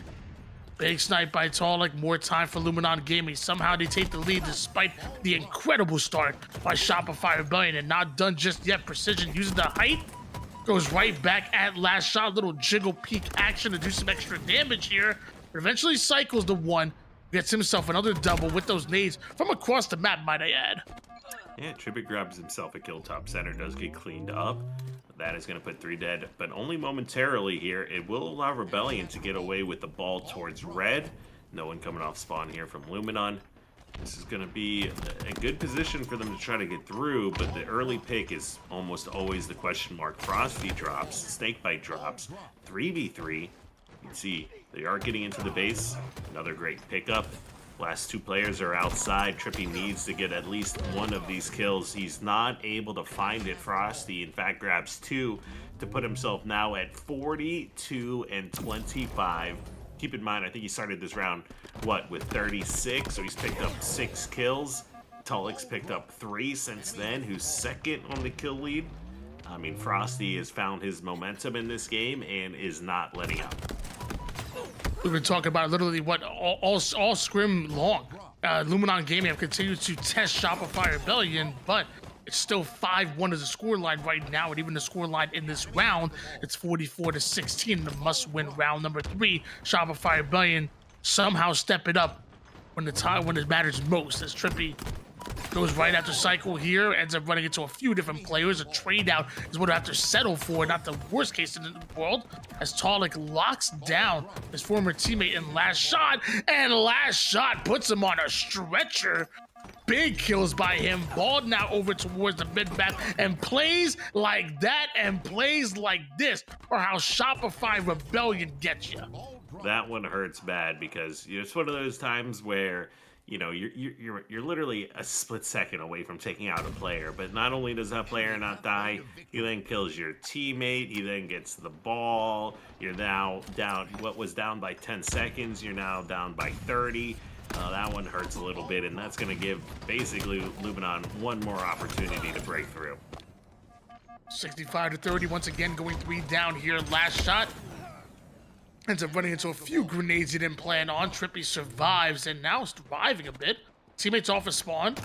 Big snipe by Tolik, more time for Luminon Gaming. Somehow they take the lead despite the incredible start by Shopify Rebellion, and not done just yet. Precision using the height, goes right back at last shot. Little jiggle peek action to do some extra damage here. But eventually cycles the one, gets himself another double with those nades from across the map, might I add. Yeah, Trippett grabs himself a kill top center, does get cleaned up. That is going to put 3 dead, but only momentarily here. It will allow Rebellion to get away with the ball towards red. No one coming off spawn here from Luminon. This is going to be a good position for them to try to get through, but the early pick is almost always the question mark. Frosty drops, Snakebite drops, 3v3. You can see they are getting into the base. Another great pickup. Last 2 players are outside. Trippy needs to get at least one of these kills. He's not able to find it. Frosty, in fact, grabs 2 to put himself now at 42 and 25. Keep in mind, I think he started this round, with 36? So he's picked up 6 kills. Tolik's picked up 3 since then, who's second on the kill lead. I mean, Frosty has found his momentum in this game and is not letting up. We've been talking about literally all scrim long. Luminon Gaming have continued to test Shopify Rebellion, but it's still 5-1 as a scoreline right now, and even the scoreline in this round, it's 44-16, the must-win round number 3. Shopify Rebellion somehow step it up when it matters most, as Trippy Goes right after Cycle here, ends up running into a few different players. A trade out is what I have to settle for, not the worst case in the world, as Talik locks down his former teammate in Last Shot, and Last Shot puts him on a stretcher. Big kills by him. Ball now over towards the mid-map, and plays like that and plays like this are how Shopify Rebellion gets you. That one hurts bad because it's one of those times where you're literally a split second away from taking out a player, but not only does that player not die, he then kills your teammate, he then gets the ball, you're now down, what was down by 10 seconds, you're now down by 30. That one hurts a little bit, and that's going to give basically Luminon one more opportunity to break through. 65 to 30, once again going 3 down here. Last Shot ends up running into a few grenades he didn't plan on. Trippy survives and now is thriving a bit. Teammates off a spawn.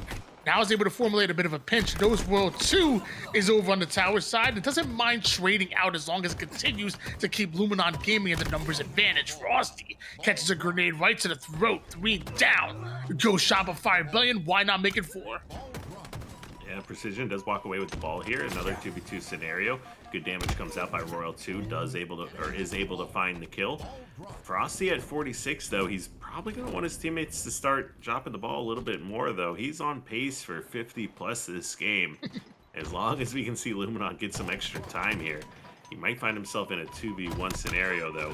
Now is able to formulate a bit of a pinch. Knows World 2 is over on the tower side and doesn't mind trading out as long as it continues to keep Luminon Gaming at the numbers advantage. Frosty catches a grenade right to the throat. 3 down. Go Shopify Rebellion. Why not make it 4? Yeah, Precision does walk away with the ball here. Another 2v2 scenario. Good damage comes out by Royal 2. Is able to find the kill. Frosty at 46 though. He's probably going to want his teammates to start dropping the ball a little bit more though. He's on pace for 50 plus this game. As long as we can see Luminon get some extra time here. He might find himself in a 2v1 scenario though.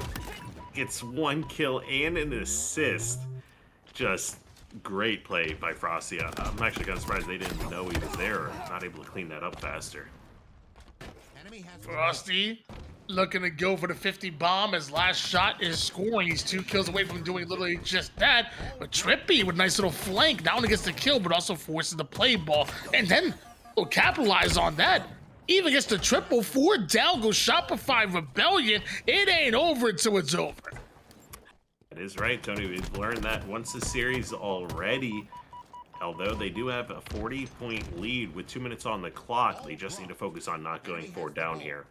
Gets 1 kill and an assist. Just great play by Frosty. I'm actually kind of surprised they didn't know he was there or not able to clean that up faster. Frosty looking to go for the 50 bomb as Last Shot is scoring. He's 2 kills away from doing literally just that. But Trippy with a nice little flank, not only gets the kill, but also forces the play ball. And then will capitalize on that. Even gets the triple. 4 down goes Shopify Rebellion. It ain't over until it's over. That is right, Tony. We've learned that once the series already. Although they do have a 40-point lead with 2 minutes on the clock, they just need to focus on not going 4 down here.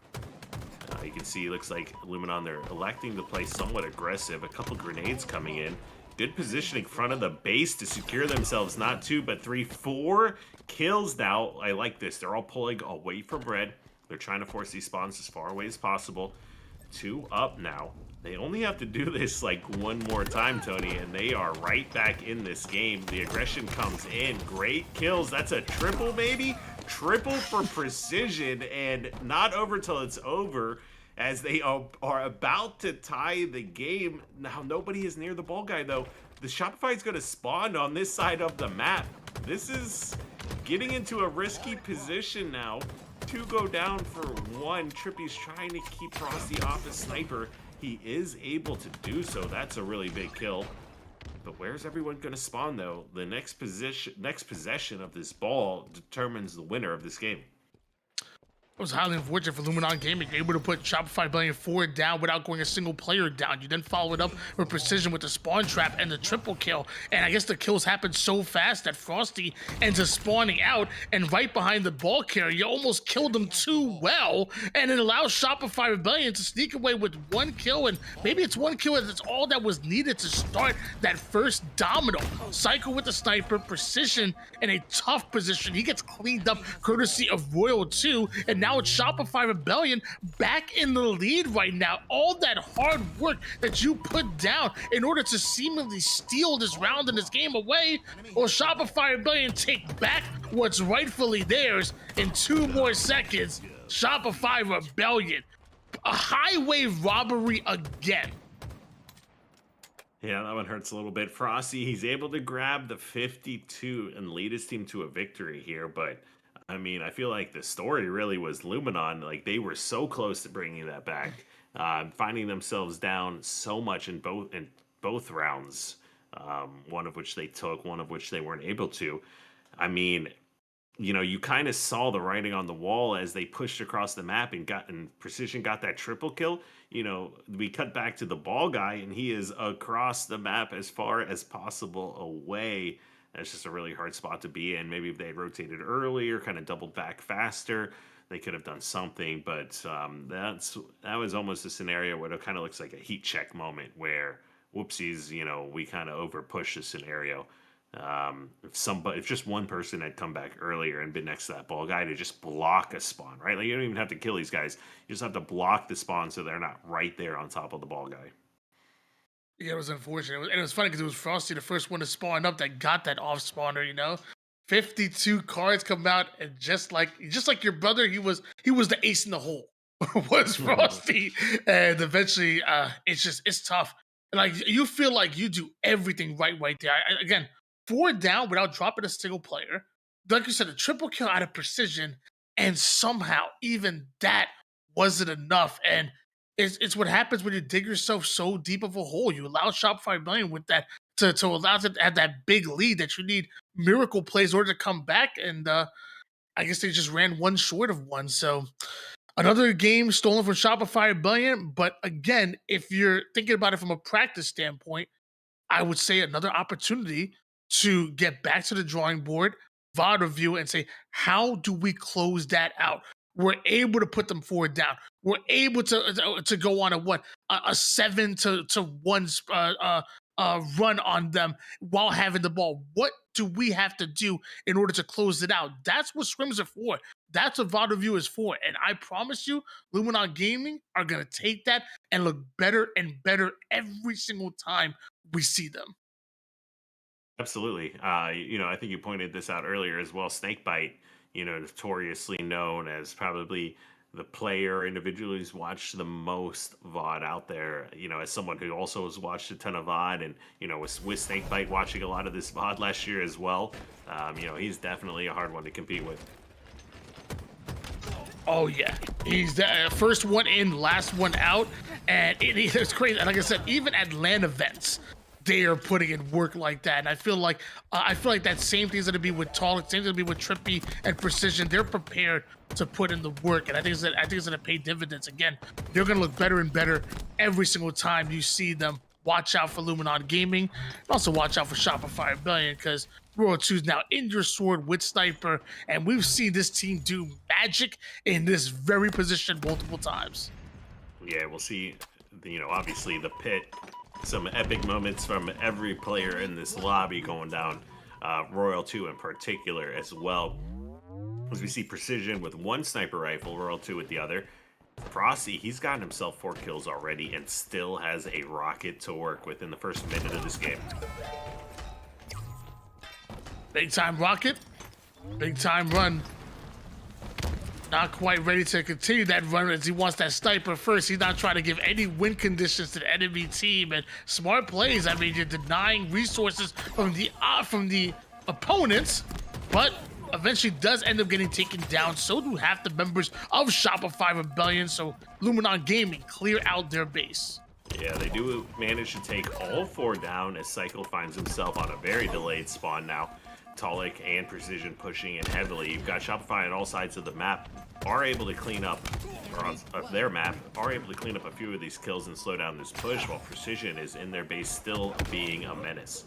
You can see, it looks like Luminon, they're electing to play somewhat aggressive. A couple grenades coming in. Good position in front of the base to secure themselves. Not 2, but 3, 4 kills now. I like this. They're all pulling away from red. They're trying to force these spawns as far away as possible. 2 up now. They only have to do this like 1 more time, Tony, and they are right back in this game. The aggression comes in. Great kills. That's a triple, baby. Triple for Precision, and not over till it's over, as they are about to tie the game. Now, nobody is near the ball guy, though. The Shopify is going to spawn on this side of the map. This is getting into a risky position now. 2 go down for 1. Trippy's trying to keep Frosty off his sniper. He is able to do so. That's a really big kill. But where's everyone going to spawn, though? The next possession of this ball determines the winner of this game. It was highly unfortunate for Luminon Gaming, able to put Shopify Rebellion 4 down without going a single player down. You then follow it up with Precision with the spawn trap and the triple kill. And I guess the kills happened so fast that Frosty ends up spawning out, and right behind the ball carrier, you almost killed him too well. And it allows Shopify Rebellion to sneak away with 1 kill, and maybe it's 1 kill, and it's all that was needed to start that first domino. Cycle with the sniper, Precision in a tough position. He gets cleaned up courtesy of Royal 2, and now it's Shopify Rebellion back in the lead right now. All that hard work that you put down in order to seemingly steal this round in this game away, or Shopify Rebellion take back what's rightfully theirs in 2 more seconds. Shopify Rebellion, a highway robbery again. Yeah, that one hurts a little bit. Frosty, he's able to grab the 52 and lead his team to a victory here, but I mean, I feel like the story really was Luminon. Like, they were so close to bringing that back, finding themselves down so much in both rounds. One of which they took, one of which they weren't able to. I mean, you kind of saw the writing on the wall as they pushed across the map and Precision got that triple kill. We cut back to the ball guy, and he is across the map as far as possible away. That's just a really hard spot to be in. Maybe if they had rotated earlier, kind of doubled back faster, they could have done something. But that was almost a scenario where it kind of looks like a heat check moment where, whoopsies, we kind of over push the scenario. if just one person had come back earlier and been next to that ball guy to just block a spawn, right? Like you don't even have to kill these guys. You just have to block the spawn so they're not right there on top of the ball guy. Yeah, it was unfortunate. And it was funny because it was Frosty, the first one to spawn up that got that off spawner, you know? 52 cards come out, and just like your brother, he was the ace in the hole. Was Frosty. And eventually it's tough. And like you feel like you do everything right there. Again, 4 down without dropping a single player. Like you said, a triple kill out of precision, and somehow even that wasn't enough. And it's what happens when you dig yourself so deep of a hole. You allow Shopify Rebellion with that to allow it to have that big lead that you need miracle plays in order to come back. And I guess they just ran one short of one. So another game stolen from Shopify Rebellion. But again, if you're thinking about it from a practice standpoint, I would say another opportunity to get back to the drawing board, VOD review, and say, how do we close that out? We're able to put them 4 down. We're able to go on a 7-1 run on them while having the ball. What do we have to do in order to close it out? That's what scrims are for. That's what VOD review is for. And I promise you, Luminon Gaming are going to take that and look better and better every single time we see them. Absolutely. I think you pointed this out earlier as well. Snakebite, notoriously known as probably the player individual who's watched the most VOD out there, as someone who also has watched a ton of VOD and, with Snakebite watching a lot of this VOD last year as well, he's definitely a hard one to compete with. Oh, yeah. He's the first one in, last one out. And it's crazy. And like I said, even at LAN events, they are putting in work like that. And I feel like that same thing's going to be with Tall, same thing's going to be with Trippy and Precision. They're prepared to put in the work. And I think it's going to pay dividends. Again, they're going to look better and better every single time you see them. Watch out for Luminon Gaming. And also watch out for Shopify Rebellion, because Royal 2 is now in your sword with Sniper. And we've seen this team do magic in this very position multiple times. Yeah, we'll see, obviously the pit. Some epic moments from every player in this lobby going down. Royal 2 in particular as well. As we see Precision with 1 sniper rifle, Royal 2 with the other. Frosty, he's gotten himself 4 kills already and still has a rocket to work with in the first minute of this game. Big time rocket, big time run. Not quite ready to continue that run as he wants that sniper first. He's not trying to give any win conditions to the enemy team. And smart plays. I mean, you're denying resources from the opponents, but eventually does end up getting taken down. So do half the members of Shopify Rebellion. So Luminon Gaming clear out their base. Yeah, they do manage to take all 4 down as Cycle finds himself on a very delayed spawn now. Talik and Precision pushing in heavily. You've got Shopify on all sides of the map, are able to clean up, or of their map, are able to clean up a few of these kills and slow down this push, while Precision is in their base still being a menace.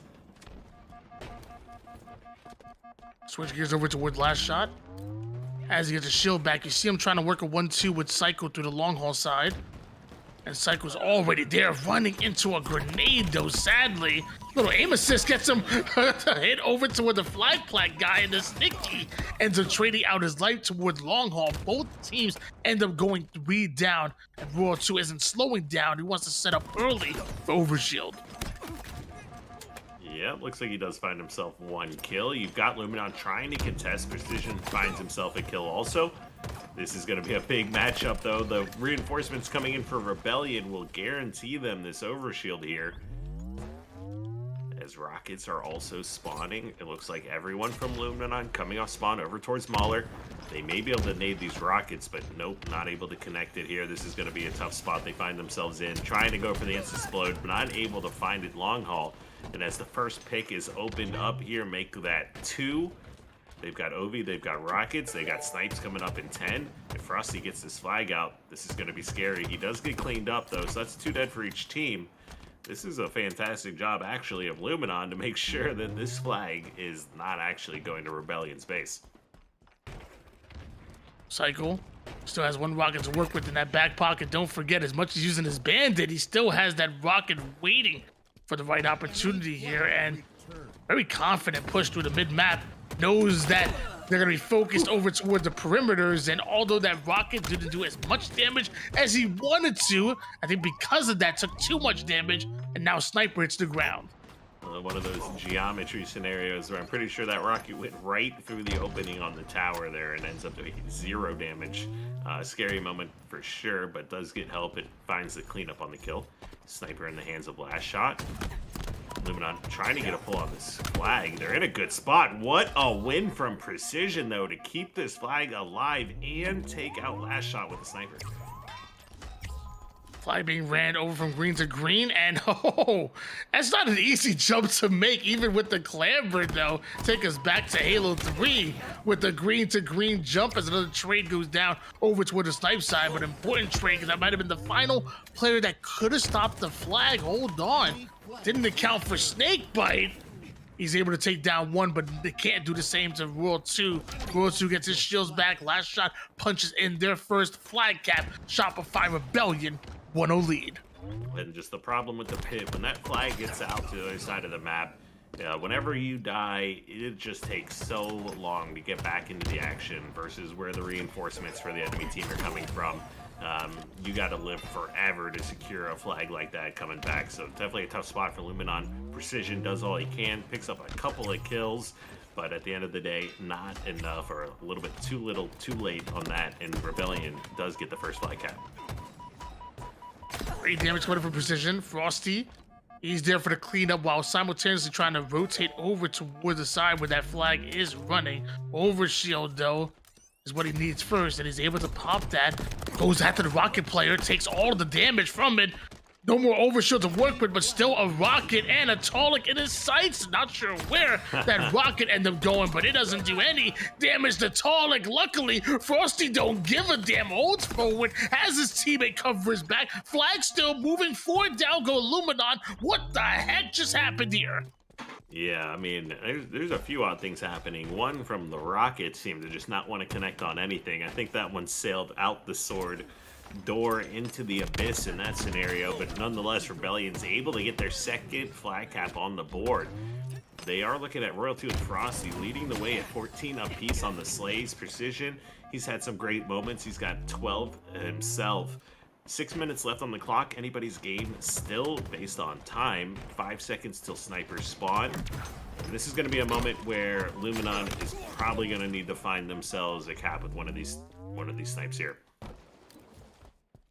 Switch gears over toward last shot. As he gets a shield back, you see him trying to work a 1-2 with Cycle through the long haul side. And Cycle's already there, running into a grenade, though, sadly. Little aim assist gets him hit over toward the flag plant guy, and the Sticky ends up trading out his life toward long haul. Both teams end up going 3 down, and Royal 2 isn't slowing down. He wants to set up early for Overshield. Yeah, looks like he does find himself 1 kill. You've got Luminon trying to contest. Precision finds himself a kill also. This is going to be a big matchup, though. The reinforcements coming in for Rebellion will guarantee them this overshield here. As rockets are also spawning, it looks like everyone from Luminon coming off spawn over towards Mauler. They may be able to nade these rockets, but nope, not able to connect it here. This is going to be a tough spot they find themselves in. Trying to go for the insta-explode, but not able to find it long haul. And as the first pick is opened up here, make that 2. They've got Ovi, they've got rockets, they got snipes coming up in 10. If Frosty gets this flag out, this is going to be scary. He does get cleaned up, though, so that's 2 dead for each team. This is a fantastic job, actually, of Luminon to make sure that this flag is not actually going to Rebellion's base. Cycle still has 1 rocket to work with in that back pocket. Don't forget, as much as using his bandit, he still has that rocket waiting for the right opportunity here. And Very confident push through the mid-map. Knows that they're going to be focused over toward the perimeters, and although that rocket didn't do as much damage as he wanted to, I think because of that took too much damage, and now Sniper hits the ground. One of those geometry scenarios where I'm pretty sure that rocket went right through the opening on the tower there and ends up doing 0 damage. Scary moment for sure, but does get help. It finds the cleanup on the kill. Sniper in the hands of Last Shot. Luminon trying to get a pull on this flag. They're in a good spot. What a win from Precision, though, to keep this flag alive and take out Last Shot with a sniper. Flag being ran over from green to green, and that's not an easy jump to make, even with the clamber, though. Take us back to Halo 3 with the green to green jump as another trade goes down over toward the snipe side, but important trade because that might have been the final player that could have stopped the flag. Hold on. Didn't account for Snakebite. He's able to take down one, but they can't do the same to World 2. World 2 gets his shields back. Last Shot punches in their first flag cap. Shopify Rebellion 1-0 lead. And just the problem with the pit, when that flag gets out to the other side of the map, whenever you die, it just takes so long to get back into the action versus where the reinforcements for the enemy team are coming from. You got to live forever to secure a flag like that coming back. So definitely a tough spot for Luminon. Precision does all he can, picks up a couple of kills, but at the end of the day, not enough, or a little bit too little, too late on that, and Rebellion does get the first flag cap. Great damage coming from Precision. Frosty, he's there for the cleanup while simultaneously trying to rotate over toward the side where that flag is running. Overshield, though, is what he needs first, and he's able to pop that. Goes after the rocket player, takes all the damage from it. No more overshield to work with, but still a rocket and a Tolic in his sights. Not sure where that rocket ended up going, but it doesn't do any damage to Tolic. Luckily, Frosty don't give a damn. Holds forward, has his teammate cover his back. Flag still moving forward. Down go Luminon. What the heck just happened here? Yeah, I mean, there's a few odd things happening. One from the rocket seemed to just not want to connect on anything. I think that one sailed out the sword door into the abyss in that scenario, but nonetheless, Rebellion's able to get their second flag cap on the board. They are looking at Royal 2 and Frosty leading the way at 14 apiece on the Slays. Precision, he's had some great moments. He's got 12 himself. 6 minutes left on the clock. Anybody's game still based on time. 5 seconds till snipers spawn. And this is going to be a moment where Luminon is probably going to need to find themselves a cap with one of these snipes here.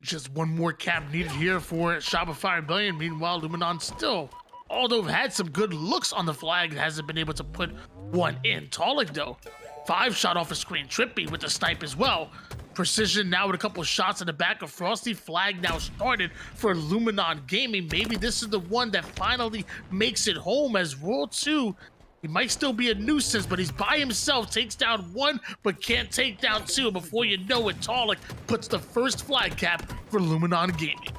Just one more cap needed here for Shopify Rebellion. Meanwhile, Luminon still, although had some good looks on the flag, hasn't been able to put one in. Tolic, though, 5 shot off a screen. Trippy with the snipe as well. Precision now with a couple of shots in the back of Frosty. Flag now started for Luminon Gaming. Maybe this is the one that finally makes it home as World 2. He might still be a nuisance, but he's by himself. Takes down one, but can't take down two. Before you know it, Tolic puts the first flag cap for Luminon Gaming.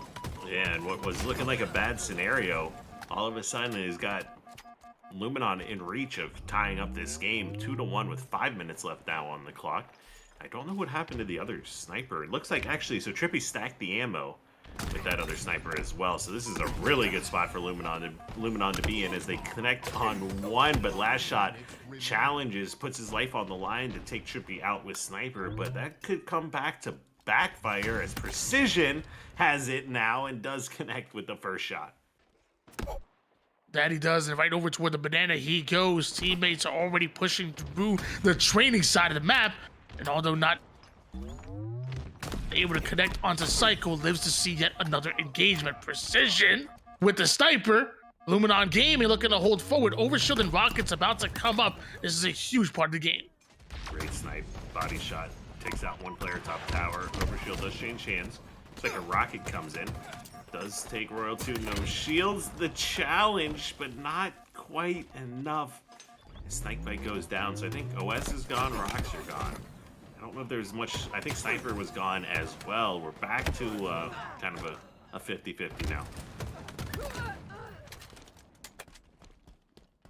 Yeah, and what was looking like a bad scenario, all of a sudden he's got Luminon in reach of tying up this game 2-1 with 5 minutes left now on the clock. I don't know what happened to the other sniper. It looks like actually, so Trippy stacked the ammo with that other sniper as well. So this is a really good spot for Luminon to be in as they connect on one, but Last Shot challenges, puts his life on the line to take Trippy out with sniper, but that could come back to backfire as Precision has it now and does connect with the first shot. That he does, and right over toward the banana he goes. Teammates are already pushing through the training side of the map, and although not able to connect onto Psycho, lives to see yet another engagement. Precision with the sniper. Luminon Gaming looking to hold forward. Overshield and rockets about to come up. This is a huge part of the game. Great snipe, body shot, takes out one player top tower. Overshield does change hands. Looks like a rocket comes in. Does take Royal 2, no shields. The challenge, but not quite enough. Snakebite goes down, so I think OS is gone, rocks are gone. I don't know if there's much. I think Sniper was gone as well. We're back to kind of a 50-50 now.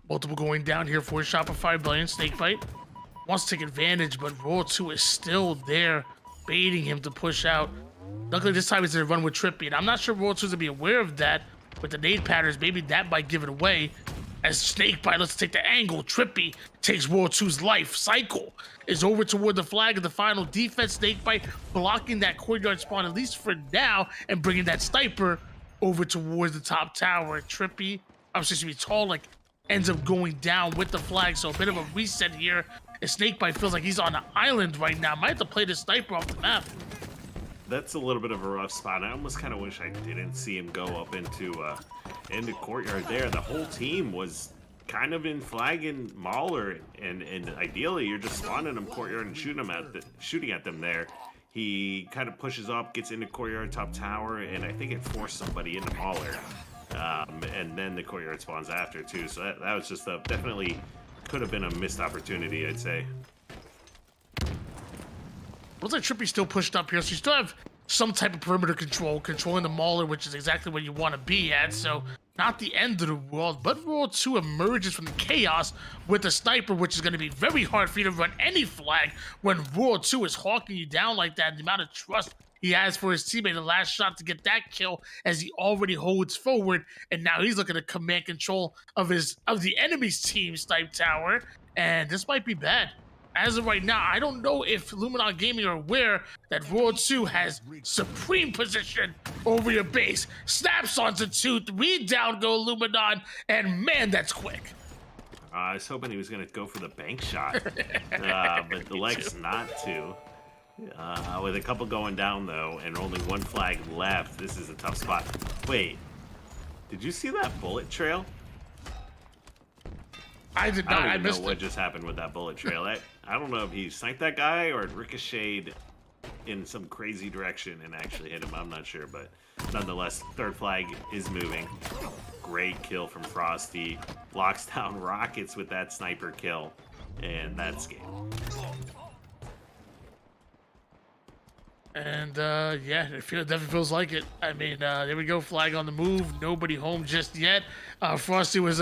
Multiple going down here for Shopify Rebellion. Snakebite wants to take advantage, but Royal 2 is still there, baiting him to push out. Luckily, this time he's going to run with Trippy, and I'm not sure Royal 2's going to be aware of that with the nade patterns. Maybe that might give it away, as Snakebite lets take the angle. Trippy takes World 2's life. Cycle is over toward the flag of the final defense. Snakebite blocking that courtyard spawn, at least for now, and bringing that sniper over towards the top tower. Trippy, I'm supposed to be tall, like, ends up going down with the flag, so a bit of a reset here. And Snakebite feels like he's on an island right now. Might have to play the sniper off the map. That's a little bit of a rough spot. I almost kind of wish I didn't see him go up into courtyard there. The whole team was kind of in flag and mauler, and ideally you're just spawning them courtyard and shooting at them there. He kind of pushes up, gets into courtyard top tower, and I think it forced somebody into mauler. And then the courtyard spawns after too. So that was just definitely could have been a missed opportunity, I'd say. Looks like Trippy's still pushed up here, so you still have some type of perimeter controlling the mauler, which is exactly where you want to be at. So not the end of the world, but World 2 emerges from the chaos with a sniper, which is going to be very hard for you to run any flag when World 2 is hawking you down like that. And the amount of trust he has for his teammate, the last shot to get that kill, as he already holds forward, and now he's looking to command control of the enemy's team snipe tower, and this might be bad. As of right now, I don't know if Luminon Gaming are aware that World 2 has supreme position over your base. Snaps onto 2, 3 down go Luminon, and man, that's quick. I was hoping he was going to go for the bank shot, but elects not to. With a couple going down, though, and only one flag left, this is a tough spot. Wait, did you see that bullet trail? I did not. I missed know what just happened with that bullet trail. I don't know if he sniped that guy or it ricocheted in some crazy direction and actually hit him. I'm not sure, but nonetheless, third flag is moving. Great kill from Frosty. Locks down Rockets with that sniper kill, and that's game. And yeah, it definitely feels like it. I mean, there we go, flag on the move. Nobody home just yet. Frosty was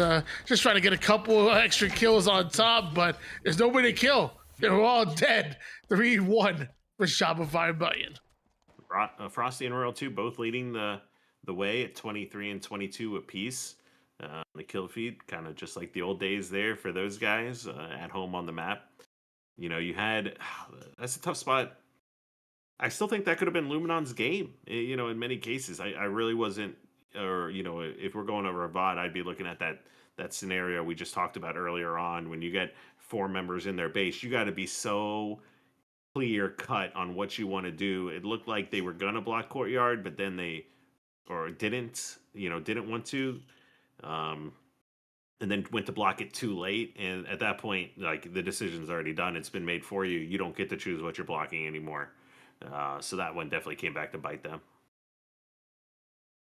just trying to get a couple extra kills on top, but there's nobody to kill. They're all dead. 3-1 for Shopify Rebellion. Frosty and Royal 2 both leading the way at 23 and 22 apiece. The kill feed, kind of just like the old days there for those guys at home on the map. You know, that's a tough spot. I still think that could have been Luminon's game, you know, in many cases. I really wasn't, or, you know, if we're going over a VOD, I'd be looking at that scenario we just talked about earlier on. When you get 4 members in their base, you got to be so clear cut on what you want to do. It looked like they were going to block courtyard, but then didn't want to, and then went to block it too late. And at that point, like, the decision's already done. It's been made for you. You don't get to choose what you're blocking anymore. So that one definitely came back to bite them.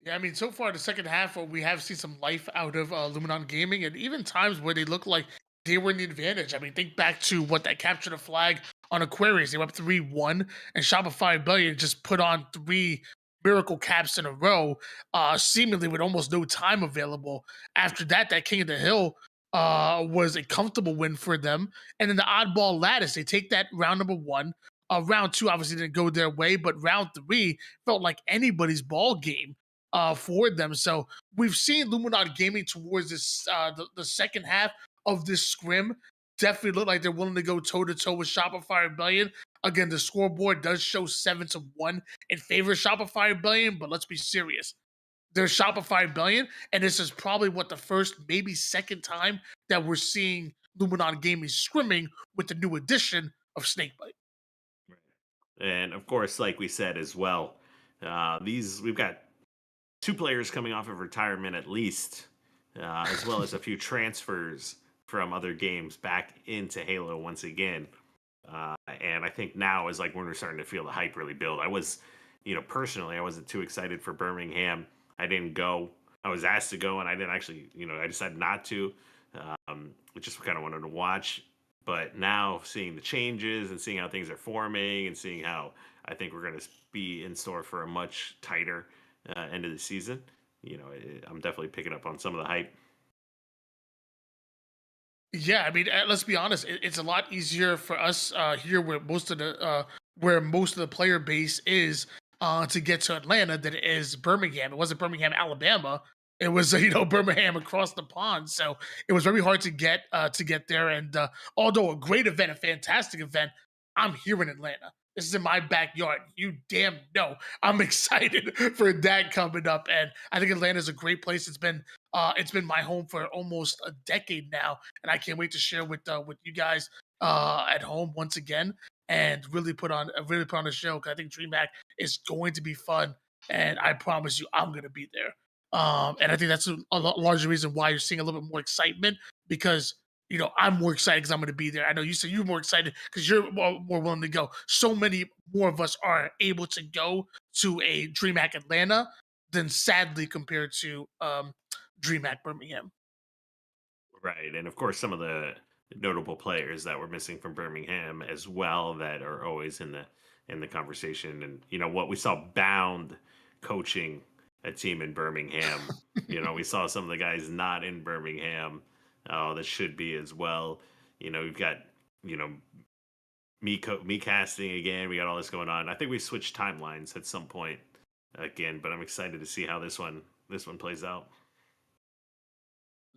Yeah, I mean, so far the second half, we have seen some life out of Luminon Gaming, and even times where they look like they were in the advantage. I mean, think back to what that captured a flag on Aquarius. They were up 3-1, and Shopify Rebellion just put on 3 miracle caps in a row, seemingly with almost no time available. After that King of the Hill was a comfortable win for them. And then the oddball Lattice, they take that round number 1. Round 2 obviously didn't go their way, but round 3 felt like anybody's ball game for them. So we've seen Luminon Gaming towards this the second half of this scrim definitely look like they're willing to go toe-to-toe with Shopify Rebellion. Again, the scoreboard does show 7-1 in favor of Shopify Rebellion, but let's be serious. There's Shopify Rebellion, and this is probably the first, maybe second time that we're seeing Luminon Gaming scrimming with the new addition of Snakebite. And of course, like we said as well, we've got 2 players coming off of retirement at least, as well as a few transfers from other games back into Halo once again. And I think now is like when we're starting to feel the hype really build. I was, personally, I wasn't too excited for Birmingham. I didn't go. I was asked to go, and I didn't actually, I decided not to. Just kind of wanted to watch. But now seeing the changes and seeing how things are forming and seeing how I think we're going to be in store for a much tighter end of the season, I'm definitely picking up on some of the hype. Yeah, I mean, let's be honest. It's a lot easier for us here, where most of the player base is, to get to Atlanta than it is Birmingham. It wasn't Birmingham, Alabama, It was Birmingham across the pond, so it was very hard to get there. And although a great event, a fantastic event, I'm here in Atlanta. This is in my backyard. You damn know I'm excited for that coming up, and I think Atlanta is a great place. It's been my home for almost a decade now, and I can't wait to share with you guys at home once again and really put on a show. 'Cause I think DreamHack is going to be fun, and I promise you, I'm gonna be there. And I think that's a larger reason why you're seeing a little bit more excitement because I'm more excited because I'm going to be there. I know you said you're more excited because you're more willing to go. So many more of us are able to go to a DreamHack Atlanta than sadly compared to DreamHack Birmingham. Right, and of course some of the notable players that we're missing from Birmingham as well that are always in the conversation. And what we saw Bound coaching a team in Birmingham. We saw some of the guys not in Birmingham. That should be as well. We've got me casting again. We got all this going on. I think we switched timelines at some point again, but I'm excited to see how this one plays out.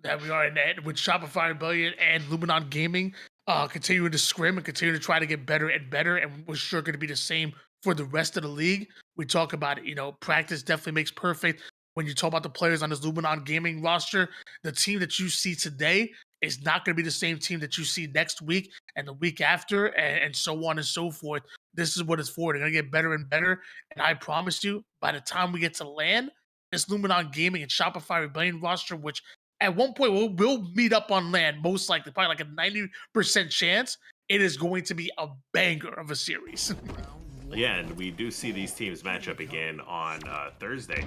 That we are in that with Shopify Rebellion and Luminon Gaming continuing to scrim and continue to try to get better and better, and we're sure going to be the same for the rest of the league. We talk about it, practice definitely makes perfect. When you talk about the players on this Luminon Gaming roster, the team that you see today is not going to be the same team that you see next week and the week after, and so on and so forth. This is what it's for. They're going to get better and better, and I promise you, by the time we get to LAN, this Luminon Gaming and Shopify Rebellion roster, which at one point we'll meet up on LAN, most likely, probably like a 90% chance, it is going to be a banger of a series. Yeah, and we do see these teams match up again on Thursday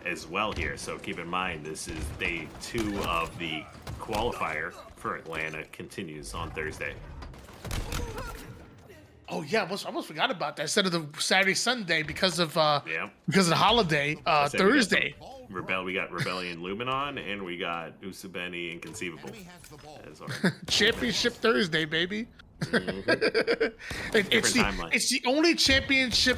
as well here. So keep in mind, this is day 2 of the qualifier for Atlanta continues on Thursday. Oh yeah, I almost forgot about that. Instead of the Saturday Sunday because of the holiday Thursday. We got Rebellion Luminon, and we got Usabeni Inconceivable as our Championship Thursday, baby. Different timeline. It's the only championship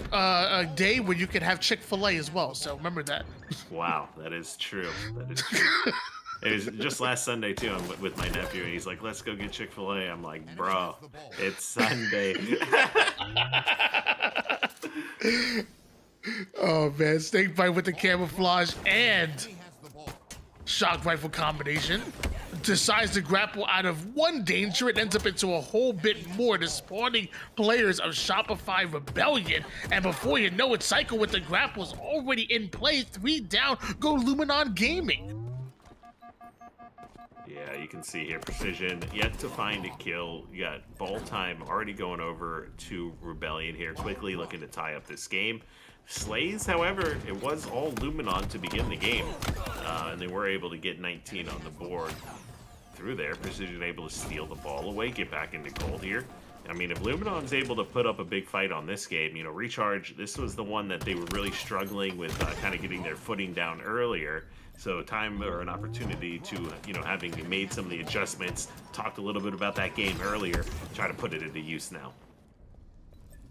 day where you can have Chick-fil-A as well. So remember that. Wow, that is true. That is true. It was just last Sunday too. I'm with my nephew, and he's like, "Let's go get Chick-fil-A." I'm like, "Bro, it's Sunday." Oh man, snake bite with the camouflage and shock rifle combination. Decides to grapple out of one danger. It ends up into a whole bit more, the spawning players of Shopify Rebellion. And before you know it, Cycle with the grapple is already in play. 3 down, go Luminon Gaming. Yeah, you can see here, Precision yet to find a kill. You got ball time already going over to Rebellion here, quickly looking to tie up this game. Slays, however, it was all Luminon to begin the game, and they were able to get 19 on the board through there. Precision able to steal the ball away, get back into gold here. I mean, if Luminon's able to put up a big fight on this game, Recharge, this was the one that they were really struggling with kind of getting their footing down earlier. So time or an opportunity to, having made some of the adjustments, talked a little bit about that game earlier, try to put it into use now.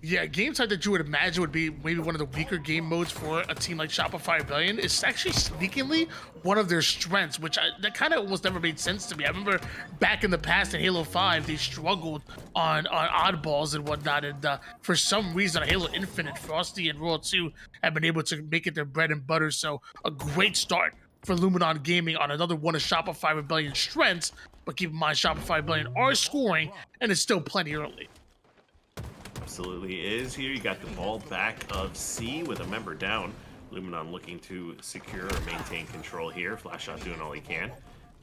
Yeah, game type that you would imagine would be maybe one of the weaker game modes for a team like Shopify Rebellion is actually sneakingly one of their strengths, which that kind of almost never made sense to me. I remember back in the past in Halo 5, they struggled on oddballs and whatnot, and for some reason on Halo Infinite, Frosty and Royal 2 have been able to make it their bread and butter, so a great start for Luminon Gaming on another one of Shopify Rebellion's strengths, but keep in mind Shopify Rebellion are scoring, and it's still plenty early. Absolutely is here. You got the ball back of C with a member down. Luminon looking to secure or maintain control here. Flashshot doing all he can.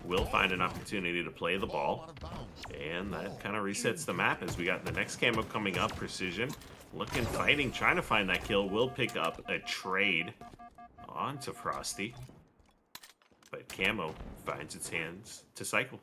Will find an opportunity to play the ball. And that kind of resets the map as we got the next camo coming up. Precision looking, fighting, trying to find that kill. Will pick up a trade onto Frosty. But camo finds its hands to Cycle.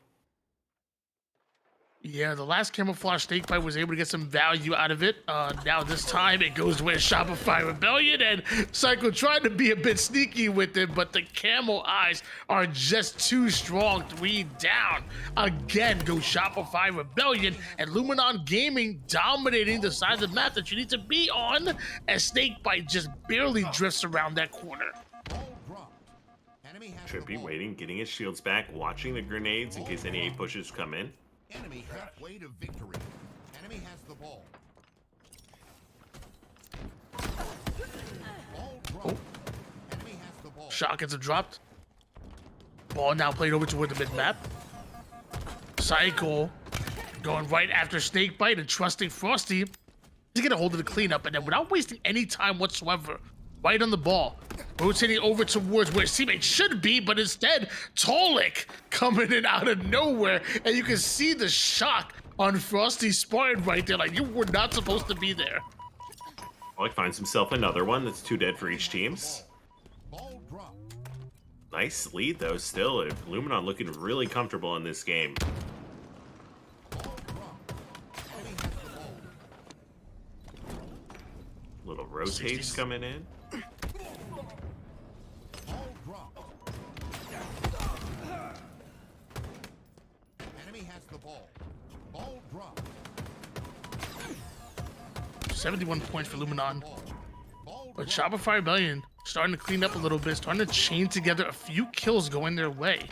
Yeah, the last camouflage snake bite was able to get some value out of it. Now this time it goes with Shopify Rebellion, and Cycle tried to be a bit sneaky with it, but the camo eyes are just too strong. 3 down. Again, go Shopify Rebellion, and Luminon Gaming dominating the side of the map that you need to be on, as snake bite just barely drifts around that corner. Trippy waiting, getting his shields back, watching the grenades in case any A pushes come in. Enemy halfway to victory. Enemy has the ball. Ball dropped. Enemy has the ball. Shot gets dropped. Ball now played over toward the mid-map. Cycle going right after Snakebite and trusting Frosty to get a hold of the cleanup, and then without wasting any time whatsoever, right on the ball, rotating over towards where his teammate should be, but instead, Tolik coming in out of nowhere, and you can see the shock on Frosty's Spartan right there, like you were not supposed to be there. Tolik finds himself another one. That's 2 dead for each teams. Ball dropped. Nice lead though, still. Luminon looking really comfortable in this game. Ball dropped. Enemy has the ball. Little rotates 60s. coming in. Ball dropped. Enemy has the ball. Ball dropped. 71 points for Luminon. Ball But dropped. Shopify Rebellion starting to clean up a little bit, starting to chain together a few kills going their way.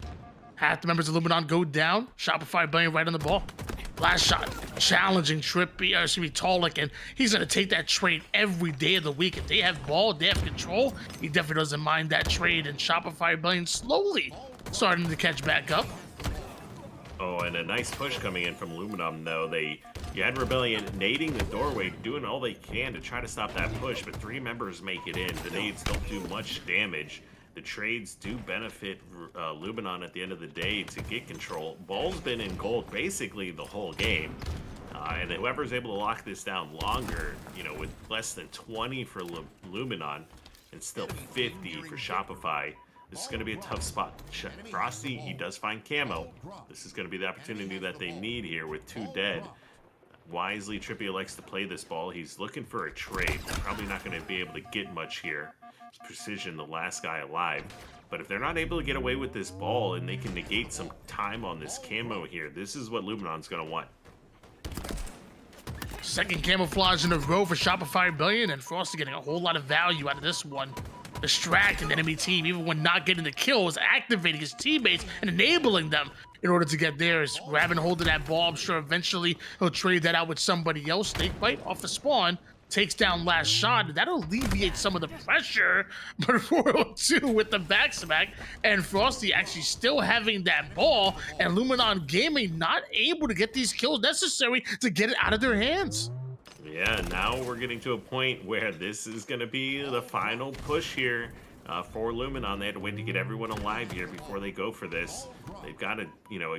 Half the members of Luminon go down. Shopify Rebellion right on the ball. Last shot, challenging Trippy, Tolik, and he's gonna take that trade every day of the week. If they have ball, they have control. He definitely doesn't mind that trade, and Shopify Rebellion slowly starting to catch back up. Oh, and a nice push coming in from Luminon, though. You had Rebellion nading the doorway, doing all they can to try to stop that push, but 3 members make it in. The nades don't do much damage. The trades do benefit Luminon at the end of the day to get control. Ball's been in gold basically the whole game. And whoever's able to lock this down longer, you know, with less than 20 for Luminon and still 50 for Shopify, this is going to be a tough spot. Frosty, he does find camo. This is going to be the opportunity that they need here with 2 dead. Wisely, Trippy likes to play this ball. He's looking for a trade. Probably not going to be able to get much here. Precision, the last guy alive. But if they're not able to get away with this ball and they can negate some time on this camo here, this is what Luminon's going to want. Second camouflage in a row for Shopify Rebellion, and Frosty getting a whole lot of value out of this one. Distracting the enemy team, even when not getting the kills, activating his teammates and enabling them in order to get theirs. Grabbing hold of that ball, I'm sure eventually he'll trade that out with somebody else. Snakebite off the spawn, takes down last shot. That'll alleviate some of the pressure, but 402 with the back smack, and Frosty actually still having that ball, and Luminon Gaming not able to get these kills necessary to get it out of their hands. Yeah, now we're getting to a point where this is going to be the final push here for Luminon. They had to wait to get everyone alive here before they go for this. They've got a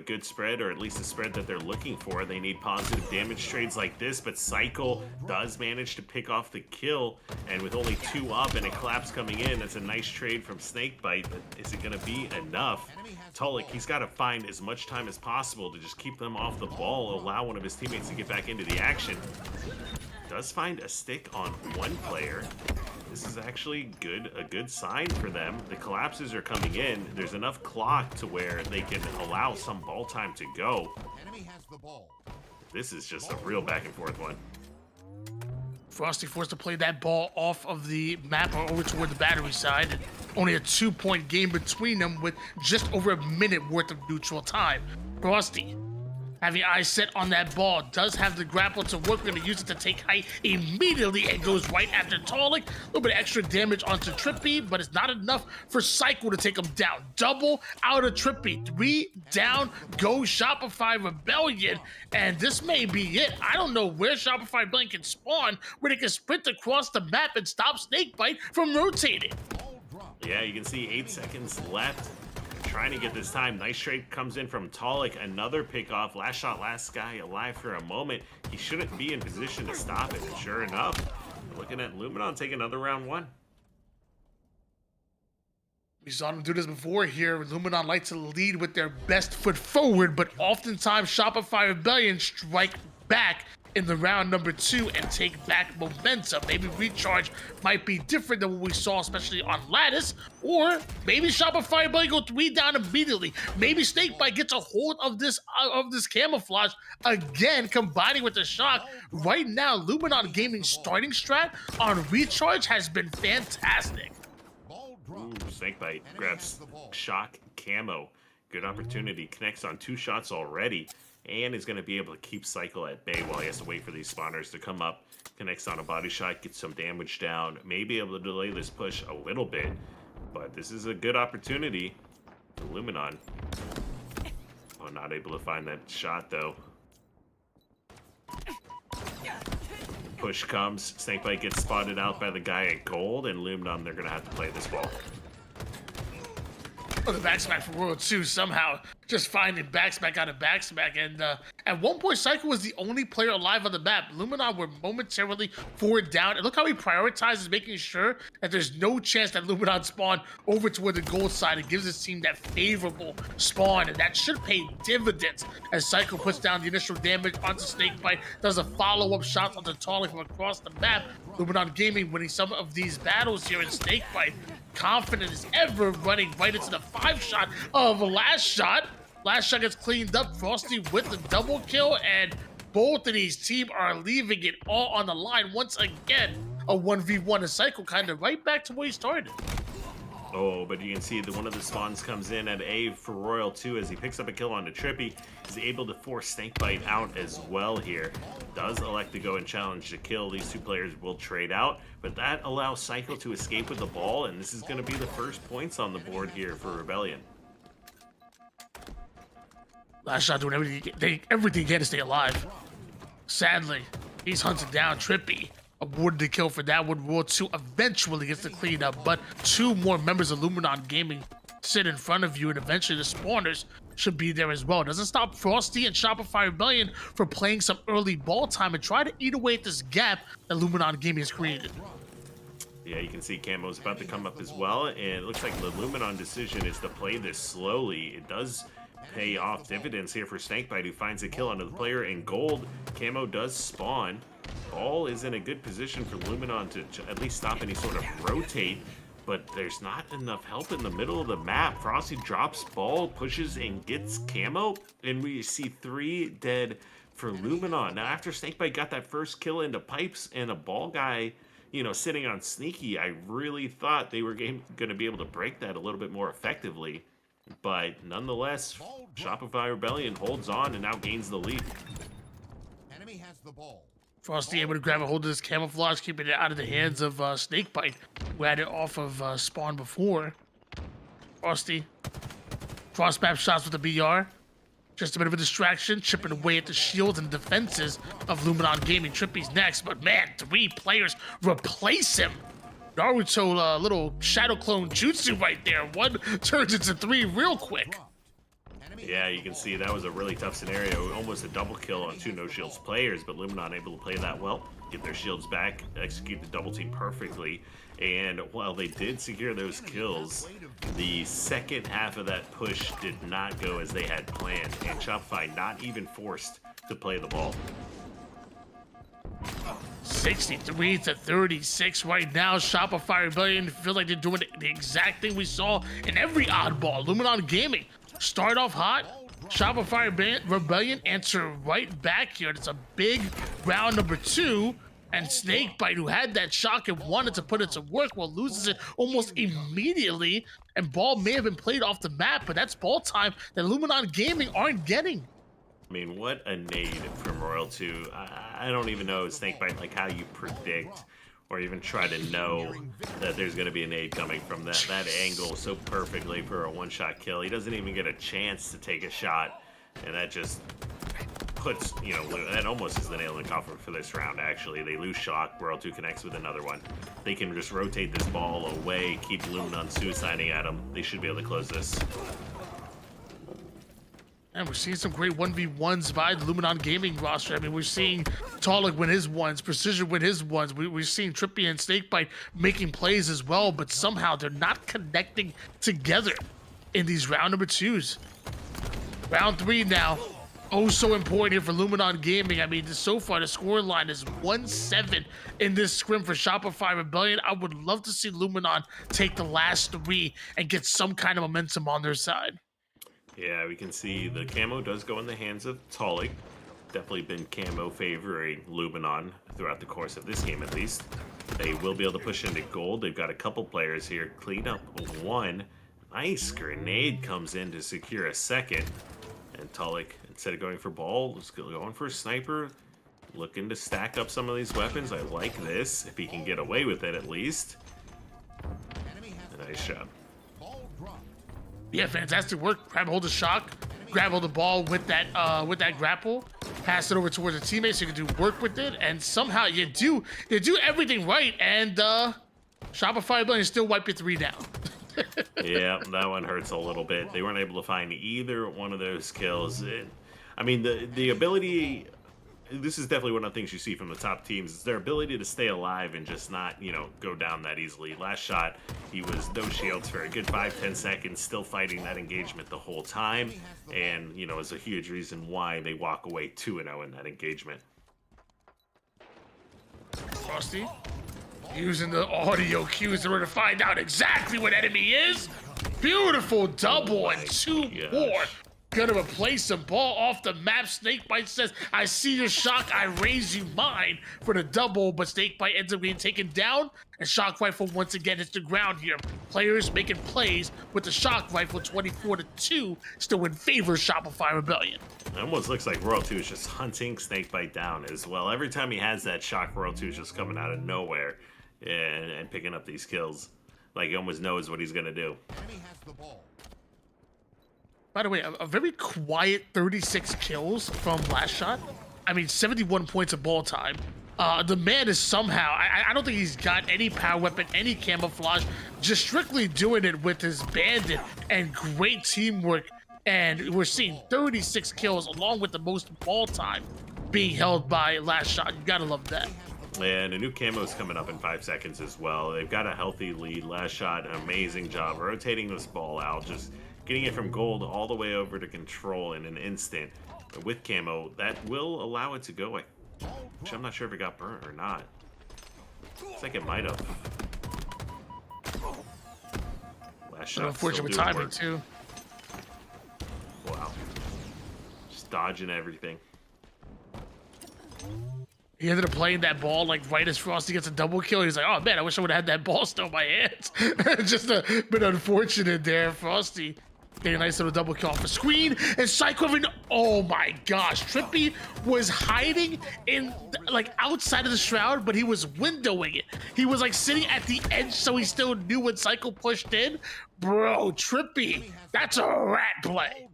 good spread, or at least a spread that they're looking for. They need positive damage trades like this, but Cycle does manage to pick off the kill, and with only 2 up and a collapse coming in, that's a nice trade from Snakebite, but is it going to be enough? Tolik, he's got to find as much time as possible to just keep them off the ball, allow one of his teammates to get back into the action. Does find a stick on one player. This is actually a good sign for them. The collapses are coming in. There's enough clock to where they can allow some ball time to go. Enemy has the ball. This is just a real back and forth one. Frosty forced to play that ball off of the map or over toward the battery side. And only a 2-point game between them with just over a minute worth of neutral time. Frosty, having eyes set on that ball, does have the grapple to work. We're going to use it to take height immediately and goes right after Tolik. A little bit of extra damage onto Trippy, but it's not enough for Cycle to take him down. Double out of Trippy. 3 down, go Shopify Rebellion. And this may be it. I don't know where Shopify Rebellion can spawn, where they can sprint across the map and stop Snakebite from rotating. Yeah, you can see 8 seconds left. Trying to get this time. Nice trade comes in from Tolik. Another pick off. Last shot, last guy alive for a moment. He shouldn't be in position to stop it. And sure enough, we're looking at Luminon take another round 1. We saw them do this before here. Luminon like to lead with their best foot forward, but oftentimes Shopify Rebellion strike back in the round number 2 and take back momentum. Maybe Recharge might be different than what we saw, especially on Lattice, or maybe Shopify Rebellion go 3 down immediately. Maybe Snakebite gets a hold of this camouflage again, combining with the shock. Right now, Luminon Gaming starting strat on Recharge has been fantastic. Ooh, Snakebite grabs shock camo. Good opportunity. Connects on 2 shots already. And is going to be able to keep Cycle at bay while he has to wait for these spawners to come up. Connects on a body shot, gets some damage down. May be able to delay this push a little bit. But this is a good opportunity for Luminon. Oh, not able to find that shot though. Push comes. Snakebite gets spotted out by the guy at gold. And Luminon, they're going to have to play this ball. Oh, the backsmack for World 2 somehow just finding backsmack out of backsmack. And at one point, Cycle was the only player alive on the map. Luminon were momentarily forward down. And look how he prioritizes making sure that there's no chance that Luminon spawn over toward the gold side. It gives his team that favorable spawn. And that should pay dividends as Cycle puts down the initial damage onto Snakebite, does a follow-up shot onto Tolly from across the map. Luminon Gaming winning some of these battles here in Snakebite. Confident as ever, running right into the 5-shot of Last Shot. Last Shot gets cleaned up. Frosty with the double kill, and both of these teams are leaving it all on the line. Once again, a 1v1, and Cycle kind of right back to where he started. Oh, but you can see that one of the spawns comes in at A for Royal 2 as he picks up a kill onto Trippy. He's able to force Snakebite out as well here. Does elect to go and challenge the kill. These 2 players will trade out, but that allows Cycle to escape with the ball, and this is going to be the first points on the board here for Rebellion. Last Shot doing everything he can to stay alive. Sadly, he's hunted down Trippy. Awarded the kill for that one. World 2 eventually gets the cleanup, but 2 more members of Luminon Gaming sit in front of you, and eventually the spawners should be there as well. Doesn't stop Frosty and Shopify Rebellion from playing some early ball time and try to eat away at this gap that Luminon Gaming has created. Yeah, you can see Camo's about to come up as well, and it looks like the Luminon decision is to play this slowly. It does pay off dividends here for Snakebite, who finds a kill onto the player in gold. Camo does spawn. Ball is in a good position for Luminon to at least stop any sort of rotate, but there's not enough help in the middle of the map. Frosty drops ball, pushes, and gets Camo, and we see 3 dead for Luminon. Now, after Snakebite got that first kill into pipes and a ball guy, you know, sitting on Sneaky, I really thought they were going to be able to break that a little bit more effectively. But nonetheless, Shopify Rebellion holds on and now gains the lead. Enemy has the ball. Frosty able to grab a hold of this camouflage, keeping it out of the hands of Snakebite, who had it off of spawn before. Frosty, cross-map shots with the BR. Just a bit of a distraction, chipping away at the shields and defenses of Luminon Gaming. Trippy's next, but man, 3 players replace him. Naruto, little shadow clone jutsu right there. 1 turns into 3 real quick. Yeah, you can see that was a really tough scenario. Almost a double kill on 2 no-shields players, but Luminon able to play that well, get their shields back, execute the double team perfectly. And while they did secure those kills, the second half of that push did not go as they had planned, and Shopify not even forced to play the ball. 63 to 36 right now. Shopify Rebellion feel like they're doing the exact thing we saw in every oddball. Luminon Gaming start off hot. Shopify Rebellion answer right back here. It's a big round number 2. And Snakebite, who had that shock and wanted to put it to work, well, loses it almost immediately. And ball may have been played off the map, but that's ball time that Luminon Gaming aren't getting. I mean, what a nade from Royal 2. I don't even know, Snakebite, like how you predict or even try to know that there's going to be a nade coming from that angle so perfectly for a 1-shot kill. He doesn't even get a chance to take a shot, and that just puts, you know, that almost is the nail in the coffin for this round, actually. They lose shock, Royal 2 connects with another one. They can just rotate this ball away, keep Luminon suiciding at them. They should be able to close this. And we're seeing some great 1v1s by the Luminon Gaming roster. I mean, we're seeing Talik win his ones, Precision win his ones. We're seeing Trippy and Snakebite making plays as well, but somehow they're not connecting together in these round number 2s. Round 3 now. Oh, so important here for Luminon Gaming. I mean, so far the score line is 1-7 in this scrim for Shopify Rebellion. I would love to see Luminon take the last 3 and get some kind of momentum on their side. Yeah, we can see the camo does go in the hands of Tolly. definitely been camo favoring Luminon throughout the course of this game, at least. They will be able to push into gold. They've got a couple players here. Clean up one. Nice grenade comes in to secure a second. And Tulik, instead of going for ball, is going for a sniper. Looking to stack up some of these weapons. I like this, if he can get away with it at least. A nice shot. Yeah, fantastic work. Grab hold of shock, grab hold of the ball with that grapple, pass it over towards the teammates so you can do work with it, and somehow you do everything right, and Shopify ability still wipe your 3 down. Yeah, that one hurts a little bit. They weren't able to find either one of those kills. I mean, the ability. This is definitely one of the things you see from the top teams. Is their ability to stay alive and just not, go down that easily. Last shot, he was no shields for a good 5-10 seconds, still fighting that engagement the whole time, and is a huge reason why they walk away 2-0 in that engagement. Frosty, using the audio cues in order to find out exactly what enemy is. Beautiful double and 2 more. Gonna replace him. Ball off the map. Snakebite says, I see your shock, I raise you mine for the double, but Snakebite ends up getting taken down, and Shock Rifle once again hits the ground here. Players making plays with the Shock Rifle 24-2, still in favor of Shopify Rebellion. It almost looks like Royal 2 is just hunting Snakebite down as well. Every time he has that shock, Royal 2 is just coming out of nowhere and picking up these kills. Like he almost knows what he's gonna do. By the way, a very quiet 36 kills from last shot. I mean, 71 points of ball time. The man is somehow, I don't think he's got any power weapon, any camouflage, just strictly doing it with his bandit and great teamwork. And we're seeing 36 kills along with the most ball time being held by last shot. You gotta love that. And a new camo is coming up in 5 seconds as well. They've got a healthy lead. Last shot, an amazing job rotating this ball out, just getting it from gold all the way over to control in an instant. But with camo, that will allow it to go. Which I'm not sure if it got burnt or not. Looks like it might have. Last shot. Unfortunate timing too. Wow. Just dodging everything. He ended up playing that ball like right as Frosty gets a double kill. He's like, oh man, I wish I would have had that ball still in my hands. Just a bit unfortunate there. Frosty getting a nice little double kill off the screen. And Psycho, oh my gosh. Trippy was hiding in, like, outside of the shroud, but he was windowing it. He was like sitting at the edge, so he still knew when Psycho pushed in. Bro, Trippy, that's a rat play.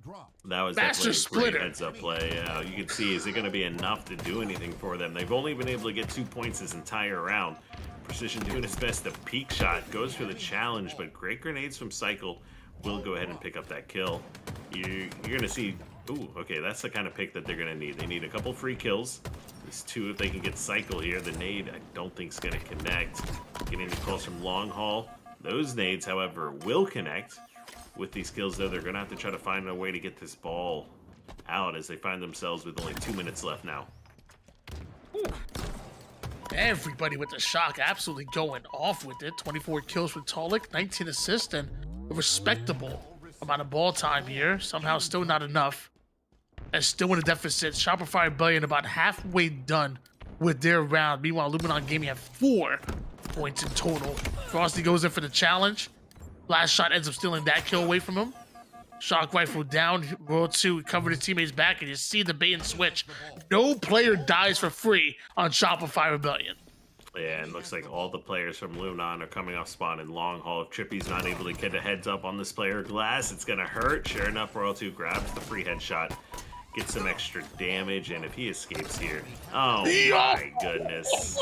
That was Master definitely a great Splitter. heads-up play. You can see, is it going to be enough to do anything for them? They've only been able to get 2 points this entire round. Precision doing his best. The peak shot goes for the challenge, but great grenades from Cycle will go ahead and pick up that kill. You're going to see, ooh, okay, that's the kind of pick that they're going to need. They need a couple free kills. There's 2 if they can get Cycle here. The nade, I don't think is going to connect. Getting the calls from Long Haul. Those nades, however, will connect. With these kills, though, they're going to have to try to find a way to get this ball out as they find themselves with only 2 minutes left now. Ooh. Everybody with the shock absolutely going off with it. 24 kills for Tulik, 19 assists, and a respectable amount of ball time here. Somehow still not enough. And still in a deficit. Shopify Rebellion about halfway done with their round. Meanwhile, Luminon Gaming have 4 points in total. Frosty goes in for the challenge. Last shot ends up stealing that kill away from him. Shock Rifle down. Royal 2 covered his teammates back, and you see the bait and switch. No player dies for free on Shopify Rebellion. Yeah, and looks like all the players from Luminon are coming off spawn in Long Haul. If Trippy's not able to get a heads up on this player glass, it's going to hurt. Sure enough, Royal 2 grabs the free headshot, gets some extra damage, and if he escapes here, oh my goodness.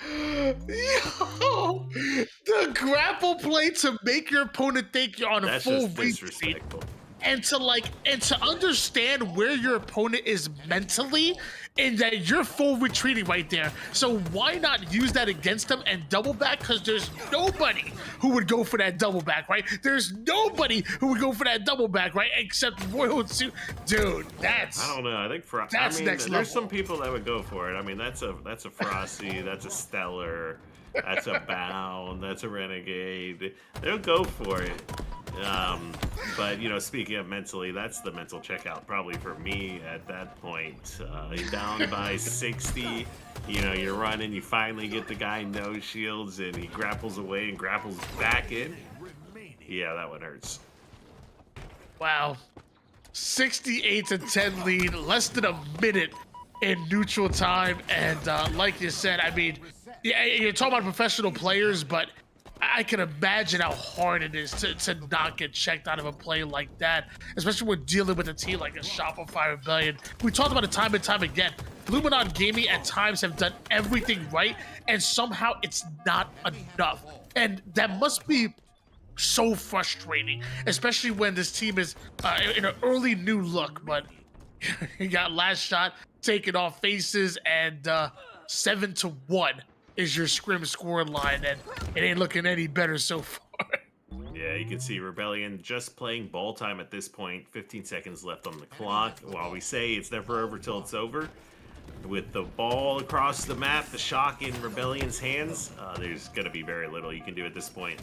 Yo, the grapple play to make your opponent think you're on a That's full just retreat, disrespectful. and to understand where your opponent is mentally, and that you're full retreating right there. So why not use that against them and double back? Because there's nobody who would go for that double back, right? There's nobody who would go for that double back, right? Except Royal 2. Dude, that's... I don't know. I think That's next level. There's some people that would go for it. I mean, that's a Frosty, that's a Stellar, that's a Bound, that's a Renegade. They'll go for it. But you know, speaking of mentally, that's the mental checkout probably for me at that point. Down by 60, you know, you're running, you finally get the guy no shields, and he grapples away and grapples back in. Yeah, that one hurts. Wow. 68-10 lead, less than a minute in neutral time, and like you said, I mean, yeah, you're talking about professional players, but I can imagine how hard it is to not get checked out of a play like that, especially when dealing with a team like a Shopify Rebellion. We talked about it time and time again. Luminon Gaming at times have done everything right, and somehow it's not enough. And that must be so frustrating, especially when this team is in an early new look, but you got last shot taking off faces, and 7-1 is your Scrim score line, and it ain't looking any better so far. Yeah, you can see Rebellion just playing ball time at this point. 15 seconds left on the clock. While we say it's never over till it's over, with the ball across the map, the shock in Rebellion's hands, there's going to be very little you can do at this point.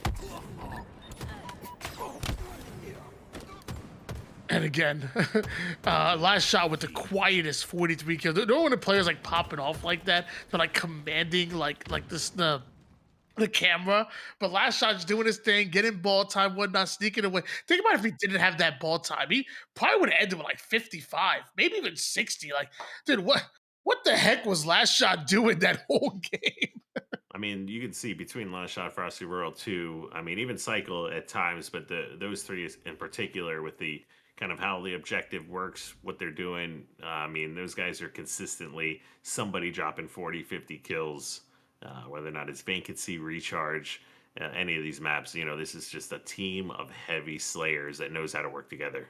And again, last shot with the quietest 43 kills. No one, the players like popping off like that, they're like commanding like this the camera. But last shot's doing his thing, getting ball time, whatnot, sneaking away. Think about if he didn't have that ball time, he probably would have ended with like 55, maybe even 60. Like, dude, what the heck was last shot doing that whole game? I mean, you can see between Last Shot, Frosty World 2, I mean, even Cycle at times, but those three in particular with the kind of how the objective works, what they're doing. I mean, those guys are consistently somebody dropping 40, 50 kills, whether or not it's Vacancy, Recharge, any of these maps. You know, this is just a team of heavy slayers that knows how to work together.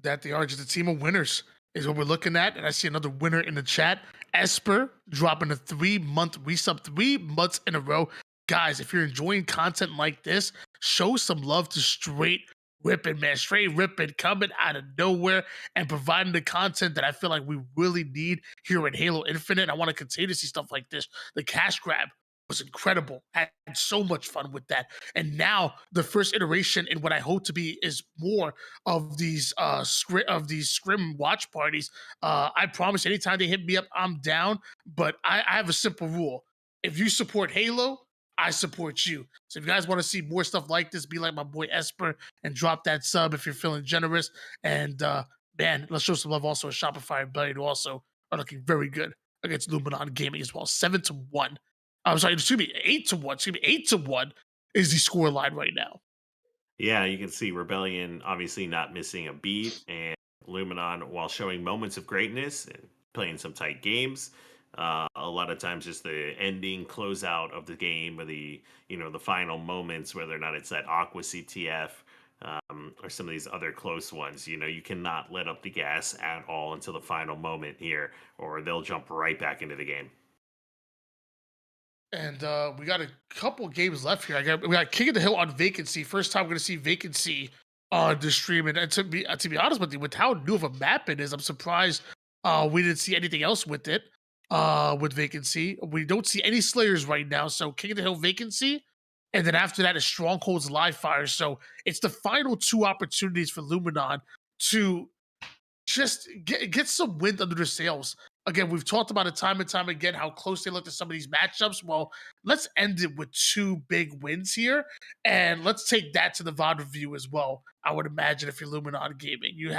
That they are just a team of winners is what we're looking at. And I see another winner in the chat. Esper dropping a 3-month resub, 3 months in a row. Guys, if you're enjoying content like this, show some love to Straight Rippin, man. Straight Rippin coming out of nowhere and providing the content that I feel like we really need here in Halo Infinite. I want to continue to see stuff like this. The cash grab was incredible. I had so much fun with that. And now the first iteration in what I hope to be is more of these Scrim watch parties. I promise anytime they hit me up, I'm down. But I have a simple rule. If you support Halo, I support you. So if you guys want to see more stuff like this, be like my boy Esper and drop that sub if you're feeling generous. And man, let's show some love also to Shopify and Belly, who also are looking very good against Luminon Gaming as well. 7-1. I'm sorry, excuse me, 8-1. Excuse me, 8-1 is the score line right now. Yeah, you can see Rebellion obviously not missing a beat, and Luminon, while showing moments of greatness and playing some tight games, a lot of times just the ending closeout of the game, or the final moments, whether or not it's that Aqua CTF or some of these other close ones. You know, you cannot let up the gas at all until the final moment here, or they'll jump right back into the game. And we got a couple games left here. We got King of the Hill on Vacancy. First time we're going to see Vacancy on the stream. And to be honest with you, with how new of a map it is, I'm surprised we didn't see anything else with it. With Vacancy, we don't see any Slayers right now. So King of the Hill, Vacancy, and then after that is Strongholds, Livefire. So it's the final 2 opportunities for Luminon to just get some wind under their sails. Again, we've talked about it time and time again, how close they look to some of these matchups. Well, let's end it with 2 big wins here, and let's take that to the VOD review as well. I would imagine if you're Luminon Gaming, you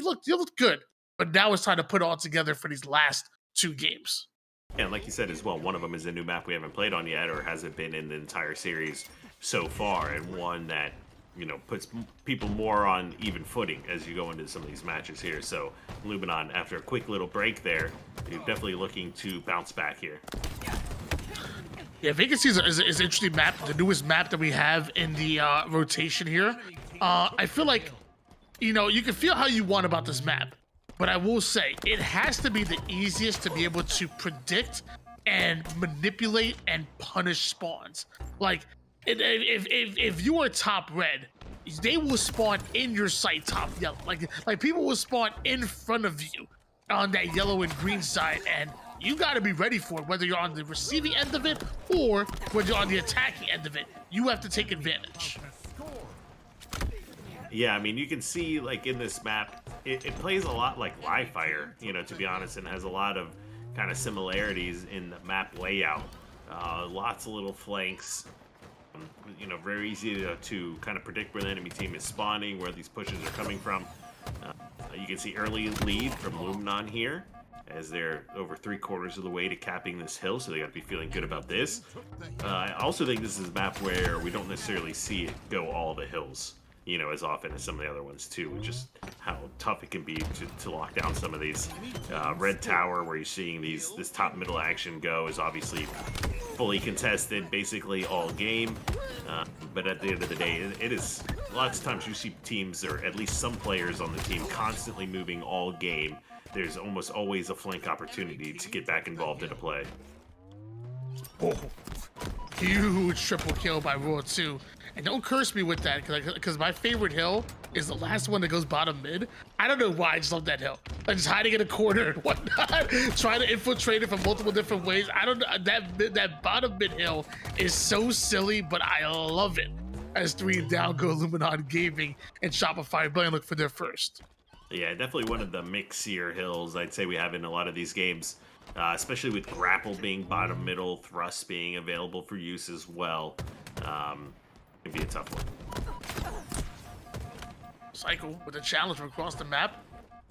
looked good, but now it's time to put it all together for these last 2 games. Yeah, and like you said as well, one of them is a new map we haven't played on yet, or hasn't been in the entire series so far, and one that, you know, puts people more on even footing as you go into some of these matches here. So Luminon, after a quick little break there, you're definitely looking to bounce back here. Yeah, Vacancy is an interesting map, the newest map that we have in the rotation here. I feel like, you know, you can feel how you want about this map, but I will say it has to be the easiest to be able to predict and manipulate and punish spawns. Like, if you are top red, they will spawn in your sight top yellow. Like people will spawn in front of you on that yellow and green side, and you got to be ready for it, whether you're on the receiving end of it or whether you're on the attacking end of it. You have to take advantage. Yeah, I mean, you can see, like, in this map, it plays a lot like Livefire, you know, to be honest, and has a lot of kind of similarities in the map layout. Lots of little flanks, you know, very easy to kind of predict where the enemy team is spawning, where these pushes are coming from. You can see early lead from Luminon here, as they're over 3/4 of the way to capping this hill, so they got to be feeling good about this. I also think this is a map where we don't necessarily see it go all the hills, you know, as often as some of the other ones too, just how tough it can be to lock down some of these. Red Tower, where you're seeing this top middle action go, is obviously fully contested basically all game, but at the end of the day, it is lots of times you see teams, or at least some players on the team, constantly moving all game. There's almost always a flank opportunity to get back involved in a play. Oh, huge triple kill by Royal 2. And don't curse me with that, because my favorite hill is the last one that goes bottom mid. I don't know why, I just love that hill. Like, just hiding in a corner and whatnot, trying to infiltrate it from multiple different ways. I don't know, that bottom mid hill is so silly, but I love it. As 3 down go Luminon Gaming and Shopify Rebellion look for their first. Yeah, definitely one of the mixier hills I'd say we have in a lot of these games, especially with grapple being bottom middle, thrust being available for use as well. It'd be a tough one. Cycle with a challenge from across the map.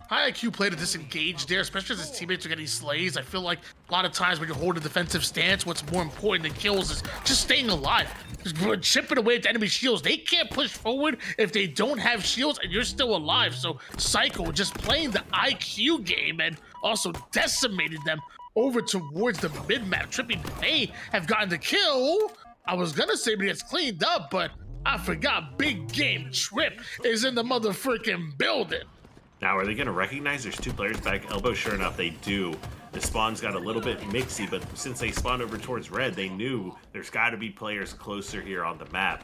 High IQ play to disengage there, especially as his teammates are getting slays. I feel like a lot of times when you hold a defensive stance, what's more important than kills is just staying alive. Just chipping away at the enemy shields. They can't push forward if they don't have shields and you're still alive. So Psycho just playing the IQ game and also decimated them over towards the mid-map. Trippy may have gotten the kill. I was gonna say but it's cleaned up, but I forgot Big Game Trip is in the motherfucking building. Now, are they going to recognize there's 2 players back elbow? Sure enough, they do. The spawns got a little bit mixy, but since they spawned over towards red, they knew there's got to be players closer here on the map.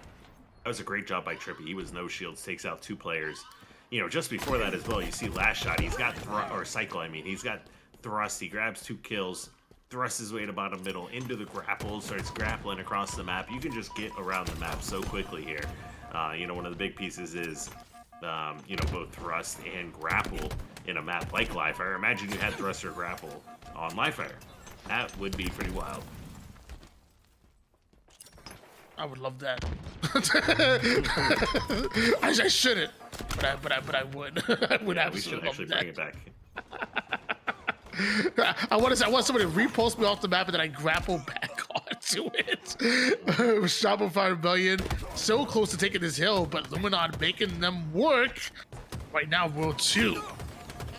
That was a great job by Trippy. He was no shields, takes out 2 players. You know, just before that as well, you see last shot. He's got Cycle, I mean. He's got thrust. He grabs 2 kills, thrusts his way to bottom middle, into the grapple, starts grappling across the map. You can just get around the map so quickly here. You know, one of the big pieces is you know, both thrust and grapple in a map like Livefire. Imagine you had thrust or grapple on Livefire. That would be pretty wild. I would love that. I shouldn't, but I would. I would Yeah, we should absolutely actually love bring it back. that. I want somebody to repulse me off the map and then I grapple back onto it. Shopify Rebellion so close to taking this hill, but Luminon making them work. Right now, World 2.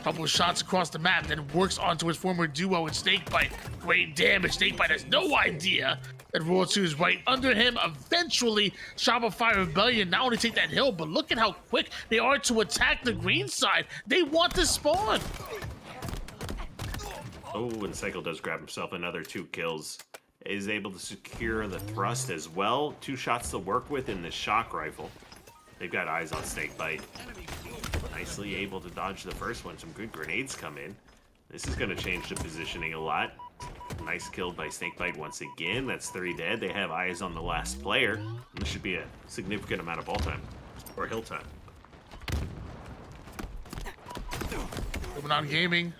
Couple of shots across the map, then works onto his former duo in Snakebite. Great damage. Snakebite has no idea that World 2 is right under him. Eventually, Shopify Rebellion not only take that hill, but look at how quick they are to attack the green side. They want to spawn. Oh, and Cycle does grab himself another 2 kills. Is able to secure the thrust as well. 2 shots to work with in the shock rifle. They've got eyes on Snakebite. Nicely able to dodge the first one. Some good grenades come in. This is going to change the positioning a lot. Nice kill by Snakebite once again. That's 3 dead. They have eyes on the last player. And this should be a significant amount of ball time. Or hill time. Luminon Gaming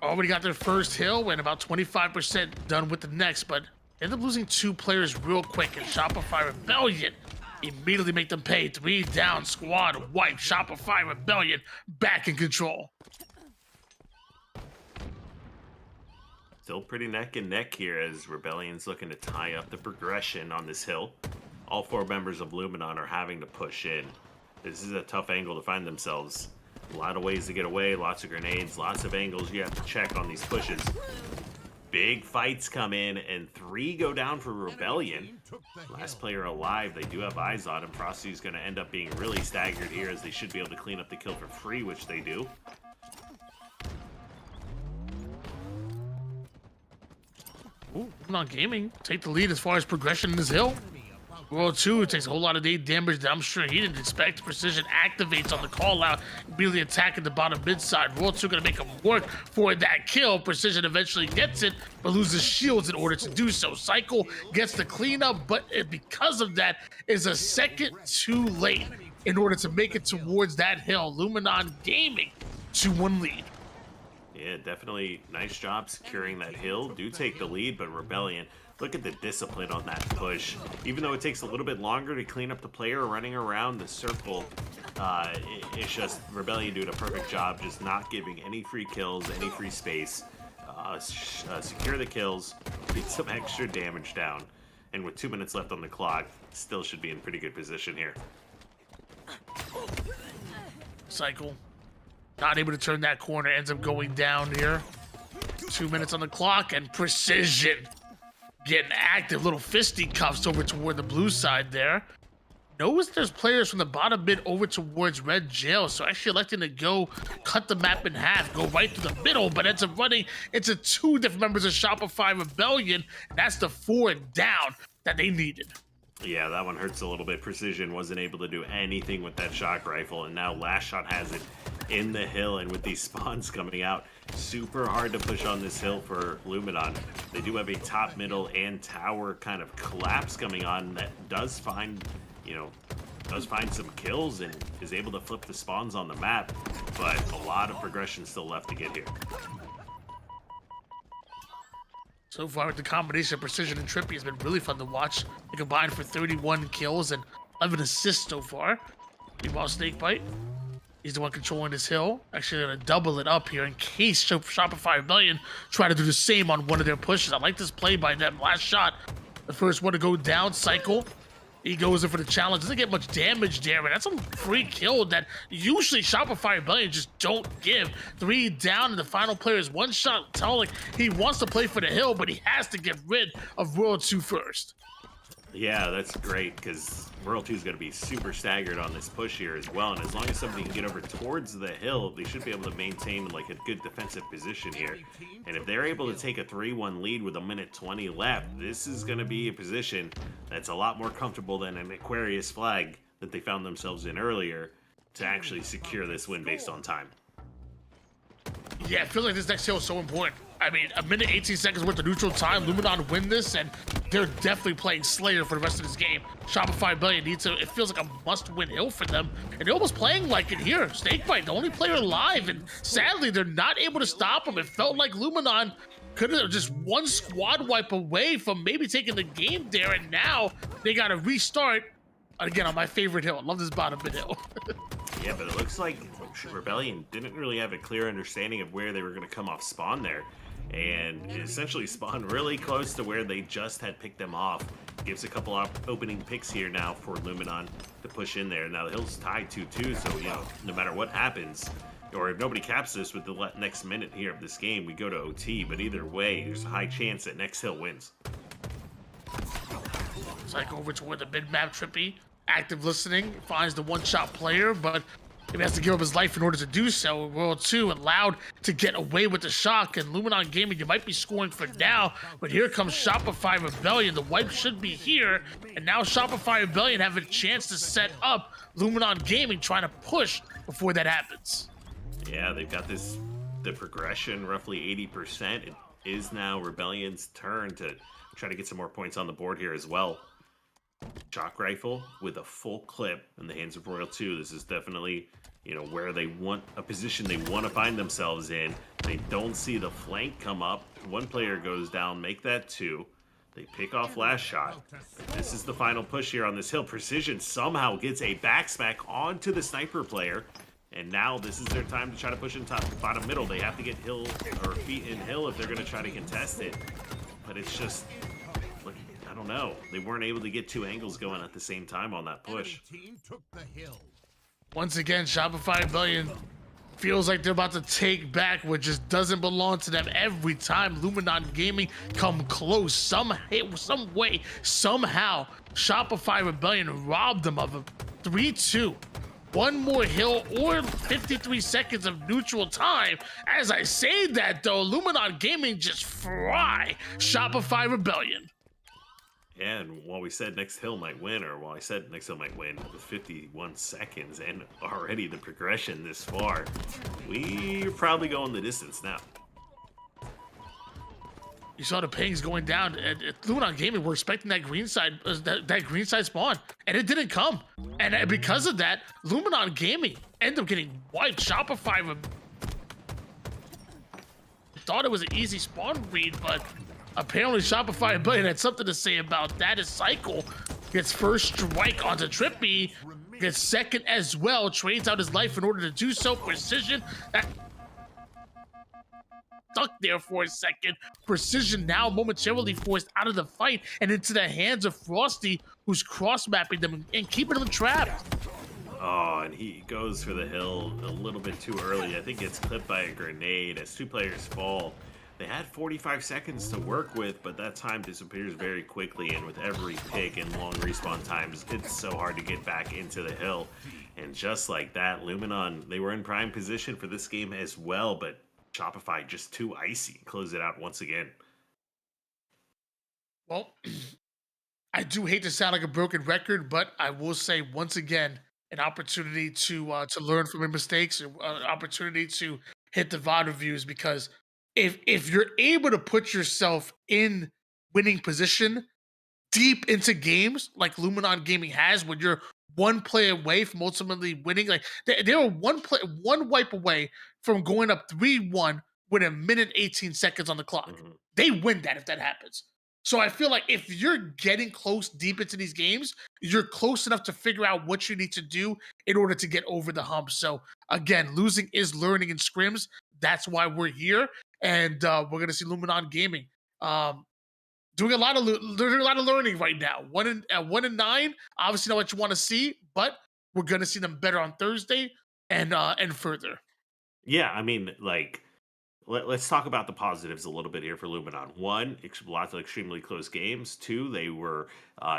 already got their first hill and about 25% done with the next, but end up losing 2 players real quick, and Shopify Rebellion immediately make them pay. 3 down, squad wipe. Shopify Rebellion back in control. Still pretty neck and neck here as Rebellion's looking to tie up the progression on this hill. All 4 members of Luminon are having to push in. This is a tough angle to find themselves. A lot of ways to get away, lots of grenades, lots of angles you have to check on these pushes. Big fights come in, and 3 go down for Rebellion. Last player alive, they do have eyes on him. Frosty's going to end up being really staggered here, as they should be able to clean up the kill for free, which they do. Luminon Gaming take the lead as far as progression in this hill. World 2 takes a whole lot of nade damage that I'm sure he didn't expect. Precision activates on the call out, immediately attacking the bottom mid side. World 2 gonna make him work for that kill. Precision eventually gets it, but loses shields in order to do so. Cycle gets the cleanup, but because of that, is a second too late in order to make it towards that hill. Luminon Gaming 2-1 lead. Yeah, definitely nice job securing that hill. Do take the lead, but Rebellion, look at the discipline on that push. Even though it takes a little bit longer to clean up the player running around the circle, it's just Rebellion doing a perfect job, just not giving any free kills, any free space. Secure the kills, get some extra damage down, and with 2 minutes left on the clock, still should be in pretty good position here. Cycle. Not able to turn that corner, ends up going down here. 2 minutes on the clock, and Precision getting active. Little fisticuffs over toward the blue side there. Knows there's players from the bottom mid over towards red jail, so actually electing to go cut the map in half, go right through the middle, but ends up running into 2 different members of Shopify Rebellion, and that's the 4 down that they needed. Yeah, that one hurts a little bit. Precision wasn't able to do anything with that shock rifle, and now Last Shot has it in the hill, and with these spawns coming out, super hard to push on this hill for Luminon. They do have a top, middle, and tower kind of collapse coming on that does find some kills and is able to flip the spawns on the map, but a lot of progression still left to get here. So far, with the combination of Precision and Trippy has been really fun to watch. They combined for 31 kills and 11 assists so far. Meanwhile, Snakebite, he's the one controlling this hill. Actually gonna double it up here in case Shopify Rebellion try to do the same on one of their pushes. I like this play by them. Last shot, the first one to go down. Cycle, he goes in for the challenge. Doesn't get much damage there, and that's a free kill that usually Shopify Rebellion just don't give. 3 down, and the final player is one shot. Telling he wants to play for the hill, but he has to get rid of World 2 first. Yeah, that's great, because World 2 is going to be super staggered on this push here as well, and as long as somebody can get over towards the hill, they should be able to maintain like a good defensive position here. And if they're able to take a 3-1 lead with 1:20 left, this is going to be a position that's a lot more comfortable than an Aquarius flag that they found themselves in earlier to actually secure this win based on time. Yeah, I feel like this next hill is so important. I mean, 1:18 worth of neutral time. Luminon win this, and they're definitely playing Slayer for the rest of this game. Shopify Rebellion needs to, it feels like a must-win hill for them, and they're almost playing like it here. Snakebite, the only player alive, and sadly, they're not able to stop him. It felt like Luminon could have just one squad wipe away from maybe taking the game there, and now they got to restart again on my favorite hill. I love this bottom mid hill. Yeah, but it looks like Rebellion didn't really have a clear understanding of where they were going to come off spawn there, and essentially spawned really close to where they just had picked them off. Gives a couple of opening picks here now for Luminon to push in there. Now the hill's tied 2-2, so no matter what happens, or if nobody caps this with the next minute here of this game, we go to OT. But either way, there's a high chance that next hill wins. It's like over toward the mid-map. Trippy, active listening, finds the one-shot player, but he has to give up his life in order to do so. World 2 allowed to get away with the shock, and Luminon Gaming, you might be scoring for now, but here comes Shopify Rebellion. The wipe should be here, and now Shopify Rebellion have a chance to set up Luminon Gaming, trying to push before that happens. Yeah, they've got the progression roughly 80%. It is now Rebellion's turn to try to get some more points on the board here as well. Shock rifle with a full clip in the hands of Royal 2. This is definitely, where they want a position they want to find themselves in. They don't see the flank come up. One player goes down, make that 2. They pick off Last Shot. This is the final push here on this hill. Precision somehow gets a backsmack onto the sniper player. And now this is their time to try to push in top, bottom, middle. They have to get hill or feet in hill if they're going to try to contest it. But it's just, I don't know. They weren't able to get 2 angles going at the same time on that push. Once again, Shopify Rebellion feels like they're about to take back what just doesn't belong to them every time Luminon Gaming come close. Some way, somehow, Shopify Rebellion robbed them of a 3-2. One more hill or 53 seconds of neutral time. As I say that, though, Luminon Gaming just fry Shopify Rebellion. And while we said next hill might win, or while I said next hill might win with 51 seconds and already the progression this far, we're probably going the distance now. You saw the pings going down, and Luminon Gaming were expecting that green side, that green side spawn, and it didn't come. And because of that, Luminon Gaming ended up getting wiped. Shopify thought it was an easy spawn read, but apparently Shopify and Billion had something to say about that. As Cycle gets first strike onto Trippy, gets second as well, trades out his life in order to do so. Precision stuck there for a second. Precision now momentarily forced out of the fight and into the hands of Frosty, who's cross-mapping them and keeping them trapped. Oh, and he goes for the hill a little bit too early. I think gets clipped by a grenade as two players fall. They had 45 seconds to work with, but that time disappears very quickly, and with every pick and long respawn times, it's so hard to get back into the hill. And just like that, Luminon, they were in prime position for this game as well, but Shopify just too icy. Close it out once again. Well, I do hate to sound like a broken record, but I will say once again, an opportunity to learn from your mistakes, an opportunity to hit the VOD reviews, because if you're able to put yourself in winning position deep into games like Luminon Gaming has, when you're one play away from ultimately winning, like they were one wipe away from going up 3-1 with 1:18 seconds on the clock. Mm-hmm. They win that if that happens. So I feel like if you're getting close deep into these games, you're close enough to figure out what you need to do in order to get over the hump. So again, losing is learning in scrims. That's why we're here, and we're gonna see Luminon Gaming doing a lot of learning right now. 1-9, obviously not what you want to see, but we're gonna see them better on Thursday and further. Yeah, I mean, like, let's talk about the positives a little bit here for Luminon. One, lots of extremely close games. Two, they were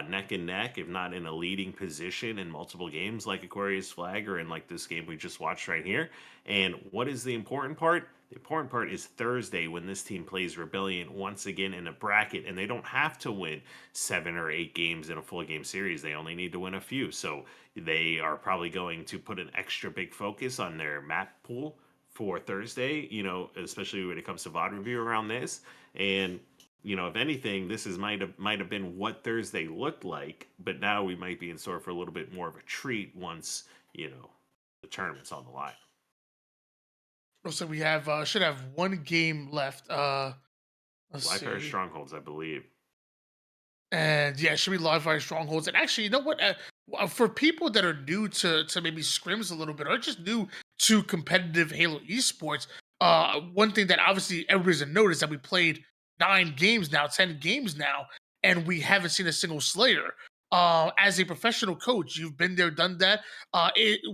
neck and neck, if not in a leading position in multiple games like Aquarius Flag or in like this game we just watched right here. And what is the important part? The important part is Thursday, when this team plays Rebellion once again in a bracket, and they don't have to win 7 or 8 games in a full game series. They only need to win a few. So they are probably going to put an extra big focus on their map pool for Thursday, you know, especially when it comes to VOD review around this. And, you know, if anything, this might have been what Thursday looked like, but now we might be in store for a little bit more of a treat once, you know, the tournament's on the line. So we have should have one game left. Livefire Strongholds, I believe. And yeah, it should be Livefire Strongholds. And actually, you know what? For people that are new to maybe scrims a little bit, or just new to competitive Halo esports, one thing that obviously everybody's noticed that we played 10 games now, and we haven't seen a single Slayer. As a professional coach, you've been there, done that.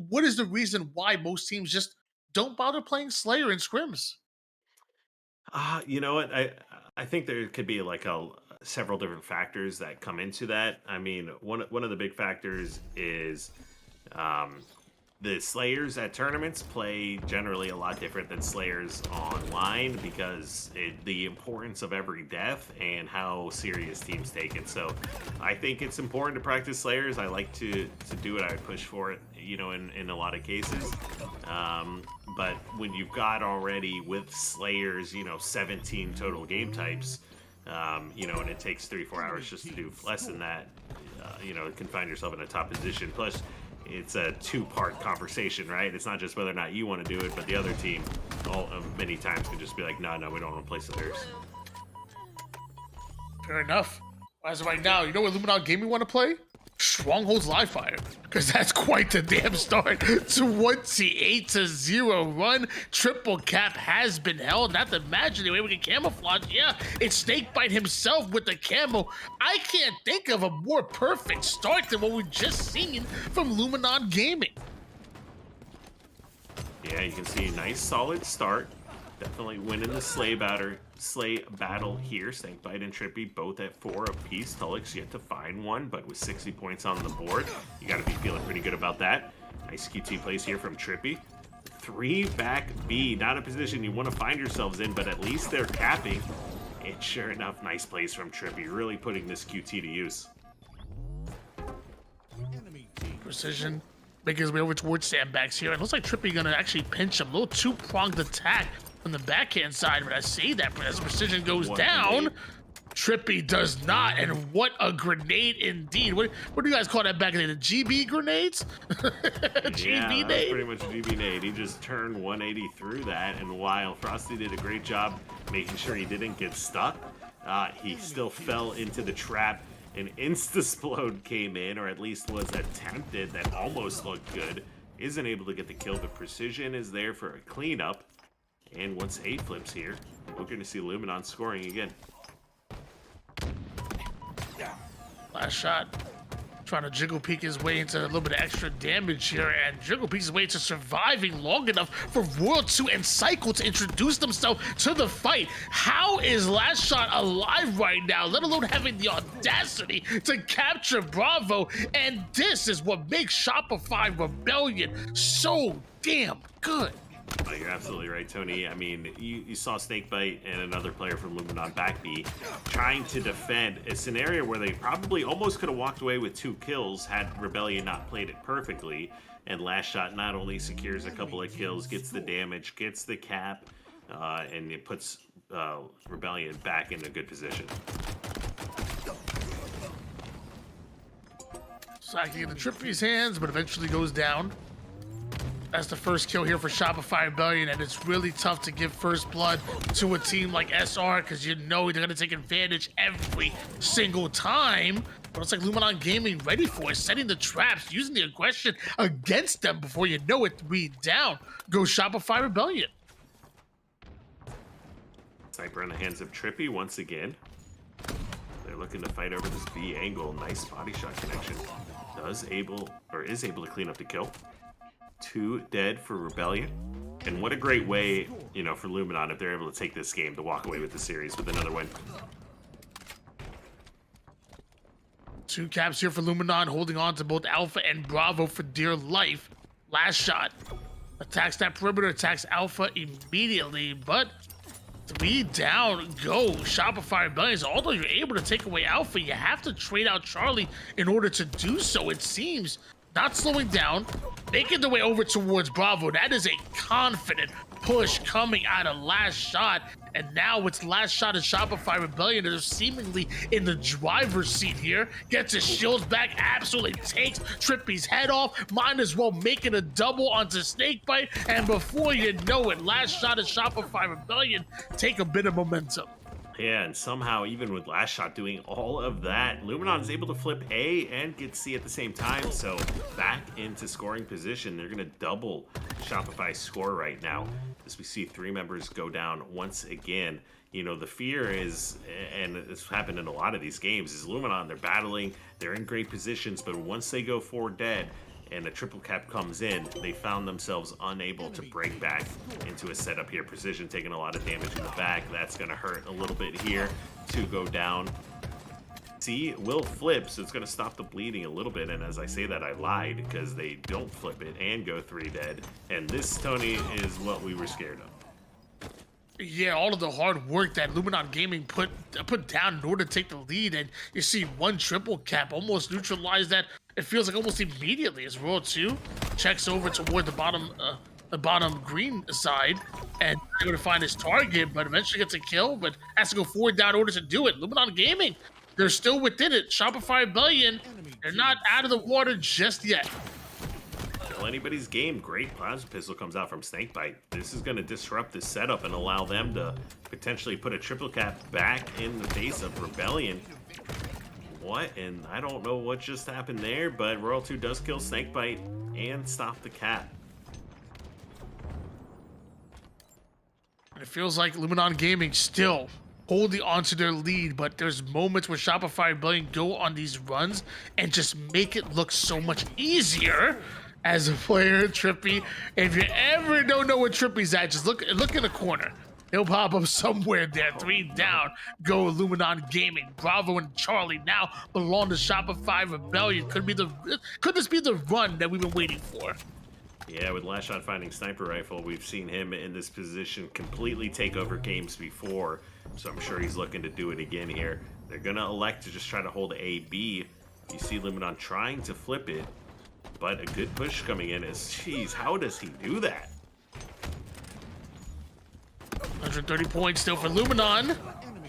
What is the reason why most teams just don't bother playing Slayer in scrims? You know what? I think there could be like several different factors that come into that. I mean, one of the big factors is the Slayers at tournaments play generally a lot different than Slayers online, because the importance of every death and how serious teams take it. So I think it's important to practice Slayers. I like to do it. I would push for it, you know, in a lot of cases. But when you've got already with Slayers, you know, 17 total game types, you know, and it takes 3-4 hours just to do less than that, you know, it can find yourself in a top position. Plus, it's a 2-part conversation, right? It's not just whether or not you want to do it, but the other team many times can just be like, no, we don't want to play Slayers. Fair enough. As of right now, you know what Luminon Gaming want to play? Strongholds Livefire, because that's quite the damn start. 28-0 run. Triple cap has been held. Not to mention the way we can camouflage. Yeah, it's Snakebite himself with the camo. I can't think of a more perfect start than what we've just seen from Luminon Gaming. Yeah, you can see a nice solid start. Definitely winning the Slay battle here. Snakebite and Trippy both at 4 apiece. Tullix yet to find one, but with 60 points on the board, you got to be feeling pretty good about that. Nice QT plays here from Trippy. 3 back B, not a position you want to find yourselves in, but at least they're capping. And sure enough, nice plays from Trippy, really putting this QT to use. Precision making his way over towards sandbags here. It looks like Trippy gonna actually pinch him. A little two-pronged attack from the backhand side, but I say that, but as Precision goes down, Trippy does not, and what a grenade indeed. What do you guys call that back in the day? The GB grenades? GB Yeah, that's nade? pretty much GB nade. He just turned 180 through that, and while Frosty did a great job making sure he didn't get stuck, he still fell into the trap. An Instasplode came in, or at least was attempted, that almost looked good. Isn't able to get the kill, but Precision is there for a cleanup. And once 8 flips here, we're going to see Luminon scoring again. Last shot. Trying to jiggle peek his way into a little bit of extra damage here, and jiggle peek his way to surviving long enough for Royal 2 and Cycle to introduce themselves to the fight. How is Last Shot alive right now, let alone having the audacity to capture Bravo? And this is what makes Shopify Rebellion so damn good. Oh, you're absolutely right, Tony. I mean, you saw Snakebite and another player from Luminon back B trying to defend a scenario where they probably almost could have walked away with 2 kills had Rebellion not played it perfectly. And Last Shot not only secures a couple of kills, gets the damage, gets the cap, and it puts Rebellion back in a good position. Sacking in the Trippy's hands, but eventually goes down. That's the first kill here for Shopify Rebellion, and it's really tough to give first blood to a team like SR because you know they're going to take advantage every single time. But it's like Luminon Gaming ready for it, setting the traps, using the aggression against them before you know it. 3 down goes Shopify Rebellion. Sniper in the hands of Trippy once again. They're looking to fight over this B angle. Nice body shot connection. Is able to clean up the kill. 2 dead for Rebellion. And what a great way, you know, for Luminon if they're able to take this game to walk away with the series with another win. 2 caps here for Luminon, holding on to both Alpha and Bravo for dear life. Last Shot attacks that perimeter, attacks Alpha immediately, but 3 down go Shopify Rebellion. Although you're able to take away Alpha, you have to trade out Charlie in order to do so, it seems. Not slowing down, making their way over towards Bravo. That is a confident push coming out of Last Shot. And now it's Last Shot and Shopify Rebellion that are seemingly in the driver's seat here. Gets his shields back, absolutely takes Trippy's head off. Might as well making a double onto Snakebite. And before you know it, Last Shot and Shopify Rebellion take a bit of momentum. Yeah, and somehow, even with Last Shot doing all of that, Luminon is able to flip A and get C at the same time. So back into scoring position. They're going to double Shopify's score right now as we see 3 members go down once again. You know, the fear is, and it's happened in a lot of these games, is Luminon, they're battling, they're in great positions, but once they go 4 dead, and a triple cap comes in, they found themselves unable to break back into a setup here. Precision taking a lot of damage in the back. That's going to hurt a little bit here to go down. C will flip, so it's going to stop the bleeding a little bit. And as I say that, I lied because they don't flip it and go 3 dead. And this, Tony, is what we were scared of. Yeah, all of the hard work that Luminon Gaming put down in order to take the lead, and you see 1 triple cap almost neutralize that. It feels like almost immediately as Royal 2 checks over toward the bottom green side, and they're going to find his target, but eventually gets a kill, but has to go 4 down in order to do it. Luminon Gaming, they're still within it. Shopify Rebellion, they're not out of the water just yet. Well, anybody's game. Great plasma pistol comes out from Snakebite. This is going to disrupt the setup and allow them to potentially put a triple cap back in the face of Rebellion. What? And I don't know what just happened there, but Royal 2 does kill Snakebite and stop the cap. And it feels like Luminon Gaming still holding on to their lead, but there's moments where Shopify Rebellion go on these runs and just make it look so much easier as a player. Trippy, if you ever don't know where Trippy's at, just look in the corner. He'll pop up somewhere there. 3 down go Luminon Gaming. Bravo and Charlie now belong to Shopify Rebellion. Could this be the run that we've been waiting for? Yeah, with Last Shot finding Sniper Rifle, we've seen him in this position completely take over games before, so I'm sure he's looking to do it again here. They're going to elect to just try to hold A, B. You see Luminon trying to flip it, but a good push coming in is, geez, how does he do that? 130 points still for Luminon.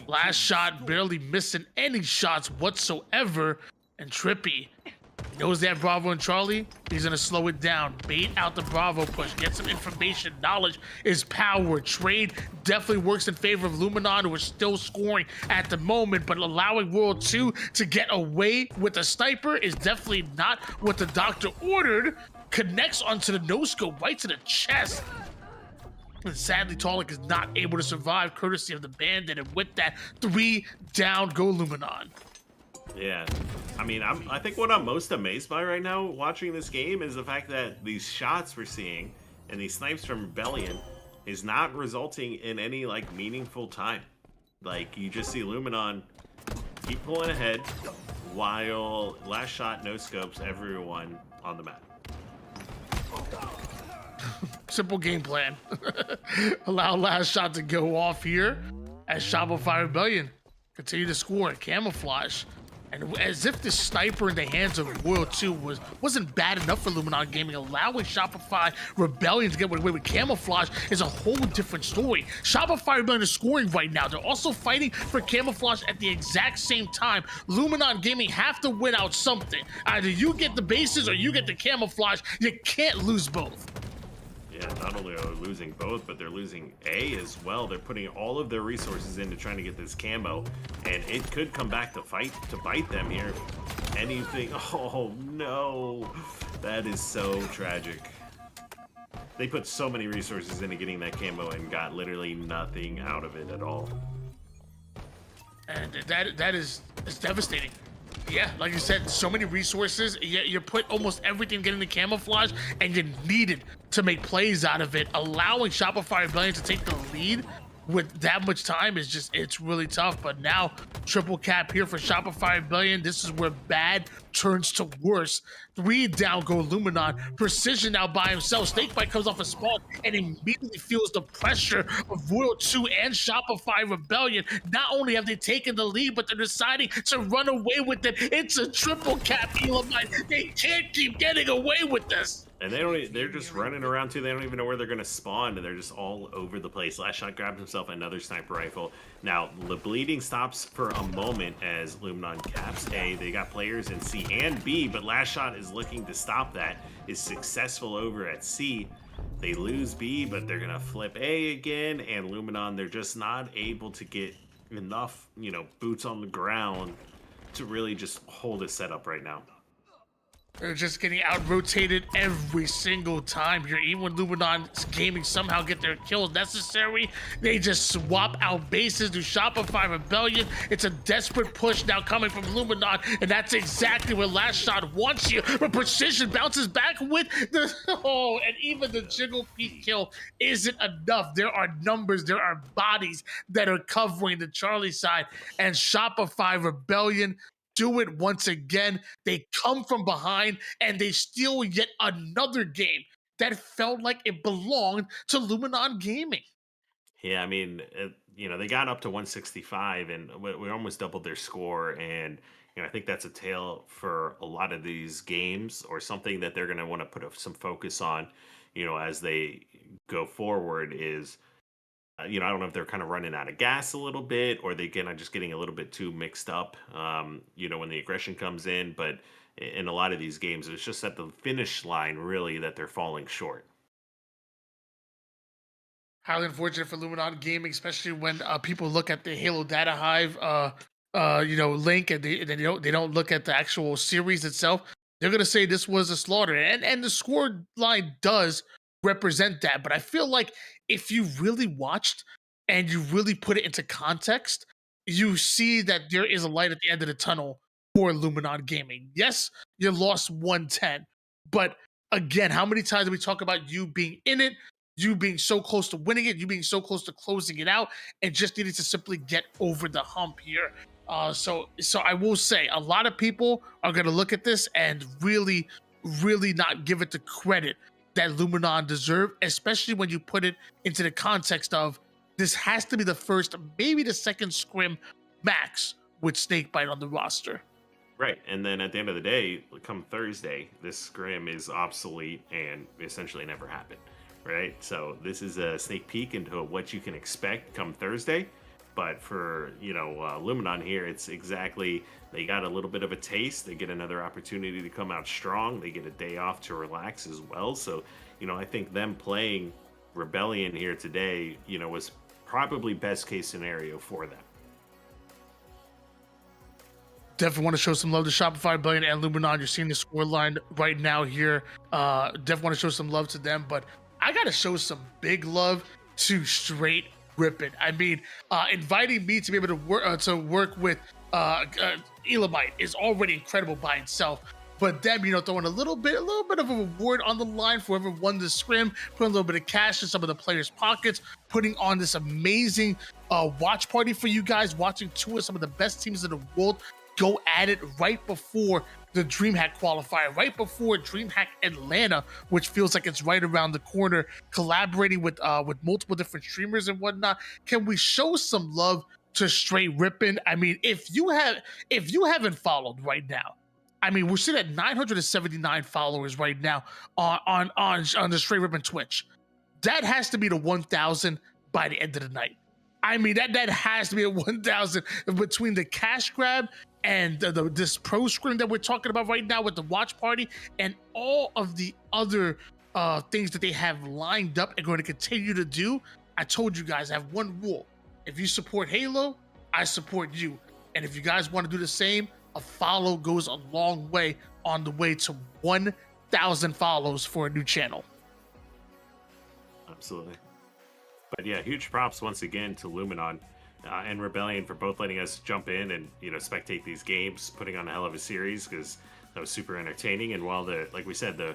Last Shot barely missing any shots whatsoever, and Trippy knows that Bravo and Charlie, he's gonna slow it down, bait out the Bravo push, get some information. Knowledge is power. Trade definitely works in favor of Luminon, who are still scoring at the moment, but allowing World 2 to get away with a sniper is definitely not what the doctor ordered. Connects onto the no-scope right to the chest. And sadly, Talik is not able to survive courtesy of the Bandit, and with that, 3 down go Luminon. Yeah, I mean, I think what I'm most amazed by right now watching this game is the fact that these shots we're seeing and these snipes from Rebellion is not resulting in any like meaningful time. Like, you just see Luminon keep pulling ahead while Last Shot no scopes everyone on the map. Simple game plan. Allow Last Shot to go off here as Shopify Rebellion continue to score camouflage. And as if the sniper in the hands of World 2 wasn't bad enough for Luminon Gaming, allowing Shopify Rebellion to get away with camouflage is a whole different story. Shopify Rebellion is scoring right now. They're also fighting for camouflage at the exact same time. Luminon Gaming have to win out something. Either you get the bases or you get the camouflage. You can't lose both. Yeah, not only are they losing both, but they're losing A as well. They're putting all of their resources into trying to get this camo, and it could come back to bite them here. Anything, oh no, that is so tragic. They put so many resources into getting that camo and got literally nothing out of it at all. And that is devastating. Yeah, like you said, so many resources. You put almost everything getting the camouflage, and you needed to make plays out of it. Allowing Shopify Rebellion to take the lead with that much time is just, it's really tough. But now, triple cap here for Shopify Rebellion. This is where bad turns to worse. 3 down go Luminon. Precision now by himself. Snakebite comes off a spawn and immediately feels the pressure of World 2 and Shopify Rebellion. Not only have they taken the lead, but they're deciding to run away with it. It's a triple cap, Elamite. They can't keep getting away with this. And they're just running around too. They don't even know where they're going to spawn, and they're just all over the place. Last Shot grabs himself another sniper rifle. Now, the bleeding stops for a moment as Luminon caps A. They got players in C and B, but Last Shot is looking to stop that. Is successful over at C. They lose B, but they're going to flip A again, and Luminon, they're just not able to get enough, boots on the ground to really just hold a setup right now. They're just getting out-rotated every single time here. Even when Luminon Gaming somehow get their kills necessary, they just swap out bases to Shopify Rebellion. It's a desperate push now coming from Luminon, and that's exactly where Last Shot wants you. But Precision bounces back with the... Oh, and even the Jiggle Peak kill isn't enough. There are numbers, there are bodies that are covering the Charlie side, and Shopify Rebellion do it once again. They come from behind and they steal yet another game that felt like it belonged to Luminon Gaming. Yeah, I mean, they got up to 165 and we almost doubled their score. And, I think that's a tale for a lot of these games, or something that they're going to want to put some focus on, as they go forward is, I don't know if they're kind of running out of gas a little bit, or they are just getting a little bit too mixed up, when the aggression comes in. But in a lot of these games, it's just at the finish line, really, that they're falling short. Highly unfortunate for Luminon Gaming, especially when people look at the Halo Data Hive, link, and they don't look at the actual series itself. They're gonna say this was a slaughter, and the score line does represent that. But I feel like if you really watched and you really put it into context, you see that there is a light at the end of the tunnel for Luminon Gaming. Yes, you lost 110, but again, how many times do we talk about you being in it, you being so close to winning it, you being so close to closing it out, and just needing to simply get over the hump here. So I will say, a lot of people are going to look at this and really, really not give it the credit that Luminon deserve, especially when you put it into the context of this has to be the first, maybe the second scrim max with Snakebite on the roster. Right, and then at the end of the day, come Thursday, this scrim is obsolete and essentially never happened, right? So this is a sneak peek into what you can expect come Thursday. But for, Luminon here, it's exactly, they got a little bit of a taste. They get another opportunity to come out strong. They get a day off to relax as well. So, I think them playing Rebellion here today, was probably best case scenario for them. Definitely want to show some love to Shopify Rebellion and Luminon. You're seeing the score line right now here. Definitely want to show some love to them, but I got to show some big love to Straight Rippin. I mean, inviting me to be able to work with Elamite is already incredible by itself. But them, throwing a little bit of a reward on the line for whoever won the scrim, putting a little bit of cash in some of the players' pockets, putting on this amazing watch party for you guys, watching two of some of the best teams in the world go at it right before the DreamHack qualifier, right before DreamHack Atlanta, which feels like it's right around the corner, collaborating with multiple different streamers and whatnot. Can we show some love to Straight Rippin? I mean, if you haven't followed right now, I mean, we're sitting at 979 followers right now on the Straight Rippin Twitch. That has to be the 1,000 by the end of the night. I mean, that has to be a 1,000 between the cash grab and this pro scrim that we're talking about right now with the watch party and all of the other things that they have lined up and going to continue to do. I told you guys, I have one rule. If you support Halo, I support you. And if you guys want to do the same, a follow goes a long way on the way to 1,000 follows for a new channel. Absolutely. But yeah, huge props once again to Luminon and Rebellion for both letting us jump in and spectate these games, putting on a hell of a series, because that was super entertaining. And while like we said, the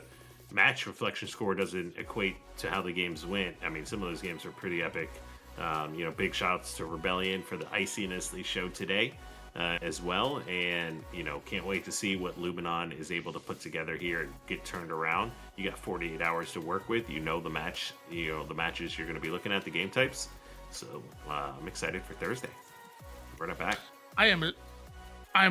match reflection score doesn't equate to how the games went, I mean, some of those games are pretty epic. Big shouts to Rebellion for the iciness they showed today as well, and can't wait to see what Luminon is able to put together here and get turned around. You got 48 hours to work with. The match, the matches you're going to be looking at, the game types. So I'm excited for Thursday. Run it back. I am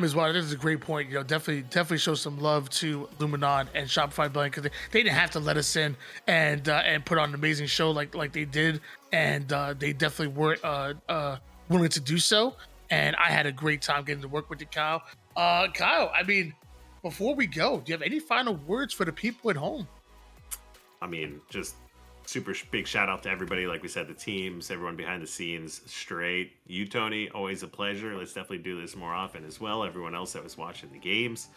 as well. This is a great point. Definitely show some love to Luminon and Shopify Rebellion, because they didn't have to let us in and put on an amazing show like they did, and they definitely were willing to do so. And I had a great time getting to work with you, Kyle. Kyle, I mean, before we go, do you have any final words for the people at home? I mean, just super big shout out to everybody. Like we said, the teams, everyone behind the scenes, Straight. You, Tony, always a pleasure. Let's definitely do this more often as well. Everyone else that was watching the games,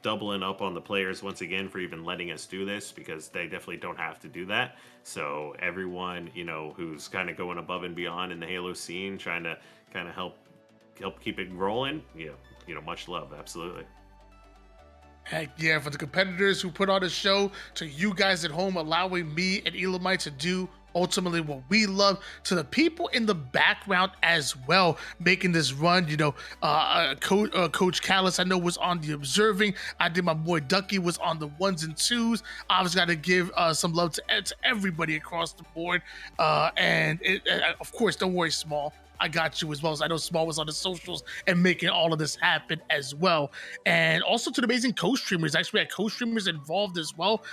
doubling up on the players once again for even letting us do this, because they definitely don't have to do that. So everyone, who's kind of going above and beyond in the Halo scene, trying to kind of help keep it rolling, much love. Absolutely. Heck yeah, for the competitors who put on a show, to you guys at home allowing me and Elamite to do ultimately what we love, to the people in the background as well making this run. Coach Callis, I know, was on the observing. I did. My boy Ducky was on the ones and twos. I was got to give some love to everybody across the board, and of course, don't worry, Small, I got you as well. As I know Small was on the socials and making all of this happen as well. And also to the amazing co-streamers. Actually, we had co-streamers involved as well.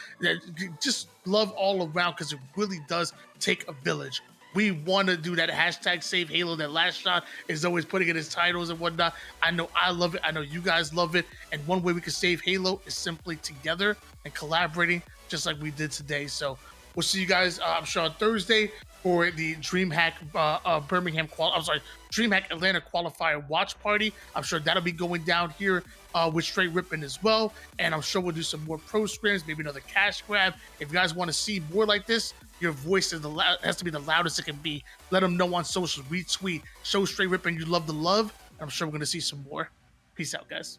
Just love all around, because it really does take a village. We want to do that hashtag Save Halo. That last shot is always putting in his titles and whatnot. I know I love it. I know you guys love it. And one way we can save Halo is simply together and collaborating, just like we did today. So we'll see you guys, I'm sure, on Thursday for the DreamHack DreamHack Atlanta qualifier watch party. I'm sure that'll be going down here with Straight Rippin as well. And I'm sure we'll do some more pro scrims, maybe another cash grab. If you guys want to see more like this, your voice has to be the loudest it can be. Let them know on social, retweet, show Straight Rippin you love the love. And I'm sure we're going to see some more. Peace out, guys.